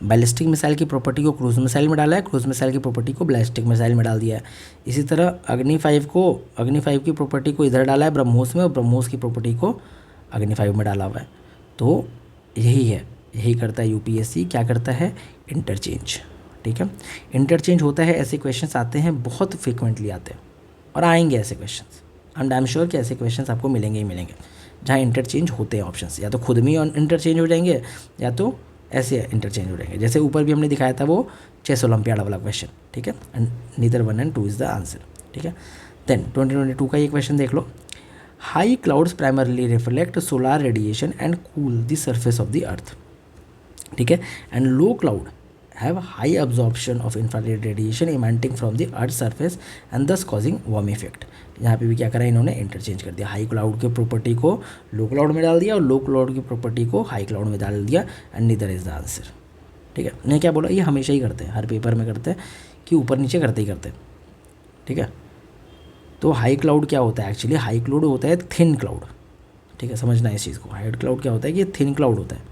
बैलिस्टिक मिसाइल की प्रॉपर्टी को क्रूज मिसाइल में डाला है, क्रूज मिसाइल की प्रॉपर्टी को बैलिस्टिक मिसाइल में डाल दिया है। इसी तरह अग्नि 5 की प्रॉपर्टी को इधर डाला है ब्रह्मोस में, और ब्रह्मोस की प्रॉपर्टी को अग्नि 5 में डाला हुआ है। तो यही है, यही करता है यूपीएससी, क्या करता है, इंटरचेंज। ठीक है, इंटरचेंज होता है, ऐसे क्वेश्चंस आते हैं, बहुत फ्रिक्वेंटली आते हैं और आएंगे ऐसे क्वेश्चंस। आई एम श्योर कि ऐसे क्वेश्चंस आपको मिलेंगे ही मिलेंगे जहाँ इंटरचेंज होते हैं ऑप्शंस, या तो खुद में इंटरचेंज हो जाएंगे या तो ऐसे इंटरचेंज हो जाएंगे। जैसे ऊपर भी हमने दिखाया था वो चेस ओलंपियाड वाला क्वेश्चन। ठीक है, and neither 1 and 2 is the answer. ठीक है, देन 2022 का ये क्वेश्चन देख लो। High clouds primarily reflect solar radiation and cool the surface of the earth. ठीक है, and low cloud have high absorption of infrared radiation emanating from the earth surface and thus causing warm effect. यहाँ पे भी क्या करा इन्होंने, interchange कर दिया, हाई क्लाउड के प्रॉपर्टी को लो क्लाउड में डाल दिया और लो क्लाउड की प्रॉपर्टी को हाई क्लाउड में डाल दिया, and neither is the answer. ठीक है, मैं क्या बोला, ये हमेशा ही करते हैं, हर पेपर में करते हैं कि ऊपर नीचे करते ही करते हैं। ठीक है, तो हाई क्लाउड क्या होता है, एक्चुअली हाई क्लाउड होता है थिन क्लाउड। ठीक है, समझना है इस चीज़ को, हाई क्लाउड क्या होता है कि थिन क्लाउड होता है,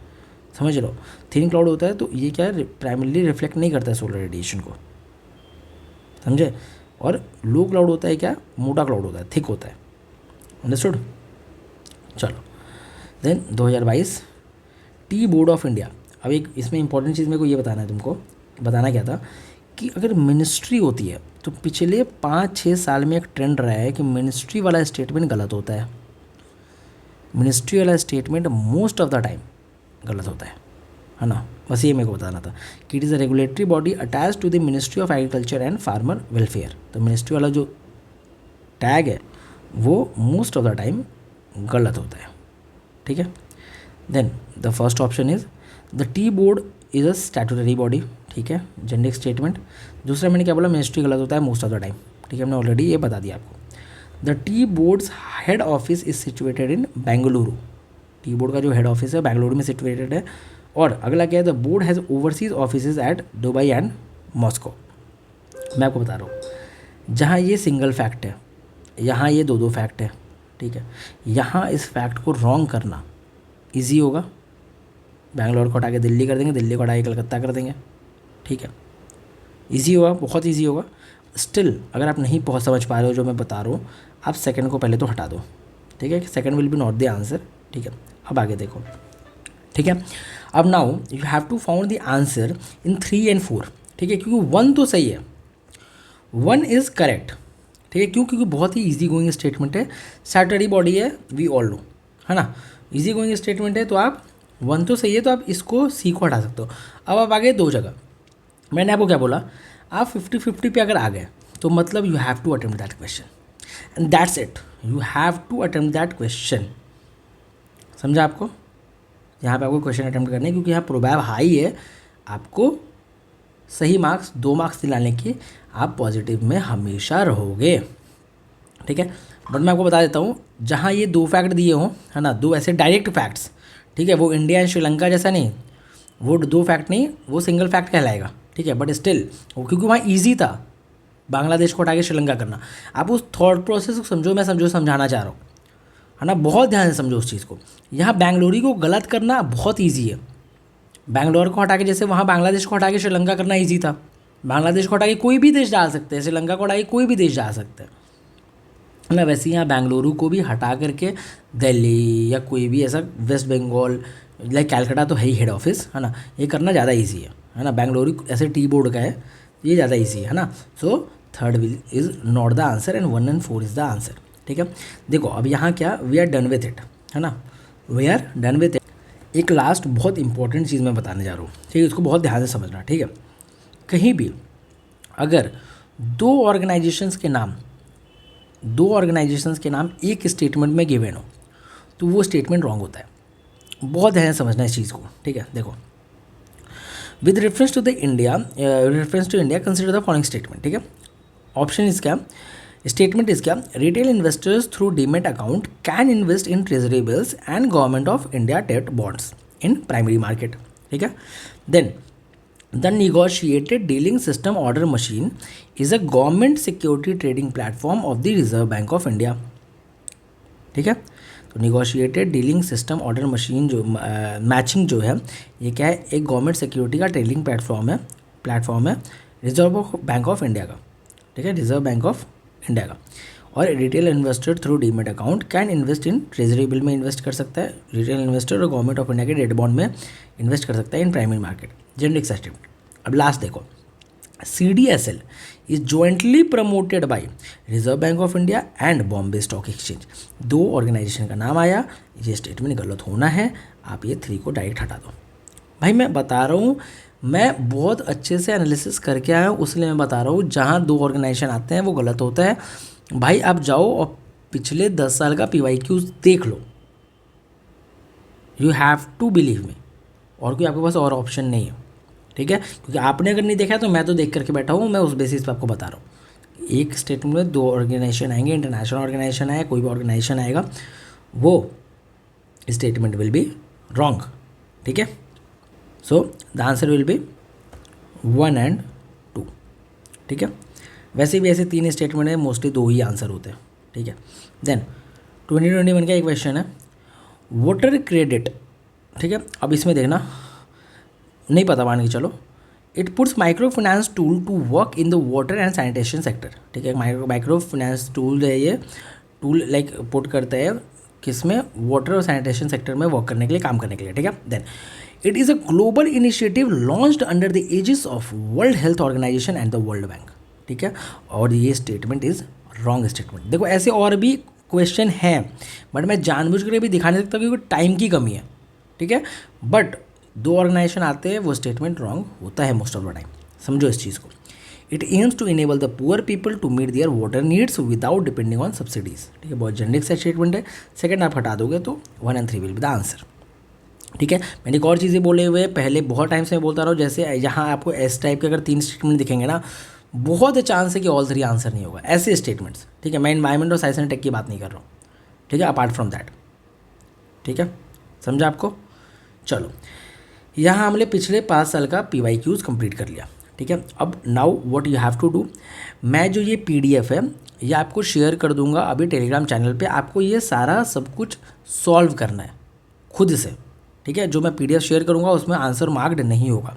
समझ लो, थिन क्लाउड होता है। तो ये क्या है, प्राइमरली रिफ्लेक्ट नहीं करता है सोलर रेडिएशन को, समझे। और लो क्लाउड होता है क्या, मोटा क्लाउड होता है, थिक होता है, अंडरस्टूड। चलो then 2022 Tea Board of India. अब एक इसमें इंपॉर्टेंट चीज़ मेरे को ये बताना है तुमको, बताना क्या था कि अगर मिनिस्ट्री होती है तो पिछले 5-6 साल में एक ट्रेंड रहा है कि मिनिस्ट्री वाला स्टेटमेंट गलत होता है। मिनिस्ट्री वाला statement most of the time गलत होता है ना। बस ये मेरे को बताना था कि it is a regulatory body attach to the Ministry of Agriculture and Farmer Welfare. तो मिनिस्ट्री वाला जो टैग है वो मोस्ट ऑफ द टाइम गलत होता है। ठीक है, then the first option is the Tea Board is a statutory body. ठीक है, जेंडिक स्टेटमेंट। दूसरा मैंने क्या बोला, मिनिस्ट्री गलत होता है मोस्ट ऑफ द टाइम। ठीक है, हमने ऑलरेडी ये बता दिया आपको। The T boards head office is situated in Bengaluru. Tea board का जो हेड ऑफिस है बेंगलुरु में सिचुएटेड है। और अगला क्या है, the board has overseas office at Dubai and Moscow. मैं आपको बता रहा हूँ, जहाँ ये सिंगल फैक्ट है, यहाँ ये दो फैक्ट है। ठीक है, यहाँ इस फैक्ट को रॉन्ग करना ईजी होगा, बैंगलोर को हटा के दिल्ली कर देंगे, दिल्ली को हटा के कलकत्ता कर देंगे। ठीक है, ईजी होगा, बहुत ईजी होगा। स्टिल अगर आप नहीं पहुँच समझ पा रहे हो जो मैं बता रहा हूँ, आप सेकंड को पहले तो हटा दो। ठीक है, second will be not the answer. ठीक है, अब आगे देखो। ठीक है, अब now you have to found the answer in 3 and 4। ठीक है, क्योंकि 1 तो सही है, 1 इज़ करेक्ट। ठीक है, क्योंकि बहुत ही ईजी गोइंग स्टेटमेंट है, सैटरडे बॉडी है, वी ऑल नो, है ना। ईजी गोइंग स्टेटमेंट है, तो आप 1 तो सही है, तो आप इसको सी को हटा सकते हो। अब आप आ गए 2 जगह। मैंने आपको क्या बोला, आप 50-50 पे अगर आ गए तो मतलब you have to attempt that question and that's it, you have to attempt that question. समझा आपको, यहाँ पे आपको क्वेश्चन अटेम्प्ट करने, क्योंकि यहाँ प्रोबैब हाई है, आपको सही मार्क्स 2 मार्क्स दिलाने की, आप पॉजिटिव में हमेशा रहोगे। ठीक है, बट मैं आपको बता देता हूँ, जहाँ ये 2 फैक्ट दिए हों, है ना, 2 ऐसे डायरेक्ट फैक्ट्स। ठीक है, वो इंडिया एंड श्रीलंका जैसा नहीं, वो 2 फैक्ट नहीं, वो सिंगल फैक्ट कहलाएगा। ठीक है, बट स्टिल क्योंकि वहाँ ईजी था बांग्लादेश को हटा के श्रीलंका करना। आप उस थॉट प्रोसेस को समझो, मैं समझाना चाह रहा हूँ, है ना, बहुत ध्यान से समझो उस चीज़ को। यहाँ बेंगलुरु को गलत करना बहुत ईजी है, बेंगलोर को हटा के, जैसे वहाँ बांग्लादेश को हटा के श्रीलंका करना ईजी था। बांग्लादेश को हटा के कोई भी देश डाल सकते हैं, श्रीलंका को हटा के कोई भी देश डाल सकते हैं, है ना। वैसे यहाँ बेंगलुरु को भी हटा करके दिल्ली या कोई भी ऐसा वेस्ट बंगाल, लाइक कैलकाटा तो है ही हेड ऑफिस, है ना, ये करना ज़्यादा ईजी है ना। बेंगलुरु ऐसे टी बोर्ड का है, ये ज़्यादा ईजी है ना। So third will is not the answer and 1 and 4 is the answer. ठीक है, देखो अब यहाँ क्या, we are done with it, है ना, we are done with it. एक लास्ट बहुत इंपॉर्टेंट चीज़ मैं बताने जा रहा हूँ, ठीक है, उसको बहुत ध्यान से समझना। ठीक है, कहीं भी अगर 2 ऑर्गेनाइजेशंस के नाम एक स्टेटमेंट में गिवन हो तो वो स्टेटमेंट रॉन्ग होता है। बहुत ध्यान से समझना इस चीज़ को। ठीक है, देखो, with reference to India consider the following statement. ठीक है, ऑप्शन इज क्या, स्टेटमेंट इज क्या, retail investors through demat account can invest in treasury bills and Government of India debt bonds in primary market. ठीक है, then the negotiated Dealing System Order Machine is a government security trading platform of the Reserve Bank of India. ठीक है, तो Negotiated Dealing System Order Machine जो matching जो है, ये क्या है, एक गवर्नमेंट सिक्योरिटी का ट्रेडिंग प्लेटफॉर्म है रिजर्व बैंक ऑफ इंडिया का। ठीक है, रिजर्व बैंक ऑफ इंडिया का। और retail investor through demat account can invest in treasury bill में इन्वेस्ट कर सकता है, रिटेल इन्वेस्टर और गवर्नमेंट ऑफ इंडिया के डेट बॉन्ड में इन्वेस्ट कर सकता है इन प्राइमरी मार्केट, जेनरिक सर्टिफिकेट। अब लास्ट देखो, CDSL is jointly promoted by reserve Bank of India and Bombay Stock Exchange. 2 organisation का नाम आया, ये स्टेटमेंट गलत होना है, आप ये 3 को डायरेक्ट हटा दो। भाई मैं बता रहा हूँ, मैं बहुत अच्छे से एनालिसिस करके आया हूँ, इसलिए मैं बता रहा हूँ जहाँ 2 ऑर्गेनाइजेशन आते हैं वो गलत होता है। भाई आप जाओ और पिछले 10 साल का PYQ देख लो, you have to believe me, और कोई आपके पास और ऑप्शन नहीं है, ठीक है। क्योंकि आपने अगर नहीं देखा है तो मैं तो देख करके बैठा हूँ, मैं उस बेसिस पे आपको बता रहा हूँ। एक स्टेटमेंट में 2 ऑर्गेनाइजेशन आएंगे, इंटरनेशनल ऑर्गेनाइजेशन आए, कोई भी ऑर्गेनाइजेशन आएगा, वो स्टेटमेंट विल बी रॉन्ग, ठीक है। सो the answer will B 1 and 2, ठीक है। वैसे भी ऐसे 3 स्टेटमेंट है, मोस्टली 2 ही आंसर होते हैं, ठीक है। देन 2021 का एक क्वेश्चन है, वाटर क्रेडिट, ठीक है। अब इसमें देखना, नहीं पता मान के चलो, it puts micro finance tool to work in the water and sanitation sector, ठीक है। माइक्रो फाइनेंस टूल है, ये टूल लाइक पुट करता है किसमें, वाटर और सैनिटेशन सेक्टर में वर्क करने के लिए, काम करने के लिए, ठीक है। Then it is a global initiative launched under the aegis of World Health Organization and the World Bank, ठीक है। और ये स्टेटमेंट इज़ रॉन्ग स्टेटमेंट। देखो ऐसे और भी क्वेश्चन हैं, बट मैं जानबूझ कर भी दिखा नहीं सकता क्योंकि टाइम की कमी है, ठीक है। बट 2 ऑर्गेनाइजेशन आते हैं, वो स्टेटमेंट रॉन्ग होता है मोस्ट ऑफ द टाइम, समझो इस चीज़ को। It aims to enable the poor people to meet their water needs without depending on subsidies, ठीक है। बहुत जेनरिक सा स्टेटमेंट है। सेकंड आप हटा दोगे तो 1 and 3 will be the answer, ठीक है। मैंने एक और चीज़ें बोले हुए पहले, बहुत टाइम से मैं बोलता रहा हूँ, जैसे यहाँ आपको इस टाइप के अगर 3 स्टेटमेंट दिखेंगे ना, बहुत चांस है कि ऑल 3 आंसर नहीं होगा, ऐसे स्टेटमेंट्स, ठीक है। मैं एनवायरमेंट और साइंस एंड टेक की बात नहीं कर रहा हूँ, ठीक है, अपार्ट फ्रॉम दैट, ठीक है, समझा आपको। चलो यहाँ हमने पिछले 5 साल का PYQs कंप्लीट कर लिया, ठीक है। अब now what you have to do, मैं जो ये PDF है ये आपको शेयर कर दूंगा अभी टेलीग्राम चैनल पे, आपको ये सारा सब कुछ सॉल्व करना है खुद से, ठीक है। जो मैं PDF शेयर करूंगा उसमें आंसर मार्क्ड नहीं होगा,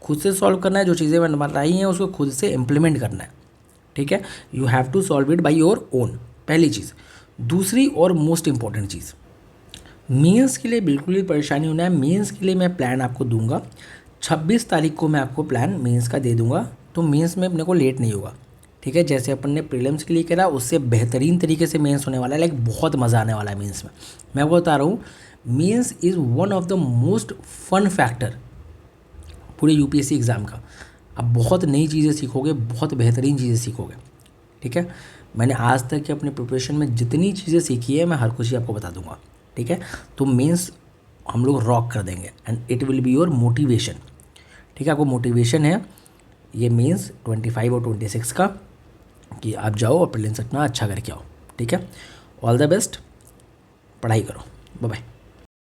खुद से सॉल्व करना है, जो चीज़ें मैंने बताई हैं उसको खुद से इम्प्लीमेंट करना है, ठीक है। You have to solve it by your own, पहली चीज़। दूसरी और मोस्ट इंपॉर्टेंट चीज़, मेंस के लिए बिल्कुल भी परेशानी होना है, मेंस के लिए मैं प्लान आपको दूंगा, 26 तारीख को मैं आपको प्लान मेंस का दे दूंगा, तो मेंस में अपने को लेट नहीं होगा, ठीक है। जैसे अपन ने प्रीलिम्स के लिए करा उससे बेहतरीन तरीके से मेंस होने वाला है, लाइक बहुत मज़ा आने वाला है मेंस में। मैं आपको बता रहा हूँ, mains is one of the most fun factor पूरे UPSC एग्ज़ाम का। आप बहुत नई चीज़ें सीखोगे, बहुत बेहतरीन चीज़ें सीखोगे, ठीक है। मैंने आज तक के अपने प्रिपरेशन में जितनी चीज़ें सीखी है मैं हर कुछ ही आपको बता दूंगा, ठीक है। तो मेंस हम लोग रॉक कर देंगे and it will be your motivation, ठीक है। आपको मोटिवेशन है ये मेंस 25 और 26 का, कि आप जाओ और प्रीलिम्स अपना अच्छा करके आओ, ठीक है। ऑल द बेस्ट, पढ़ाई करो, बाय बाय।